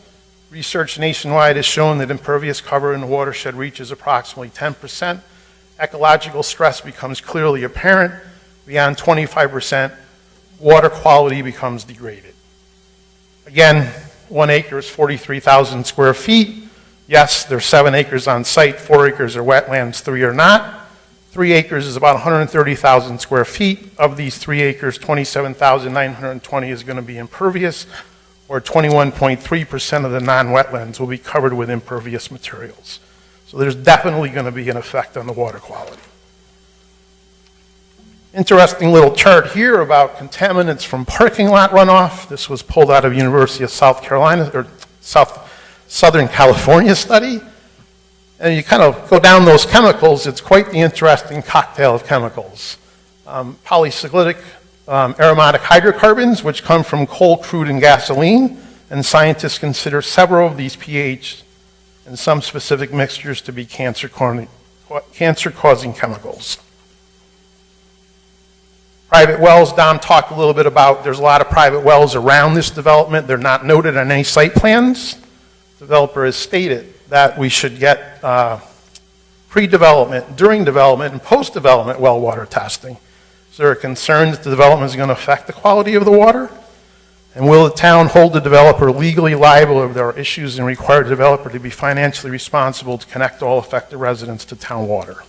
Research nationwide has shown that impervious cover in the watershed reaches approximately 10%. Ecological stress becomes clearly apparent. Beyond 25%, water quality becomes degraded. Again, 1 acre is 43,000 square feet. Yes, there's 7 acres on site, 4 acres are wetlands, 3 are not. 3 acres is about 130,000 square feet. Of these 3 acres, 27,920 is going to be impervious, or 21.3% of the non-wetlands will be covered with impervious materials. So there's definitely going to be an effect on the water quality. Interesting little chart here about contaminants from parking lot runoff. This was pulled out of University of South Carolina, or Southern California study. And you kind of go down those chemicals, it's quite the interesting cocktail of chemicals. Polycyclic aromatic hydrocarbons, which come from coal, crude, and gasoline, and scientists consider several of these pH and some specific mixtures to be cancer-causing chemicals. Private wells, Dom talked a little bit about, there's a lot of private wells around this development. They're not noted on any site plans. The developer has stated that we should get pre-development, during development, and post-development well water testing. Is there a concern that the development is going to affect the quality of the water? And will the town hold the developer legally liable if there are issues and require the developer to be financially responsible to connect all affected residents to town water?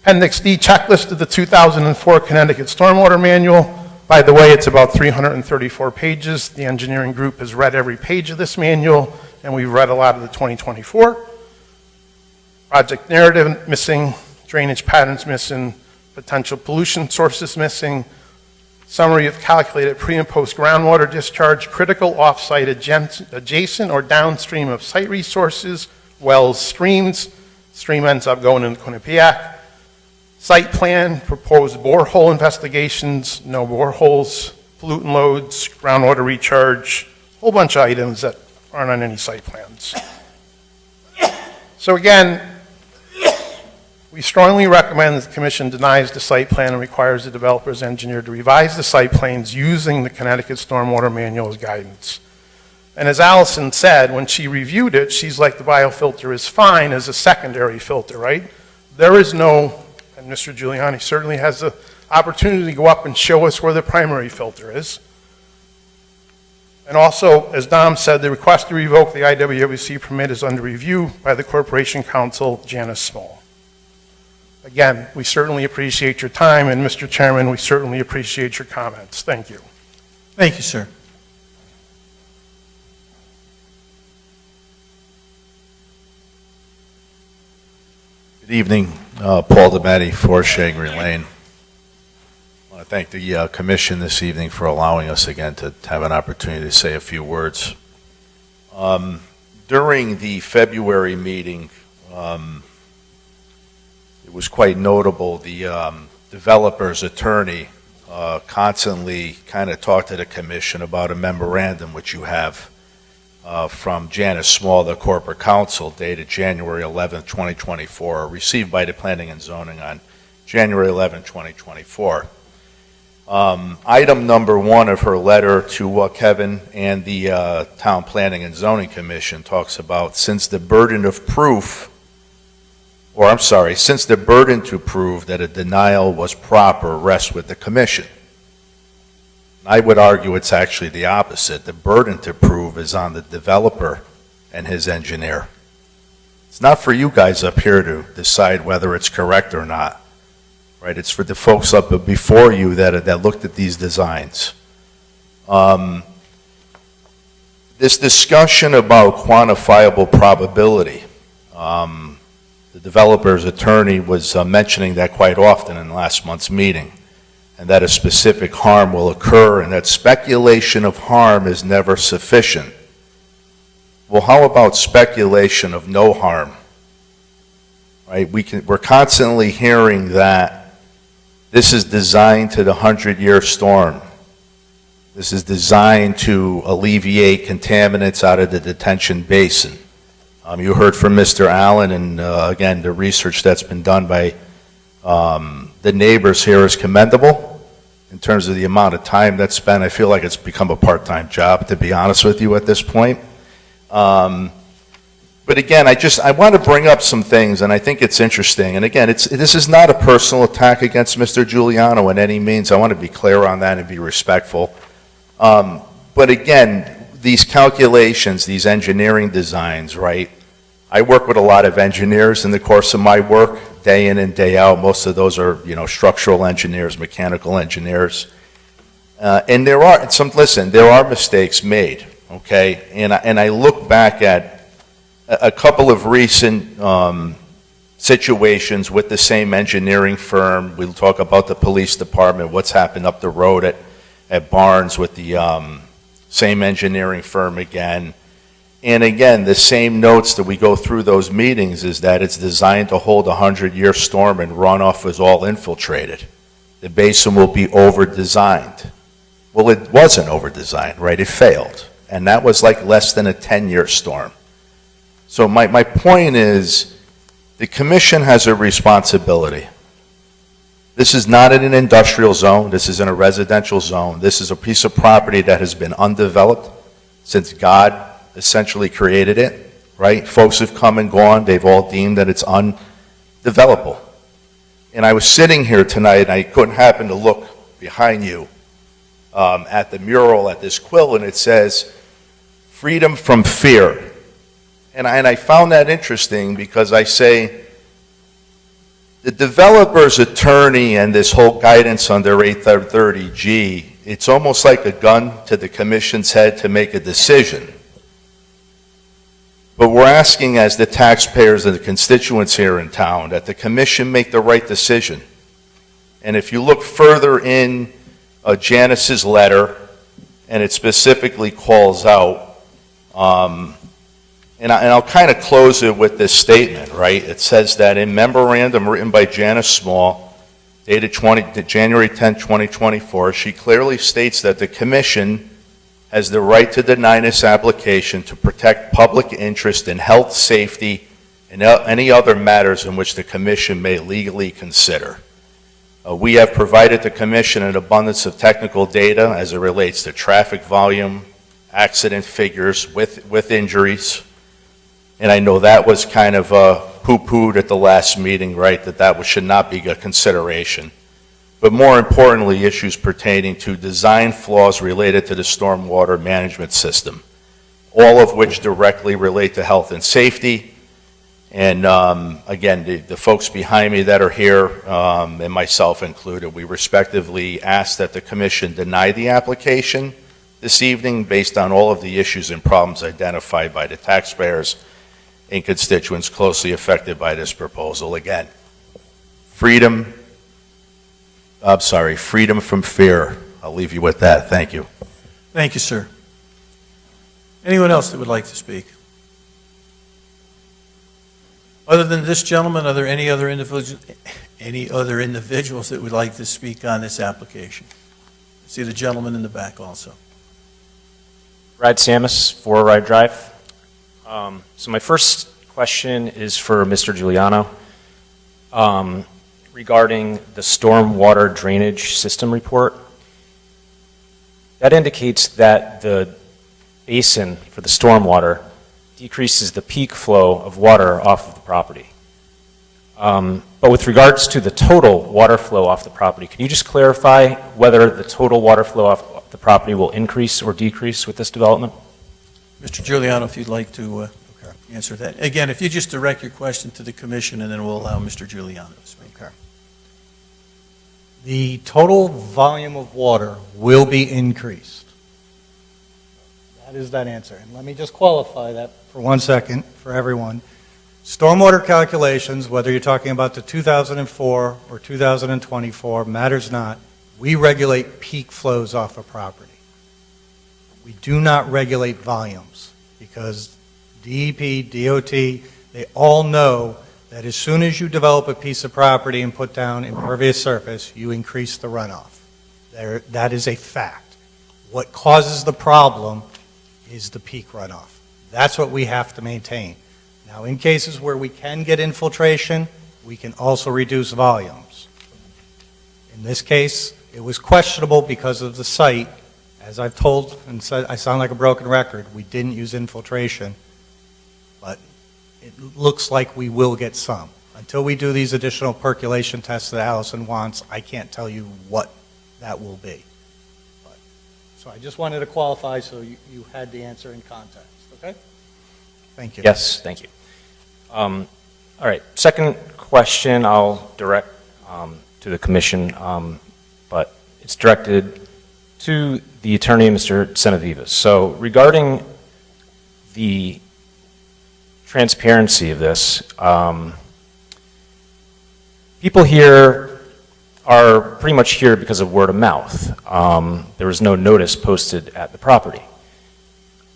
Appendix D checklist of the 2004 Connecticut Stormwater Manual. By the way, it's about 334 pages. The engineering group has read every page of this manual, and we've read a lot of the 2024. Project narrative missing, drainage patterns missing, potential pollution sources missing, summary of calculated pre- and post groundwater discharge, critical off-site adjacent or downstream of site resources, wells, streams. Stream ends up going into Quinnipiac. Site plan, proposed borehole investigations, no boreholes, pollutant loads, groundwater recharge, a whole bunch of items that aren't on any site plans. So again, we strongly recommend that the commission denies the site plan and requires the developer's engineer to revise the site plans using the Connecticut Stormwater Manual as guidance. And as Allison said, when she reviewed it, she's like, the biofilter is fine as a secondary filter, right? There is no, and Mr. Giuliani certainly has the opportunity to go up and show us where the primary filter is. And also, as Dom said, the request to revoke the IWC permit is under review by the Corporation Counsel, Janice Small. Again, we certainly appreciate your time, and Mr. Chairman, we certainly appreciate your comments. Thank you. Thank you, sir. Good evening, Paul DeMatti, 4 Shangri Lane. I want to thank the commission this evening for allowing us again to have an opportunity to say a few words. During the February meeting, it was quite notable, the developer's attorney constantly kind of talk to the commission about a memorandum which you have from Janice Small, the corporate counsel, dated January 11th, 2024, received by the Planning and Zoning on January 11th, 2024. Item number 1 of her letter to Kevin and the Town Planning and Zoning Commission talks about since the burden to prove that a denial was proper rests with the commission. I would argue it's actually the opposite. The burden to prove is on the developer and his engineer. It's not for you guys up here to decide whether it's correct or not. Right, it's for the folks up before you that looked at these designs. This discussion about quantifiable probability, the developer's attorney was mentioning that quite often in last month's meeting, and that a specific harm will occur, and that speculation of harm is never sufficient. Well, how about speculation of no harm? Right, we're constantly hearing that this is designed to the 100-year storm. This is designed to alleviate contaminants out of the detention basin. You heard from Mr. Allen, and again, the research that's been done by the neighbors here is commendable in terms of the amount of time that's spent. I feel like it's become a part-time job, to be honest with you, at this point. But again, I want to bring up some things, and I think it's interesting. And again, this is not a personal attack against Mr. Giuliano in any means. I want to be clear on that and be respectful. But again, these calculations, these engineering designs, right? I work with a lot of engineers in the course of my work, day in and day out. Most of those are, structural engineers, mechanical engineers. And there are mistakes made, okay? And I look back at a couple of recent situations with the same engineering firm. We'll talk about the police department, what's happened up the road at Barnes with the same engineering firm again. And again, the same notes that we go through those meetings is that it's designed to hold a 100-year storm and runoff is all infiltrated. The basin will be over-designed. Well, it wasn't over-designed, right? It failed. And that was like less than a 10-year storm. So my point is, the commission has a responsibility. This is not in an industrial zone. This is in a residential zone. This is a piece of property that has been undeveloped since God essentially created it, right? Folks have come and gone. They've all deemed that it's undevelopable. And I was sitting here tonight, and I couldn't happen to look behind you at the mural, at this quill, and it says, "Freedom from fear." And I found that interesting because I say, the developer's attorney and this whole guidance under 830G, it's almost like a gun to the commission's head to make a decision. But we're asking, as the taxpayers and the constituents here in town, that the commission make the right decision. And if you look further in Janice's letter, and it specifically calls out, and I'll kind of close it with this statement, right? It says that in memorandum written by Janice Small, dated January 10, 2024, she clearly states that the commission has the right to deny this application to protect public interest in health, safety, and any other matters in which the commission may legally consider. We have provided the commission an abundance of technical data as it relates to traffic volume, accident figures with injuries. And I know that was kind of poo-pooed at the last meeting, right, that should not be a consideration. But more importantly, issues pertaining to design flaws related to the stormwater management system, all of which directly relate to health and safety. And again, the folks behind me that are here, and myself included, we respectively ask that the commission deny the application this evening based on all of the issues and problems identified by the taxpayers and constituents closely affected by this proposal. Again, freedom from fear. I'll leave you with that. Thank you. Thank you, sir. Anyone else that would like to speak? Other than this gentleman, are there any other individuals that would like to speak on this application? I see the gentleman in the back also. Brad Samus, 4 Ride Drive. So my first question is for Mr. Giuliano regarding the stormwater drainage system report. That indicates that the basin for the stormwater decreases the peak flow of water off of the property. But with regards to the total water flow off the property, can you just clarify whether the total water flow off the property will increase or decrease with this development? Mr. Giuliano, if you'd like to answer that. Again, if you just direct your question to the commission, and then we'll allow Mr. Giuliano to speak. Okay. The total volume of water will be increased. That is that answer. And let me just qualify that for 1 second for everyone. Stormwater calculations, whether you're talking about the 2004 or 2024, matters not. We regulate peak flows off a property. We do not regulate volumes because DEP, DOT, they all know that as soon as you develop a piece of property and put down impervious surface, you increase the runoff. That is a fact. What causes the problem is the peak runoff. That's what we have to maintain. Now, in cases where we can get infiltration, we can also reduce volumes. In this case, it was questionable because of the site. As I've told and said, I sound like a broken record. We didn't use infiltration, but it looks like we will get some. Until we do these additional percolation tests that Allison wants, I can't tell you what that will be. So I just wanted to qualify so you had the answer in context, okay? Thank you. Yes, thank you. All right, second question I'll direct to the commission, but it's directed to the attorney, Mr. Senavivas. So regarding the transparency of this, people here are pretty much here because of word of mouth. There was no notice posted at the property.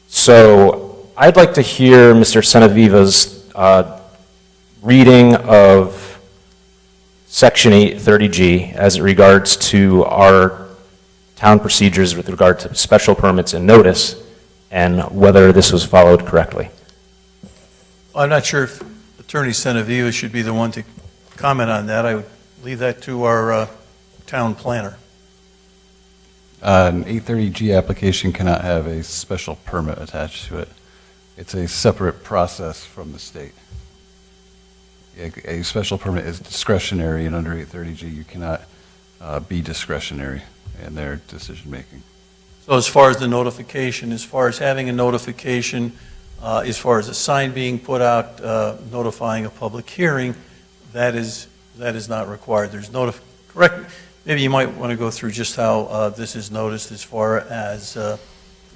So I'd like to hear Mr. Senavivas' reading of Section 830G as it regards to our town procedures with regard to special permits and notice, and whether this was followed correctly. I'm not sure if Attorney Senavivas should be the one to comment on that. I would leave that to our town planner. An 830G application cannot have a special permit attached to it. It's a separate process from the state. A special permit is discretionary, and under 830G, you cannot be discretionary in their decision-making. So as far as the notification, as far as having a notification, as far as a sign being put out notifying a public hearing, that is not required. There's correct. Maybe you might want to go through just how this is noticed as far as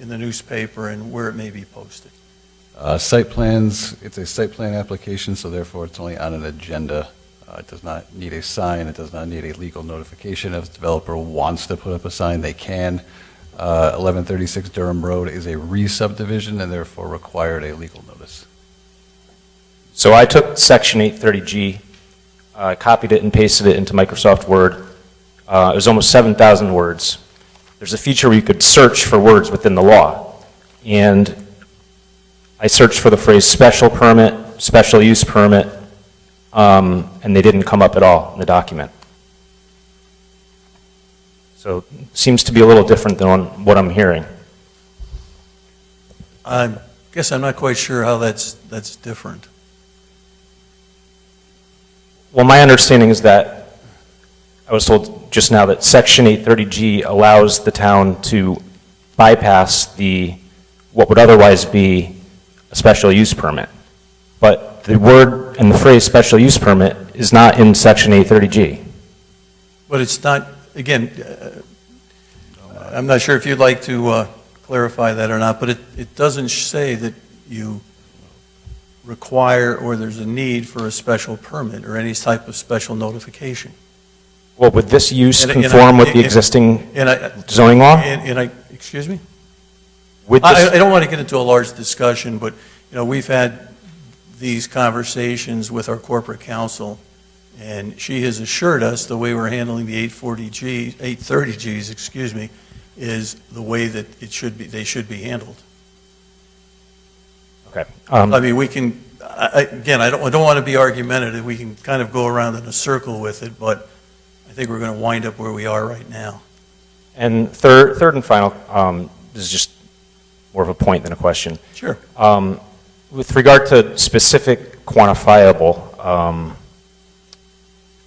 in the newspaper and where it may be posted. Site plans, it's a site plan application, so therefore it's only on an agenda. It does not need a sign. It does not need a legal notification. If the developer wants to put up a sign, they can. 1136 Durham Road is a re-subdivision and therefore required a legal notice. So I took Section 830G, copied it and pasted it into Microsoft Word. It was almost 7,000 words. There's a feature where you could search for words within the law. And I searched for the phrase special permit, special use permit, and they didn't come up at all in the document. So it seems to be a little different than what I'm hearing. I guess I'm not quite sure how that's different. Well, my understanding is that I was told just now that Section 830G allows the town to bypass what would otherwise be a special use permit. But the word and the phrase special use permit is not in Section 830G. But it's not, again, I'm not sure if you'd like to clarify that or not, but it doesn't say that you require or there's a need for a special permit or any type of special notification. Well, would this use conform with the existing zoning law? Excuse me? With this, I don't want to get into a large discussion, but we've had these conversations with our corporate counsel, and she has assured us the way we're handling the 830Gs, excuse me, is the way that they should be handled. Okay. I mean, we can, again, I don't want to be argumentative. We can kind of go around in a circle with it, but I think we're going to wind up where we are right now. And third and final, this is just more of a point than a question. Sure. With regard to specific quantifiable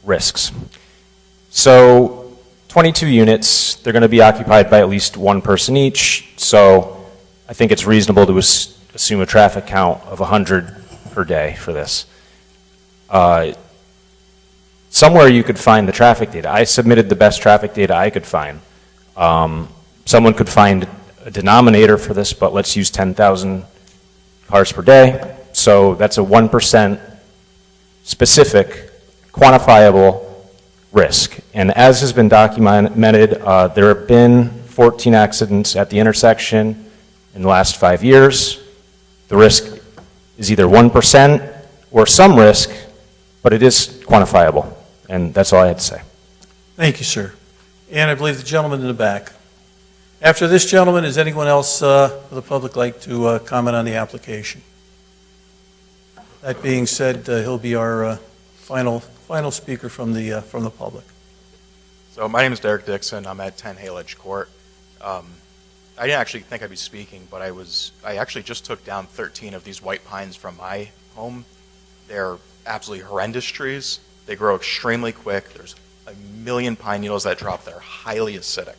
risks. So 22 units, they're going to be occupied by at least one person each, so I think it's reasonable to assume a traffic count of 100 per day for this. Somewhere you could find the traffic data. I submitted the best traffic data I could find. Someone could find a denominator for this, but let's use 10,000 cars per day. So that's a 1% specific, quantifiable risk. And as has been documented, there have been 14 accidents at the intersection in the last 5 years. The risk is either 1% or some risk, but it is quantifiable. And that's all I had to say. Thank you, sir. And I believe the gentleman in the back. After this gentleman, does anyone else of the public like to comment on the application? That being said, he'll be our final speaker from the public. So my name is Derek Dixon. I'm at 10 Halage Court. I didn't actually think I'd be speaking, but I actually just took down 13 of these white pines from my home. They're absolutely horrendous trees. They grow extremely quick. There's a million pine needles that drop. They're highly acidic.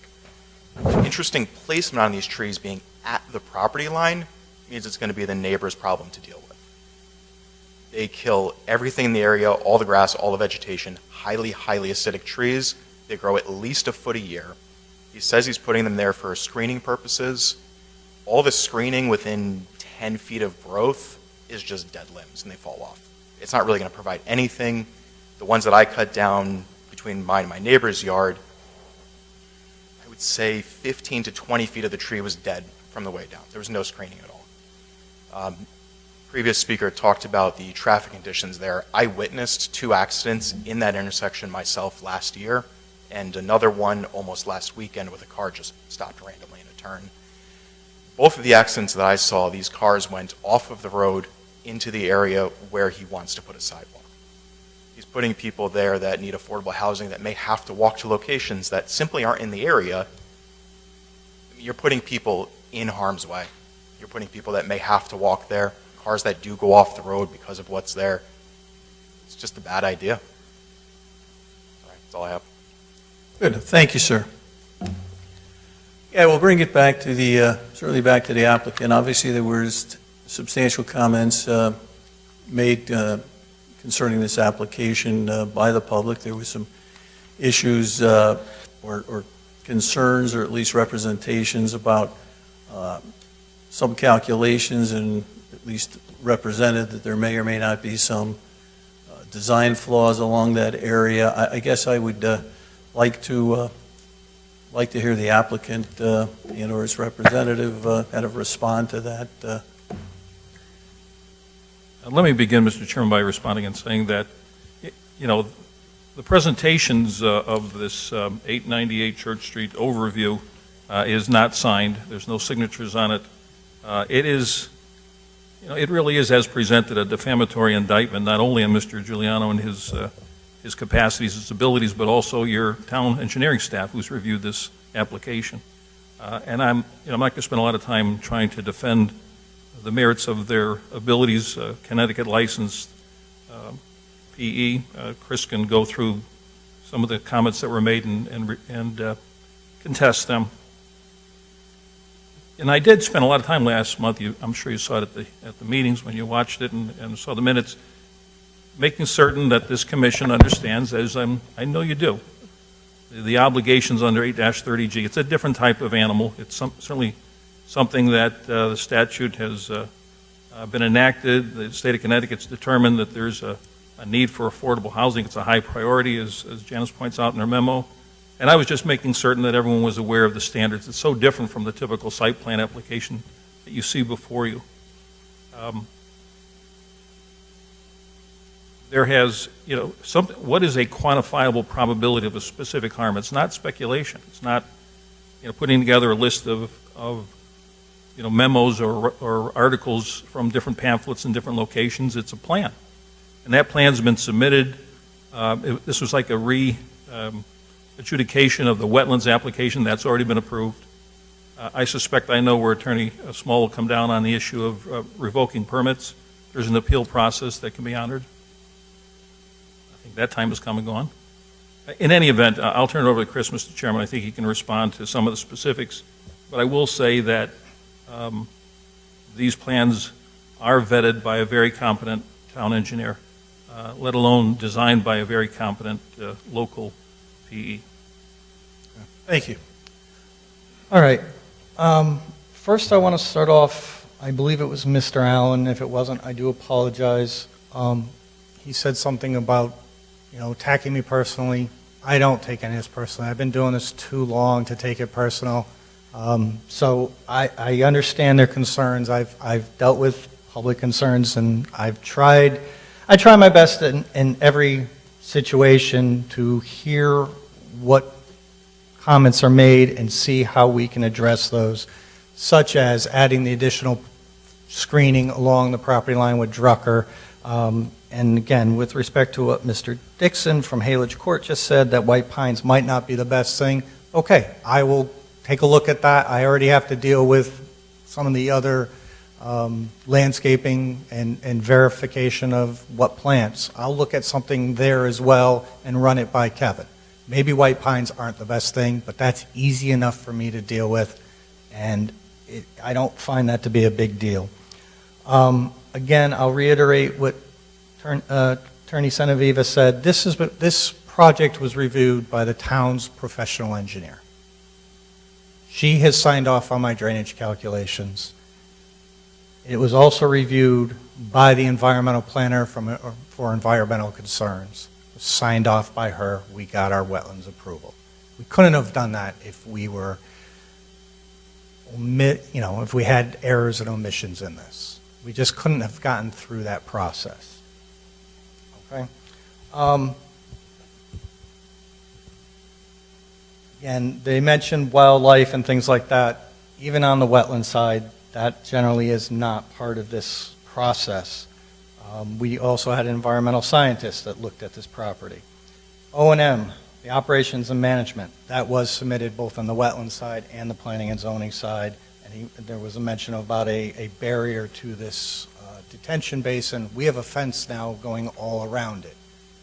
Interesting placement on these trees being at the property line means it's going to be the neighbor's problem to deal with. They kill everything in the area, all the grass, all the vegetation, highly, highly acidic trees. They grow at least a foot a year. He says he's putting them there for screening purposes. All the screening within 10 feet of growth is just dead limbs and they fall off. It's not really going to provide anything. The ones that I cut down between mine and my neighbor's yard, I would say 15 to 20 feet of the tree was dead from the way down. There was no screening at all. Previous speaker talked about the traffic conditions there. I witnessed 2 accidents in that intersection myself last year, and another one almost last weekend with a car just stopped randomly in a turn. Both of the accidents that I saw, these cars went off of the road into the area where he wants to put a sidewalk. He's putting people there that need affordable housing that may have to walk to locations that simply aren't in the area. You're putting people in harm's way. You're putting people that may have to walk there, cars that do go off the road because of what's there. It's just a bad idea. Sorry, that's all I have. Good. Thank you, sir. Yeah, we'll bring it back to certainly back to the applicant. Obviously, there was substantial comments made concerning this application by the public. There was some issues or concerns, or at least representations about some calculations, and at least represented that there may or may not be some design flaws along that area. I guess I would like to hear the applicant or his representative kind of respond to that. Let me begin, Mr. Chairman, by responding and saying that, the presentations of this 898 Church Street overview is not signed. There's no signatures on it. It really is, as presented, a defamatory indictment, not only on Mr. Giuliano and his capacities, his abilities, but also your town engineering staff who's reviewed this application. And I'm not going to spend a lot of time trying to defend the merits of their abilities. Connecticut licensed PE. Chris can go through some of the comments that were made and contest them. And I did spend a lot of time last month, I'm sure you saw it at the meetings when you watched it and saw the minutes, making certain that this commission understands, as I know you do, the obligations under 8-30G. It's a different type of animal. It's certainly something that the statute has been enacted. The state of Connecticut's determined that there's a need for affordable housing. It's a high priority, as Janice points out in her memo. And I was just making certain that everyone was aware of the standards. It's so different from the typical site plan application that you see before you. there has, what is a quantifiable probability of a specific harm? It's not speculation. It's not, putting together a list of memos or articles from different pamphlets in different locations. It's a plan. And that plan's been submitted. This was like a adjudication of the wetlands application. That's already been approved. I suspect I know where Attorney Small will come down on the issue of revoking permits. There's an appeal process that can be honored. I think that time has come and gone. In any event, I'll turn it over to Chris, Mr. Chairman. I think he can respond to some of the specifics. But I will say that these plans are vetted by a very competent town engineer, let alone designed by a very competent local PE. Thank you. All right. First, I want to start off, I believe it was Mr. Allen. If it wasn't, I do apologize. He said something about, attacking me personally. I don't take any of this personally. I've been doing this too long to take it personal. So I understand their concerns. I've dealt with public concerns, and I try my best in every situation to hear what comments are made and see how we can address those, such as adding the additional screening along the property line with Drucker. And again, with respect to what Mr. Dixon from Halage Court just said, that white pines might not be the best thing. Okay, I will take a look at that. I already have to deal with some of the other landscaping and verification of what plants. I'll look at something there as well and run it by Kevin. Maybe white pines aren't the best thing, but that's easy enough for me to deal with, and I don't find that to be a big deal. Again, I'll reiterate what Attorney Senaviva said. This project was reviewed by the town's professional engineer. She has signed off on my drainage calculations. It was also reviewed by the environmental planner for environmental concerns. It was signed off by her. We got our wetlands approval. We couldn't have done that if we were if we had errors and omissions in this. We just couldn't have gotten through that process. Okay. Again, they mentioned wildlife and things like that. Even on the wetland side, that generally is not part of this process. We also had an environmental scientist that looked at this property. O&M, the operations and management, that was submitted both on the wetland side and the planning and zoning side. And there was a mention about a barrier to this detention basin. We have a fence now going all around it.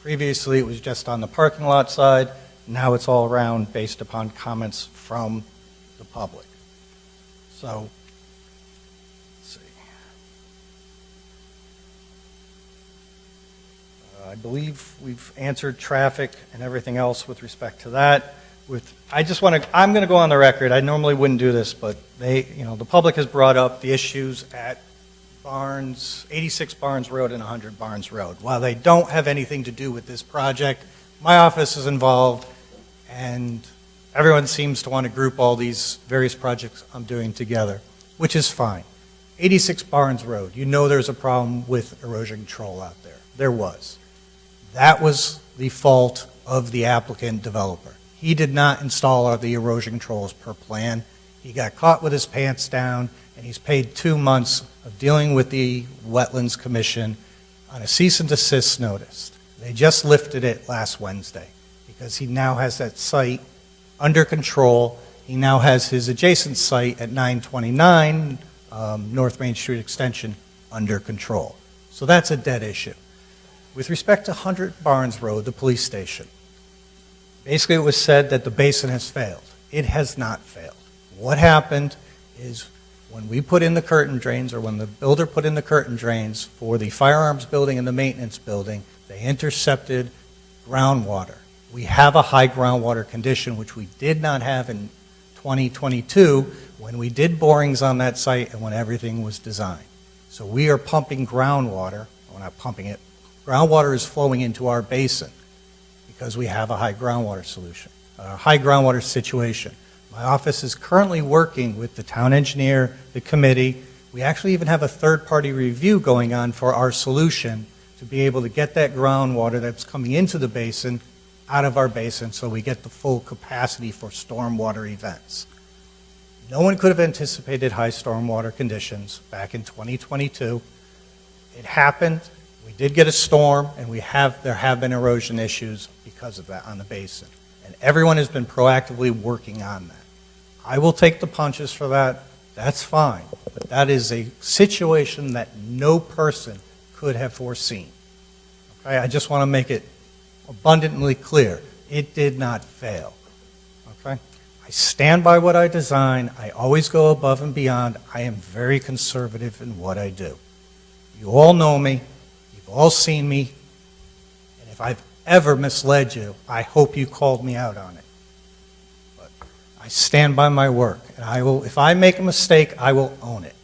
Previously, it was just on the parking lot side. Now it's all around based upon comments from the public. So, let's see. I believe we've answered traffic and everything else with respect to that. I'm going to go on the record. I normally wouldn't do this, but the public has brought up the issues at 86 Barnes Road and 100 Barnes Road. While they don't have anything to do with this project, my office is involved, and everyone seems to want to group all these various projects I'm doing together, which is fine. 86 Barnes Road, there's a problem with erosion control out there. There was. That was the fault of the applicant developer. He did not install the erosion controls per plan. He got caught with his pants down, and he's paid 2 months of dealing with the Wetlands Commission on a cease and desist notice. They just lifted it last Wednesday because he now has that site under control. He now has his adjacent site at 929 North Main Street Extension under control. So that's a dead issue. With respect to 100 Barnes Road, the police station, basically it was said that the basin has failed. It has not failed. What happened is when we put in the curtain drains, or when the builder put in the curtain drains for the firearms building and the maintenance building, they intercepted groundwater. We have a high groundwater condition, which we did not have in 2022 when we did borings on that site and when everything was designed. So we are pumping groundwater. We're not pumping it. Groundwater is flowing into our basin because we have a high groundwater situation. My office is currently working with the town engineer, the committee. We actually even have a third-party review going on for our solution to be able to get that groundwater that's coming into the basin out of our basin so we get the full capacity for stormwater events. No one could have anticipated high stormwater conditions back in 2022. It happened. We did get a storm, and there have been erosion issues because of that on the basin. And everyone has been proactively working on that. I will take the punches for that. That's fine. But that is a situation that no person could have foreseen. Okay? I just want to make it abundantly clear. It did not fail. Okay? I stand by what I design. I always go above and beyond. I am very conservative in what I do. You all know me. You've all seen me. And if I've ever misled you, I hope you called me out on it. But I stand by my work. And I will, if I make a mistake, I will own it.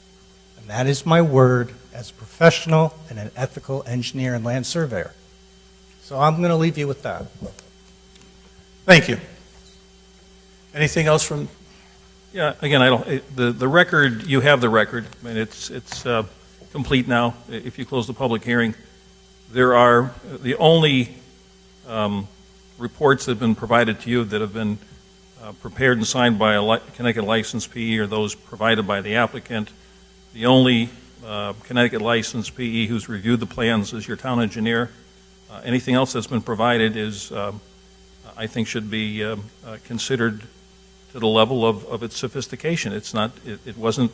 And that is my word as a professional and an ethical engineer and land surveyor. So I'm going to leave you with that. Thank you. Anything else from, Yeah, again, the record, you have the record. I mean, it's complete now. If you close the public hearing, there are the only reports that have been provided to you that have been prepared and signed by a Connecticut licensed PE are those provided by the applicant. The only Connecticut licensed PE who's reviewed the plans is your town engineer. Anything else that's been provided is, I think, should be considered to the level of its sophistication. It's not. It wasn't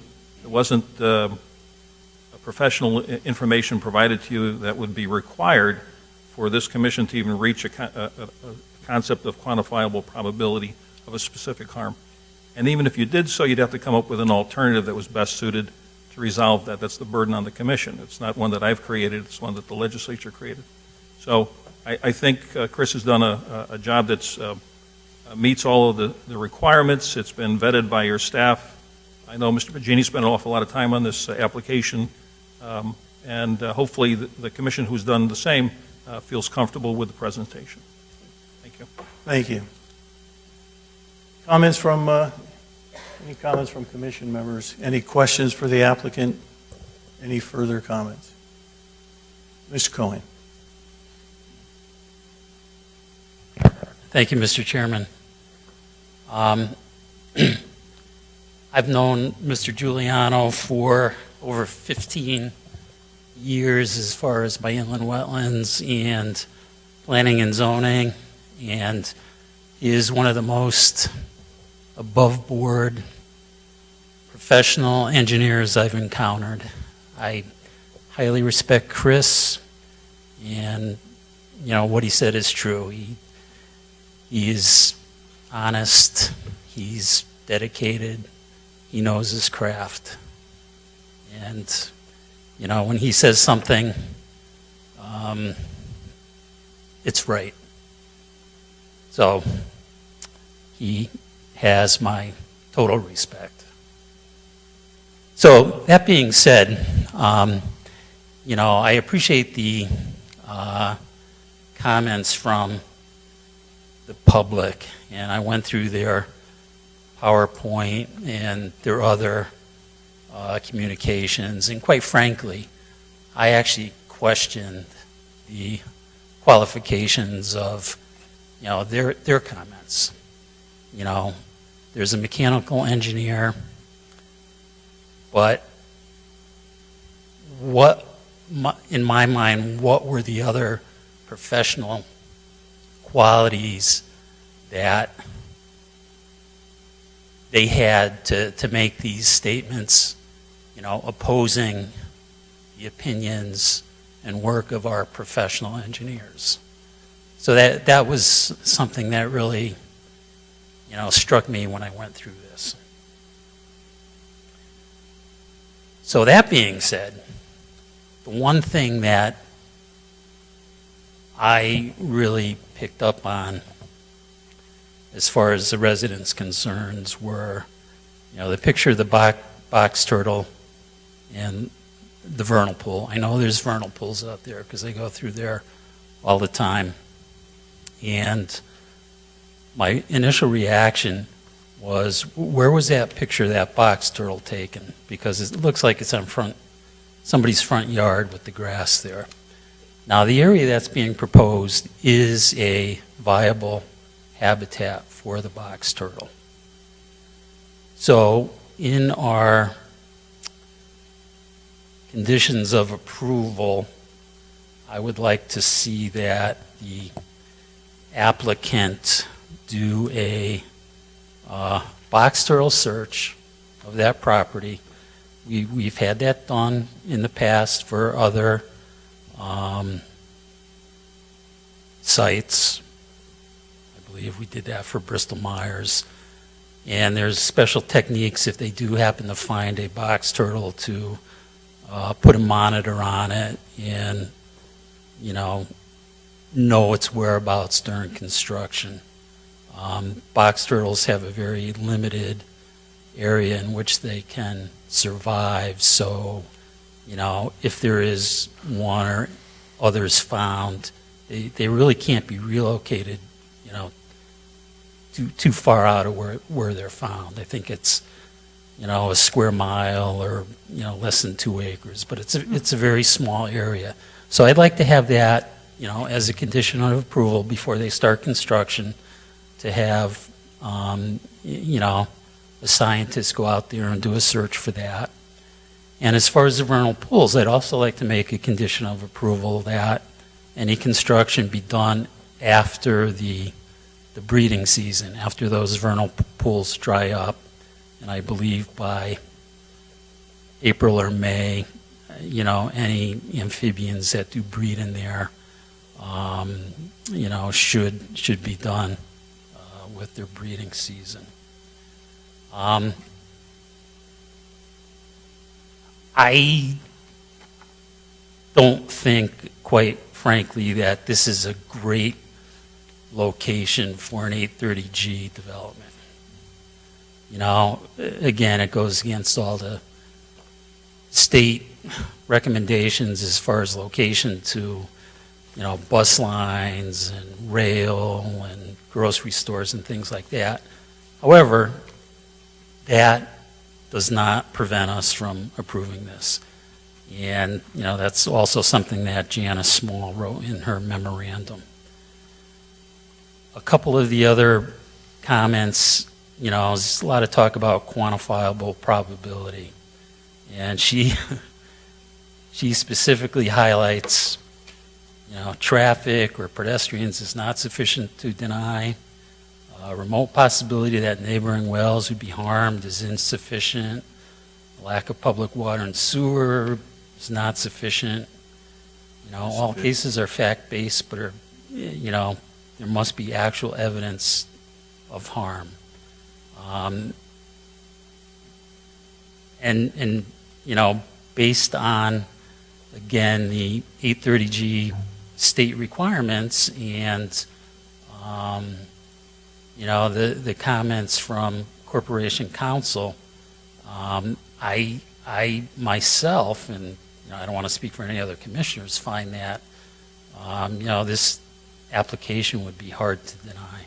professional information provided to you that would be required for this commission to even reach a concept of quantifiable probability of a specific harm. And even if you did so, you'd have to come up with an alternative that was best suited to resolve that. That's the burden on the commission. It's not one that I've created. It's one that the legislature created. So I think Chris has done a job that's meets all of the requirements. It's been vetted by your staff. I know Mr. Pagini spent an awful lot of time on this application, and hopefully the commission who's done the same feels comfortable with the presentation. Thank you. thank you. Comments from, any comments from commission members? Any questions for the applicant? Any further comments? Mr. Cohen. Thank you, Mr. Chairman. I've known Mr. Giuliano for over 15 years as far as my inland wetlands and planning and zoning, and he is one of the most above-board professional engineers I've encountered. I highly respect Chris, and you know what he said is true. He's honest, he's dedicated, he knows his craft. And, you know, when he says something, it's right. So, he has my total respect. So, that being said, you know, I appreciate the comments from the public, and I went through their PowerPoint and their other communications, and quite frankly, I actually questioned the qualifications of, you know, their comments. You know, there's a mechanical engineer, but in my mind, what were the other professional qualities that they had to make these statements, you know, opposing the opinions and work of our professional engineers. So that was something that really, you know, struck me when I went through this. So that being said, the one thing that I really picked up on as far as the residents' concerns were, you know, the picture of the box turtle and the vernal pool. I know there's vernal pools out there because I go through there all the time. And my initial reaction was, where was that picture of that box turtle taken? Because it looks like it's on somebody's front yard with the grass there. Now, the area that's being proposed is a viable habitat for the box turtle. So, in our conditions of approval, I would like to see that the applicant do a box turtle search of that property. We've had that done in the past for other sites. I believe we did that for Bristol Myers. And there's special techniques if they do happen to find a box turtle to put a monitor on it and, know its whereabouts during construction. Box turtles have a very limited area in which they can survive, so, if there is one or others found, they really can't be relocated, too far out of where they're found. I think it's, a square mile or, less than 2 acres, but it's a very small area. So I'd like to have that, as a condition of approval before they start construction, to have, a scientist go out there and do a search for that. And as far as the vernal pools, I'd also like to make a condition of approval that any construction be done after the breeding season, after those vernal pools dry up. And I believe by April or May, any amphibians that do breed in there, should be done with their breeding season. I don't think, quite frankly, that this is a great location for an 830G development. Again, it goes against all the state recommendations as far as location to, bus lines and rail and grocery stores and things like that. However, that does not prevent us from approving this. And, that's also something that Janice Small wrote in her memorandum. A couple of the other comments, there's a lot of talk about quantifiable probability. And she specifically highlights, traffic or pedestrians is not sufficient to deny. Remote possibility that neighboring wells would be harmed is insufficient. Lack of public water and sewer is not sufficient. All cases are fact-based, but there must be actual evidence of harm. And based on, again, the 830G state requirements and, the comments from Corporation Counsel, I myself, and I don't want to speak for any other commissioners, find that, this application would be hard to deny.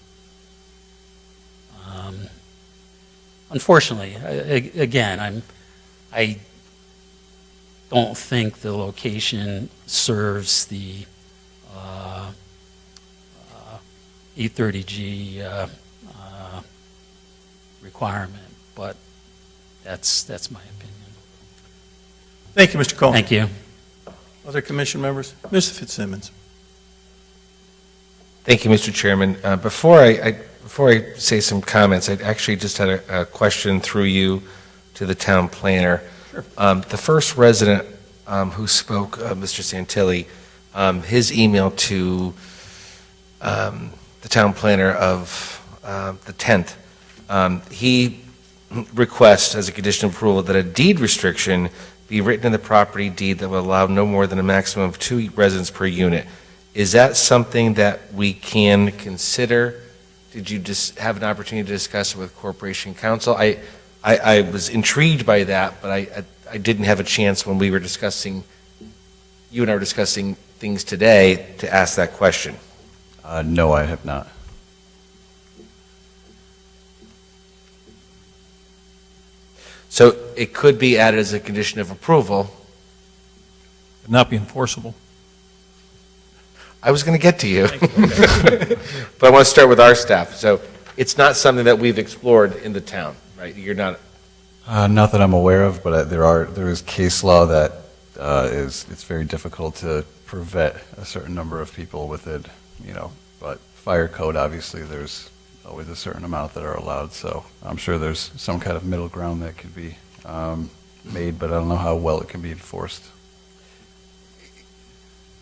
Unfortunately, again, I don't think the location serves the 830G requirement, but that's my opinion. Thank you, Mr. Cohen. Thank you. Other commission members? Mr. Fitzsimmons. Thank you, Mr. Chairman. Before I say some comments, I actually just had a question through you to the town planner. Sure. The first resident who spoke, Mr. Santilli, his email to the town planner of the 10th, he requests as a condition of approval that a deed restriction be written in the property deed that will allow no more than a maximum of 2 residents per unit. Is that something that we can consider? Did you just have an opportunity to discuss it with Corporation Counsel? I was intrigued by that, but I didn't have a chance when we were discussing, you and I were discussing things today, to ask that question. No, I have not. So it could be added as a condition of approval. Not be enforceable. I was going to get to you. But I want to start with our staff. So it's not something that we've explored in the town, right? You're not, Not that I'm aware of, but there is case law that it's very difficult to prevent a certain number of people with it, but fire code, obviously, there's always a certain amount that are allowed, so I'm sure there's some kind of middle ground that could be made, but I don't know how well it can be enforced.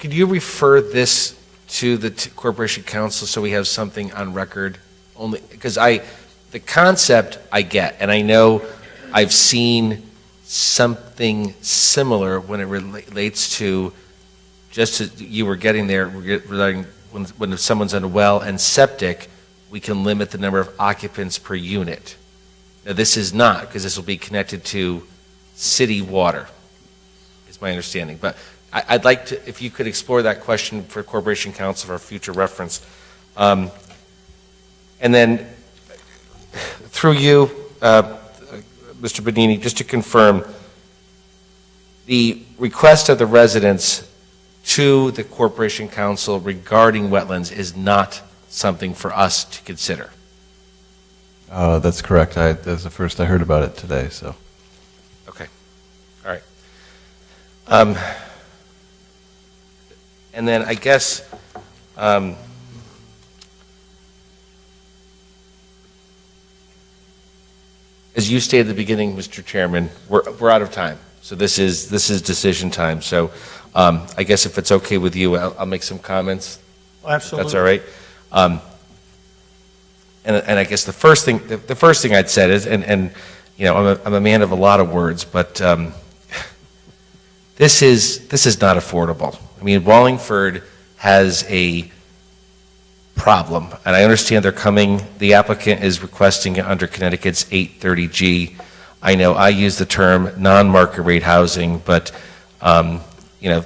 could you refer this to the Corporation Council so we have something on record? Only, because the concept I get, and I know I've seen something similar when it relates to, just as you were getting there, regarding when someone's on a well and septic, we can limit the number of occupants per unit. Now, this is not, because this will be connected to city water, is my understanding. But I'd like to, if you could explore that question for Corporation Council for future reference. And then, through you, Mr. Bonini, just to confirm, the request of the residents to the Corporation Council regarding wetlands is not something for us to consider. That's correct. That's the first I heard about it today, so. Okay, all right. And then I guess, as you stated at the beginning, Mr. Chairman, we're out of time. So this is decision time. So I guess if it's okay with you, I'll make some comments. Absolutely. That's all right. And I guess the first thing I'd said is, and you know, I'm a man of a lot of words, but this is not affordable. I mean, Wallingford has a problem, and I understand the applicant is requesting it under Connecticut's 830G. I know I use the term non-market rate housing, but, you know,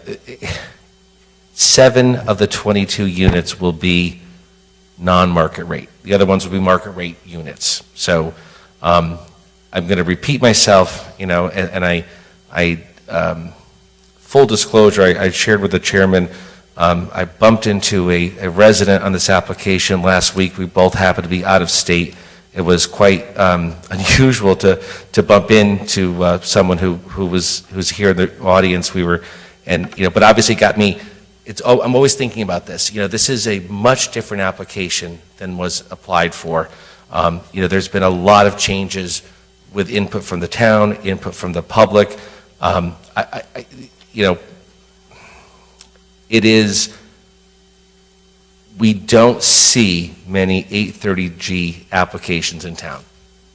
7 of the 22 units will be non-market rate. The other ones will be market rate units. So I'm going to repeat myself, you know, and I full disclosure, I shared with the chairman, I bumped into a resident on this application last week. We both happened to be out of state. It was quite unusual to bump into someone who's here in the audience. But obviously it got me. I'm always thinking about this. You know, this is a much different application than was applied for. You know, there's been a lot of changes with input from the town, input from the public. You know, we don't see many 830G applications in town.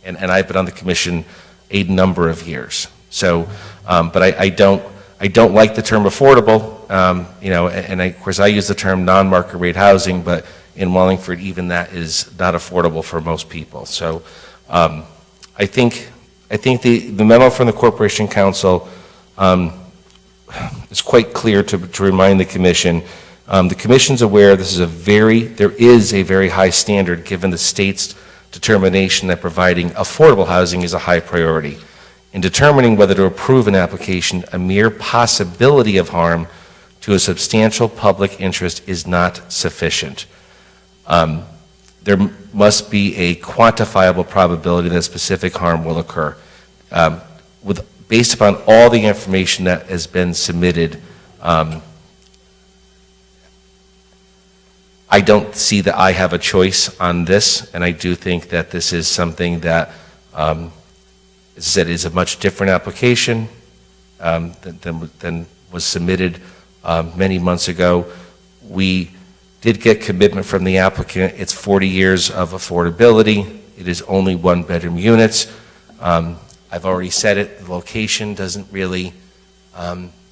And I've been on the commission a number of years. So, but I don't like the term affordable, you know, and of course I use the term non-market rate housing, but in Wallingford even that is not affordable for most people. So I think the memo from the Corporation Council is quite clear to remind the commission. The commission's aware there is a very high standard given the state's determination that providing affordable housing is a high priority. In determining whether to approve an application, a mere possibility of harm to a substantial public interest is not sufficient. There must be a quantifiable probability that specific harm will occur. Based upon all the information that has been submitted, I don't see that I have a choice on this, and I do think that this is something that, as I said, is a much different application than was submitted many months ago. We did get commitment from the applicant. It's 40 years of affordability. It is only one-bedroom units. I've already said it, the location doesn't really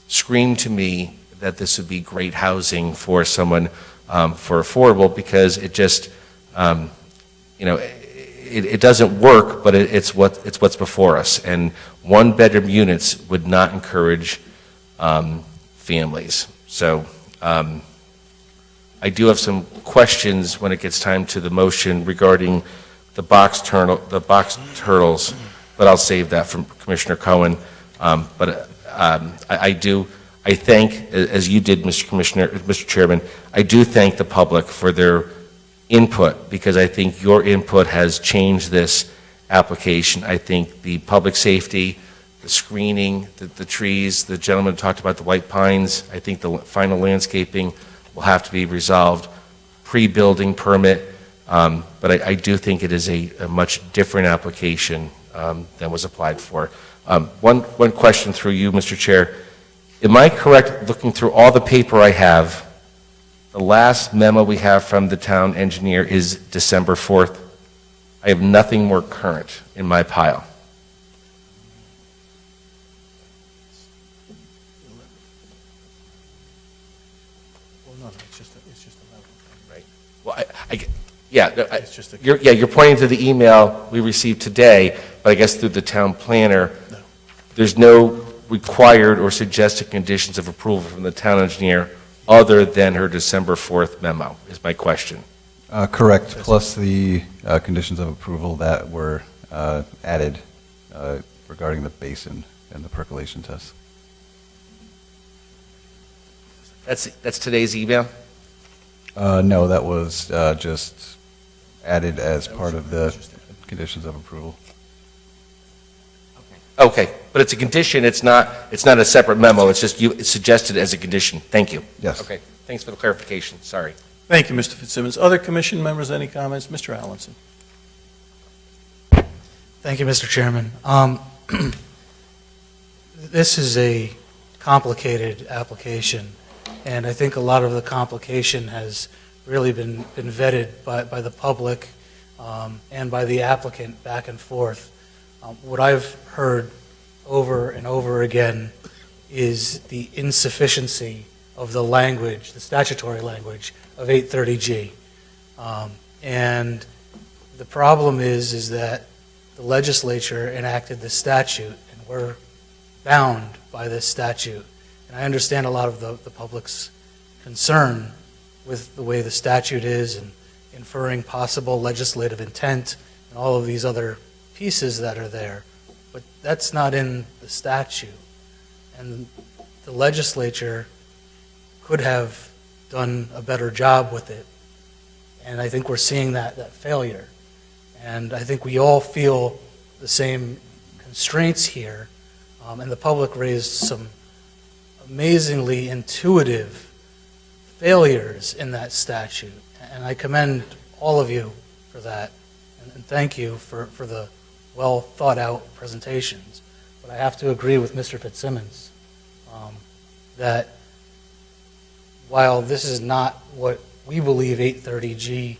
scream to me that this would be great housing for someone for affordable, because it just, you know, it doesn't work, but it's what's before us. And one-bedroom units would not encourage families. So I do have some questions when it gets time to the motion regarding the box turtles, but I'll save that from Commissioner Cohen. But I I thank, as you did, Mr. Chairman, I do thank the public for their input, because I think your input has changed this application. I think the public safety, the screening, the trees, the gentleman talked about the white pines, I think the final landscaping will have to be resolved pre-building permit, but I do think it is a much different application than was applied for. One question through you, Mr. Chair. Am I correct, looking through all the paper I have, the last memo we have from the town engineer is December 4th? I have nothing more current in my pile. Well, no, it's just 11. Right. Well, you're pointing to the email we received today, but I guess through the town planner, there's no required or suggested conditions of approval from the town engineer other than her December 4th memo, is my question. Correct, plus the conditions of approval that were added regarding the basin and the percolation test. That's today's email? No, that was just added as part of the conditions of approval. Okay, but it's a condition, it's not a separate memo, it's just it's suggested as a condition. Thank you. Yes. Okay, thanks for the clarification, sorry. Thank you, Mr. Fitzsimmons. Other commission members, any comments? Mr. Allenson. Thank you, Mr. Chairman. This is a complicated application, and I think a lot of the complication has really been vetted by the public and by the applicant back and forth. What I've heard over and over again is the insufficiency of the language, the statutory language of 830G. And the problem is that the legislature enacted this statute, and we're bound by this statute. And I understand a lot of the public's concern with the way the statute is and inferring possible legislative intent and all of these other pieces that are there, but that's not in the statute. And the legislature could have done a better job with it. And I think we're seeing that failure. And I think we all feel the same constraints here. And the public raised some amazingly intuitive failures in that statute. And I commend all of you for that. And thank you for the well thought out presentations. But I have to agree with Mr. Fitzsimmons that while this is not what we believe 830G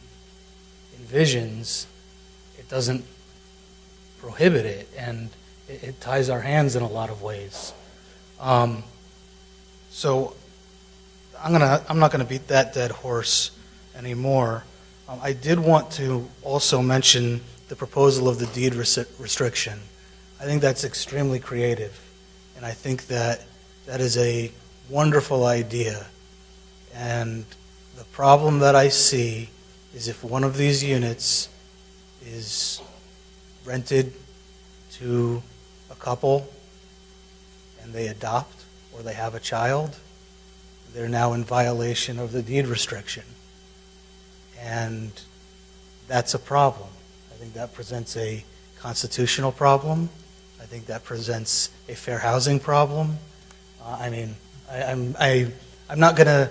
envisions, it doesn't prohibit it, and it ties our hands in a lot of ways. So I'm not gonna beat that dead horse anymore. I did want to also mention the proposal of the deed restriction. I think that's extremely creative, and I think that is a wonderful idea. And the problem that I see is if one of these units is rented to a couple and they adopt or they have a child, they're now in violation of the deed restriction. And that's a problem. I think that presents a constitutional problem. I think that presents a fair housing problem. I'm not going to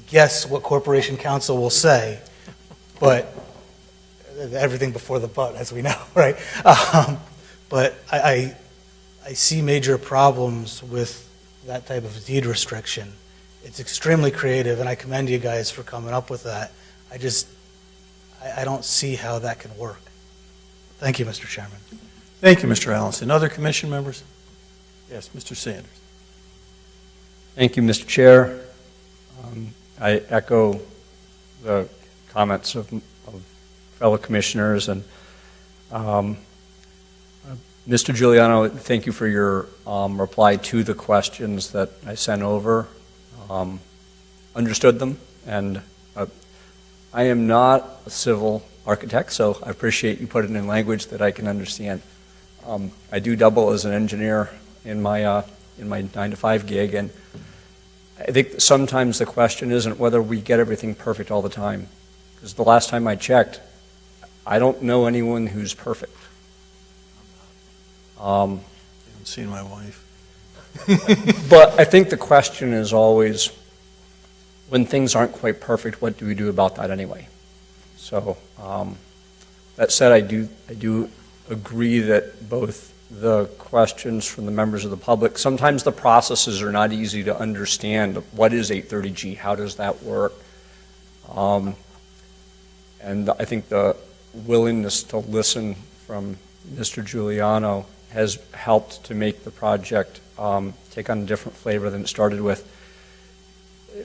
guess what Corporation Counsel will say, but everything before the but, as we know, right? But I see major problems with that type of deed restriction. It's extremely creative, and I commend you guys for coming up with that. I don't see how that can work. Thank you, Mr. Chairman. Thank you, Mr. Allenson. Other commission members? Yes, Mr. Sanders. Thank you, Mr. Chair. I echo the comments of fellow commissioners, and Mr. Giuliano, thank you for your reply to the questions that I sent over. Understood them, and I am not a civil architect, so I appreciate you putting it in language that I can understand. I do double as an engineer in my 9-to-5 gig, and I think sometimes the question isn't whether we get everything perfect all the time. Because the last time I checked, I don't know anyone who's perfect. I haven't seen my wife. But I think the question is always, when things aren't quite perfect, what do we do about that anyway? So, that said, I do agree that both the questions from the members of the public, sometimes the processes are not easy to understand. What is 830G? How does that work? And I think the willingness to listen from Mr. Giuliano has helped to make the project take on a different flavor than it started with.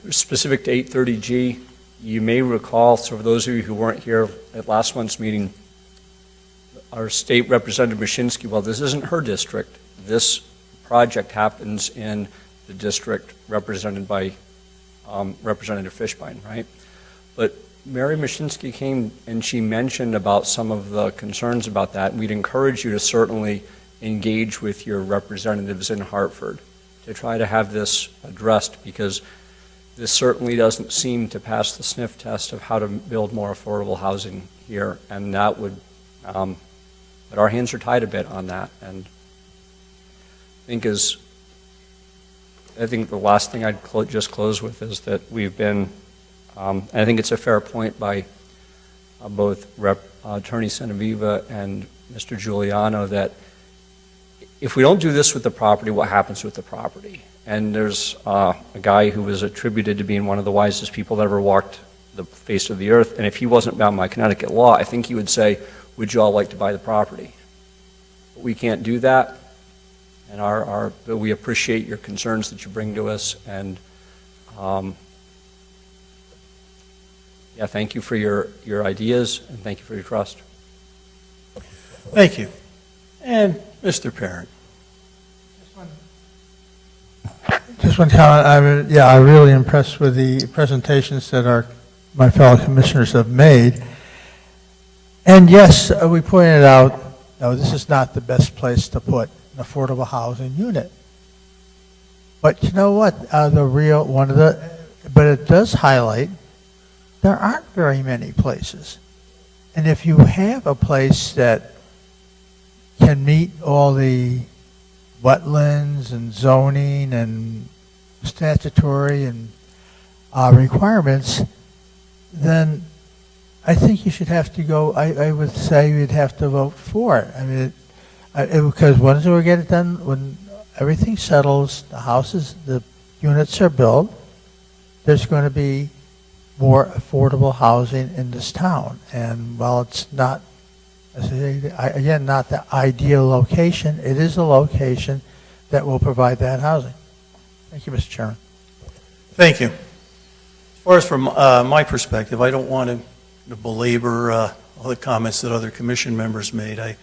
Specific to 830G, you may recall, so for those of you who weren't here at last month's meeting, our state representative Mashinsky, well, this isn't her district. This project happens in the district represented by Representative Fishbein, right? But Mary Mashinsky came and she mentioned about some of the concerns about that. We'd encourage you to certainly engage with your representatives in Hartford to try to have this addressed, because this certainly doesn't seem to pass the sniff test of how to build more affordable housing here, and that would, but our hands are tied a bit on that, and I think the last thing I'd just close with is that we've been, and I think it's a fair point by both Attorney Senaviva and Mr. Giuliano, that if we don't do this with the property, what happens with the property? And there's a guy who was attributed to being one of the wisest people that ever walked the face of the earth, and if he wasn't bound by Connecticut law, I think he would say, would you all like to buy the property? But we can't do that, and we appreciate your concerns that you bring to us, and yeah, thank you for your ideas, and thank you for your trust. Thank you. And Mr. Parent. Just one comment. I'm really impressed with the presentations that my fellow commissioners have made. And yes, we pointed out, no, this is not the best place to put an affordable housing unit. But you know what? But it does highlight there aren't very many places. And if you have a place that can meet all the wetlands and zoning and statutory and requirements, then I think you should have to go, I would say you'd have to vote for it. I mean, because once we get it done, when everything settles, the units are built, there's going to be more affordable housing in this town. And while it's not, again, not the ideal location, it is a location that will provide that housing. Thank you, Mr. Chairman. Thank you. As far as from my perspective, I don't want to belabor all the comments that other commission members made. I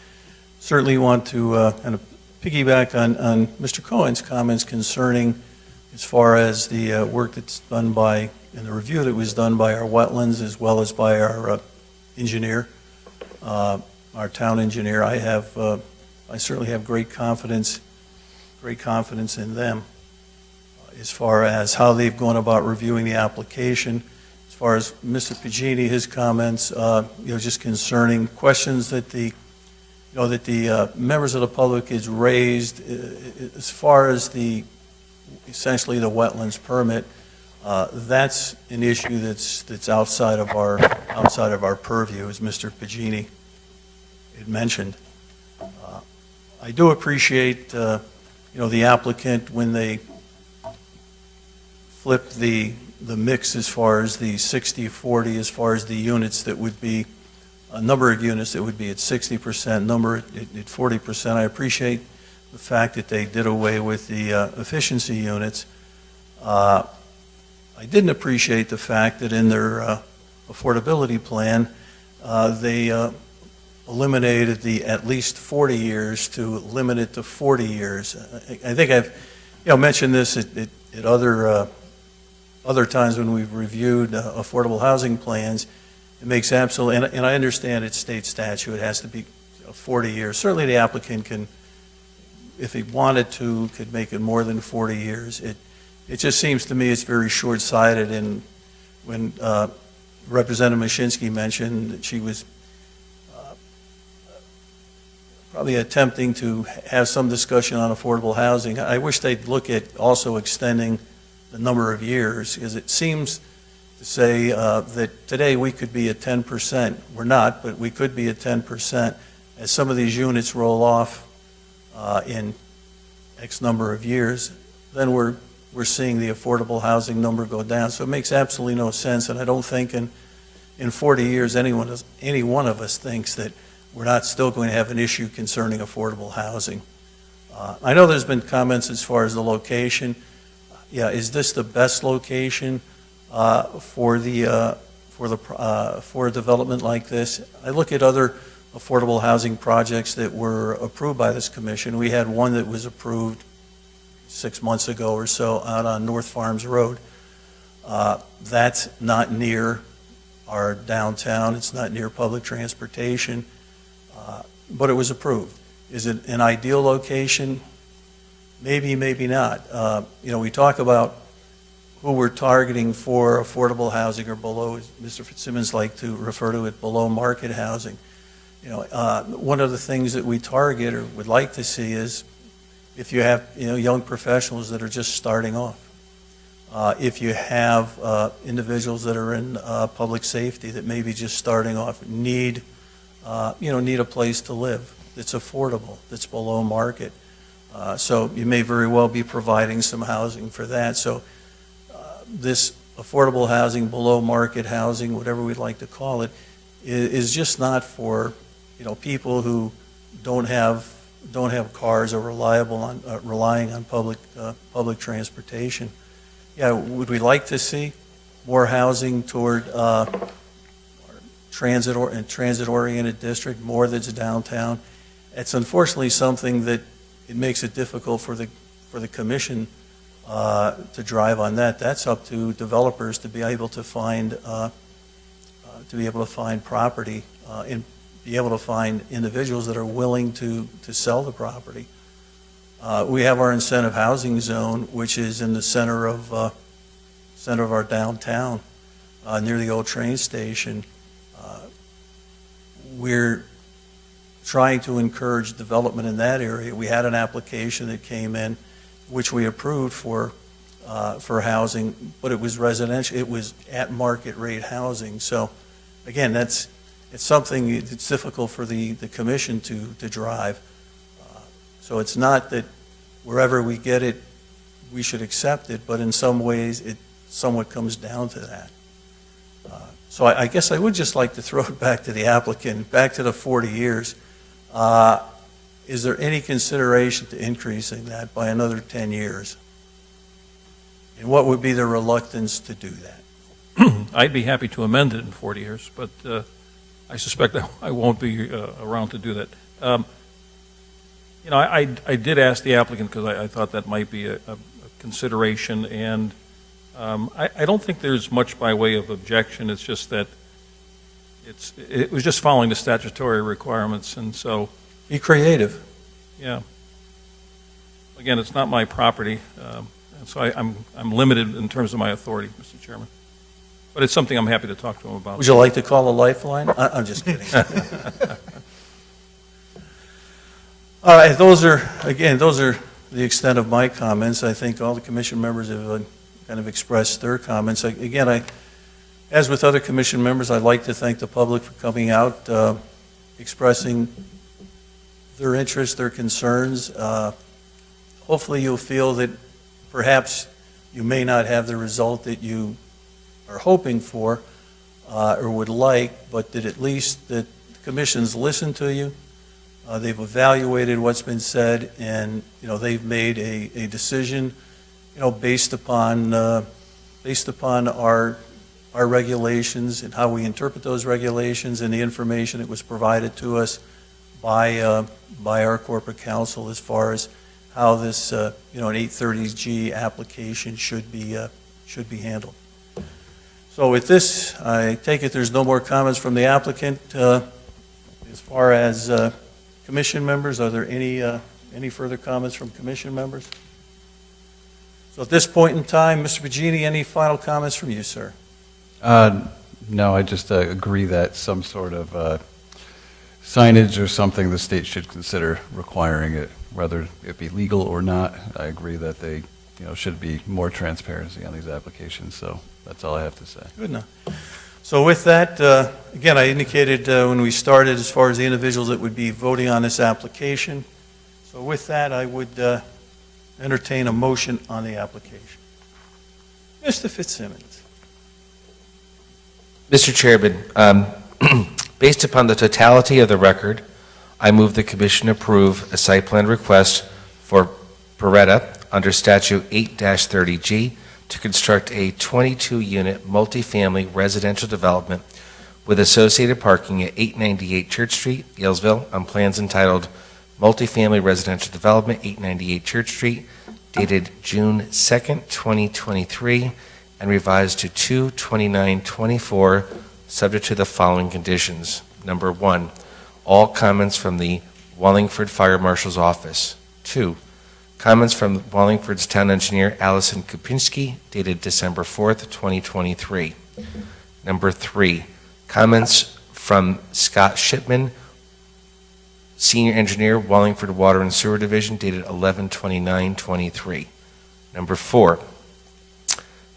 certainly want to kind of piggyback on Mr. Cohen's comments concerning as far as the work that's done by, and the review that was done by our wetlands as well as by our engineer, our town engineer. I certainly have great confidence in them as far as how they've gone about reviewing the application. As far as Mr. Pagini, his comments, just concerning questions that the members of the public has raised as far as essentially the wetlands permit. That's an issue that's outside of our purview, as Mr. Pagini had mentioned. I do appreciate the applicant when they flipped the mix as far as the 60-40, as far as the units that would be, a number of units that would be at 60%, number at 40%. I appreciate the fact that they did away with the efficiency units. I didn't appreciate the fact that in their affordability plan, they eliminated the at least 40 years to limit it to 40 years. I think I've mentioned this at other times when we've reviewed affordable housing plans. It makes absolutely, and I understand it's state statute, it has to be 40 years. Certainly the applicant can, if he wanted to, could make it more than 40 years. It it just seems to me it's very short-sighted, and when Representative Mashinsky mentioned that she was probably attempting to have some discussion on affordable housing, I wish they'd look at also extending the number of years, because it seems to say that today we could be at 10%. We're not, but we could be at 10%. As some of these units roll off in X number of years, then we're seeing the affordable housing number go down. So it makes absolutely no sense, and I don't think in 40 years any one of us thinks that we're not still going to have an issue concerning affordable housing. I know there's been comments as far as the location. Yeah, is this the best location for a development like this? I look at other affordable housing projects that were approved by this commission. We had one that was approved 6 months ago or so out on North Farms Road. That's not near our downtown. It's not near public transportation, but it was approved. Is it an ideal location? Maybe, maybe not. We talk about who we're targeting for affordable housing or below, as Mr. Fitzsimmons liked to refer to it, below market housing. One of the things that we target or would like to see is if you have young professionals that are just starting off, if you have individuals that are in public safety that may be just starting off, need a place to live that's affordable, that's below market. So you may very well be providing some housing for that. So this affordable housing, below market housing, whatever we'd like to call it, is just not for people who don't have cars or relying on public transportation. Yeah, would we like to see more housing toward transit-oriented district, more that's downtown? It's unfortunately something that it makes it difficult for the commission to drive on that. That's up to developers to be able to find property and be able to find individuals that are willing to sell the property. We have our incentive housing zone, which is in the center of our downtown, near the old train station. We're trying to encourage development in that area. We had an application that came in, which we approved for housing, but it was residential. It was at market rate housing. So, again, it's something that's difficult for the commission to drive. So it's not that wherever we get it, we should accept it, but in some ways it somewhat comes down to that. So I guess I would just like to throw it back to the applicant, back to the 40 years. Is there any consideration to increasing that by another 10 years? And what would be the reluctance to do that? I'd be happy to amend it in 40 years, but I suspect that I won't be around to do that. I did ask the applicant because I thought that might be a consideration, and I don't think there's much by way of objection. It's just that it was just following the statutory requirements, and so... Be creative. Yeah. Again, it's not my property, and so I'm limited in terms of my authority, Mr. Chairman. But it's something I'm happy to talk to him about. Would you like to call a lifeline? I'm just kidding. All right, those are the extent of my comments. I think all the commission members have kind of expressed their comments. Again, as with other commission members, I'd like to thank the public for coming out, expressing their interests, their concerns. Hopefully you'll feel that perhaps you may not have the result that you are hoping for or would like, but that at least the commission's listened to you. They've evaluated what's been said, and they've made a decision, based upon our regulations and how we interpret those regulations and the information that was provided to us by our corporate counsel as far as how this an 830G application should be handled. So with this, I take it there's no more comments from the applicant. As far as commission members, are there any further comments from commission members? So at this point in time, Mr. Bugini, any final comments from you, sir? No, I just agree that some sort of signage or something the state should consider requiring it, whether it be legal or not. I agree that they, should be more transparency on these applications, so that's all I have to say. Good enough. So with that, again, I indicated when we started as far as the individuals that would be voting on this application. So with that, I would entertain a motion on the application. Mr. Fitzsimmons. Mr. Chairman, based upon the totality of the record, I move the commission approve a site plan request for Beretta under statute 8-30G to construct a 22-unit multifamily residential development with associated parking at 898 Church Street, Yalesville, on plans entitled Multifamily Residential Development, 898 Church Street, dated June 2nd, 2023, and revised to 2/29/24, subject to the following conditions. Number 1, all comments from the Wallingford Fire Marshal's Office. 2, comments from Wallingford's Town Engineer Allison Kupinski, dated December 4th, 2023. Number 3, comments from Scott Shipman, Senior Engineer, Wallingford Water and Sewer Division, dated 11/29/23. Number 4,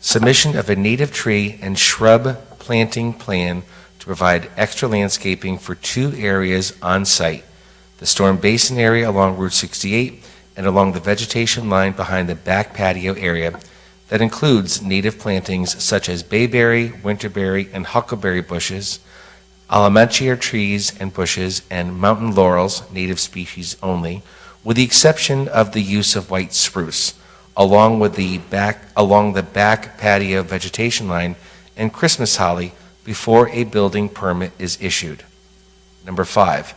submission of a native tree and shrub planting plan to provide extra landscaping for 2 areas on site: the storm basin area along Route 68 and along the vegetation line behind the back patio area that includes native plantings such as bayberry, winterberry, and huckleberry bushes, Alamantia trees and bushes, and mountain laurels, native species only, with the exception of the use of white spruce, along the back patio vegetation line, and Christmas holly before a building permit is issued. Number 5,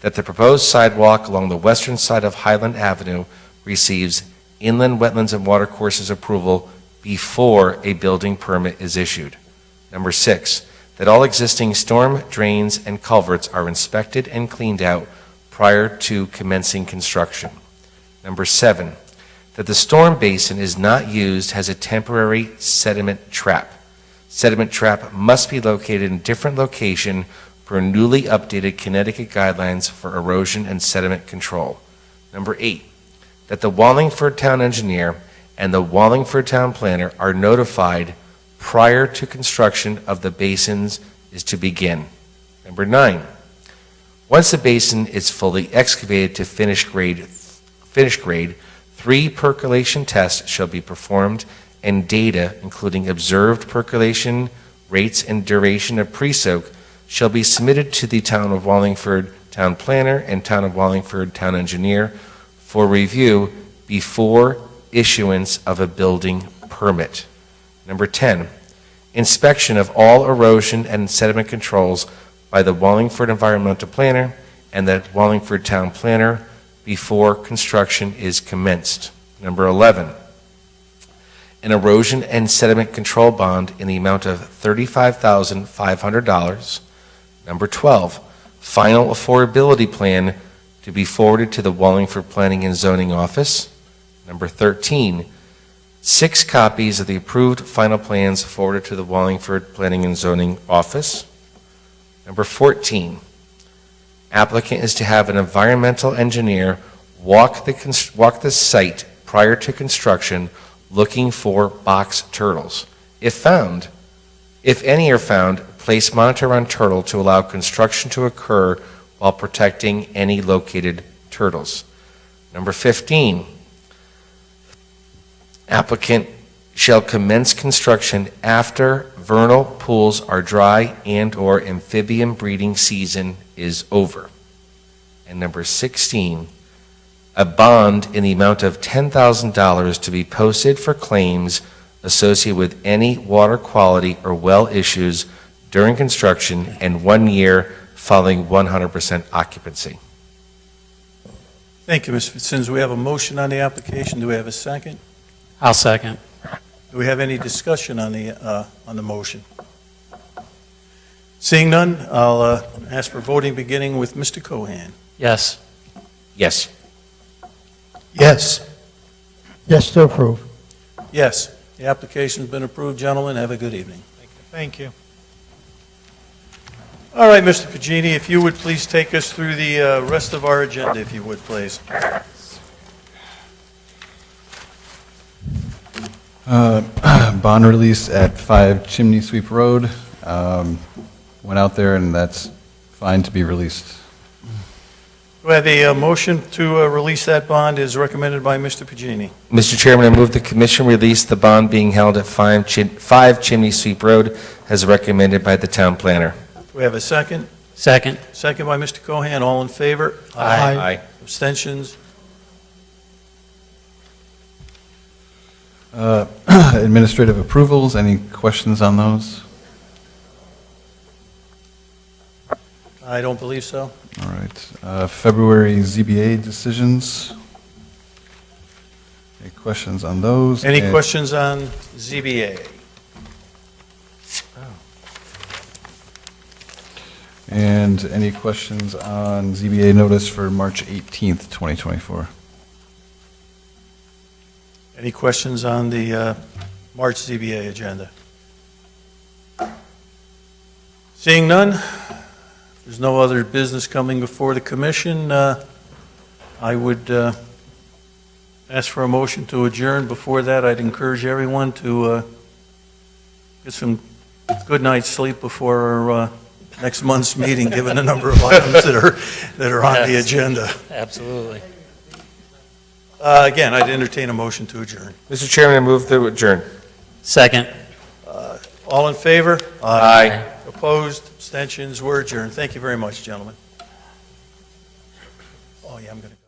that the proposed sidewalk along the western side of Highland Avenue receives inland wetlands and watercourses approval before a building permit is issued. Number 6, that all existing storm drains and culverts are inspected and cleaned out prior to commencing construction. Number 7, that the storm basin is not used as a temporary sediment trap. Sediment trap must be located in a different location per newly updated Connecticut guidelines for erosion and sediment control. Number 8, that the Wallingford Town Engineer and the Wallingford Town Planner are notified prior to construction of the basins is to begin. Number 9, once the basin is fully excavated to finish grade, 3 percolation tests shall be performed, and data, including observed percolation rates and duration of pre-soak, shall be submitted to the Town of Wallingford Town Planner and Town of Wallingford Town Engineer for review before issuance of a building permit. Number 10, inspection of all erosion and sediment controls by the Wallingford Environmental Planner and the Wallingford Town Planner before construction is commenced. Number 11, an erosion and sediment control bond in the amount of $35,500. Number 12, final affordability plan to be forwarded to the Wallingford Planning and Zoning Office. Number 13, 6 copies of the approved final plans forwarded to the Wallingford Planning and Zoning Office. Number 14, applicant is to have an environmental engineer walk the site prior to construction looking for box turtles. If any are found, place monitor on turtle to allow construction to occur while protecting any located turtles. Number 15, applicant shall commence construction after vernal pools are dry and/or amphibian breeding season is over. And number 16, a bond in the amount of $10,000 to be posted for claims associated with any water quality or well issues during construction and 1 year following 100% occupancy. Thank you, Mr. Fitzsimmons. We have a motion on the application. Do we have a second? I'll second. Do we have any discussion on the motion? Seeing none, I'll ask for voting, beginning with Mr. Cohan. Yes. Yes. Yes. Yes to approve. Yes, the application's been approved. Gentlemen, have a good evening. Thank you. All right, Mr. Pagini, if you would please take us through the rest of our agenda, if you would, please. Bond release at 5 Chimney Sweep Road. Went out there, and that's fine to be released. Do I have a motion to release that bond is recommended by Mr. Pagini? Mr. Chairman, I move the commission release the bond being held at 5 Chimney Sweep Road as recommended by the town planner. Do we have a second? Second. Second by Mr. Cohan. All in favor? Aye. Abstentions? Administrative approvals, any questions on those? I don't believe so. All right. February ZBA decisions. Any questions on those? Any And- questions on ZBA? And any questions on ZBA notice for March 18th, 2024? Any questions on the March ZBA agenda? Seeing none, if there's no other business coming before the commission, I would ask for a motion to adjourn. Before that, I'd encourage everyone to get some good night's sleep before our next month's meeting, given the number of items that are on the Yes. agenda. Absolutely. Again, I'd entertain a motion to adjourn. Mr. Chairman, I move to adjourn. Second. All in favor? Aye. Opposed? Abstentions? We're adjourned. Thank you very much, gentlemen. Oh, yeah, I'm going to...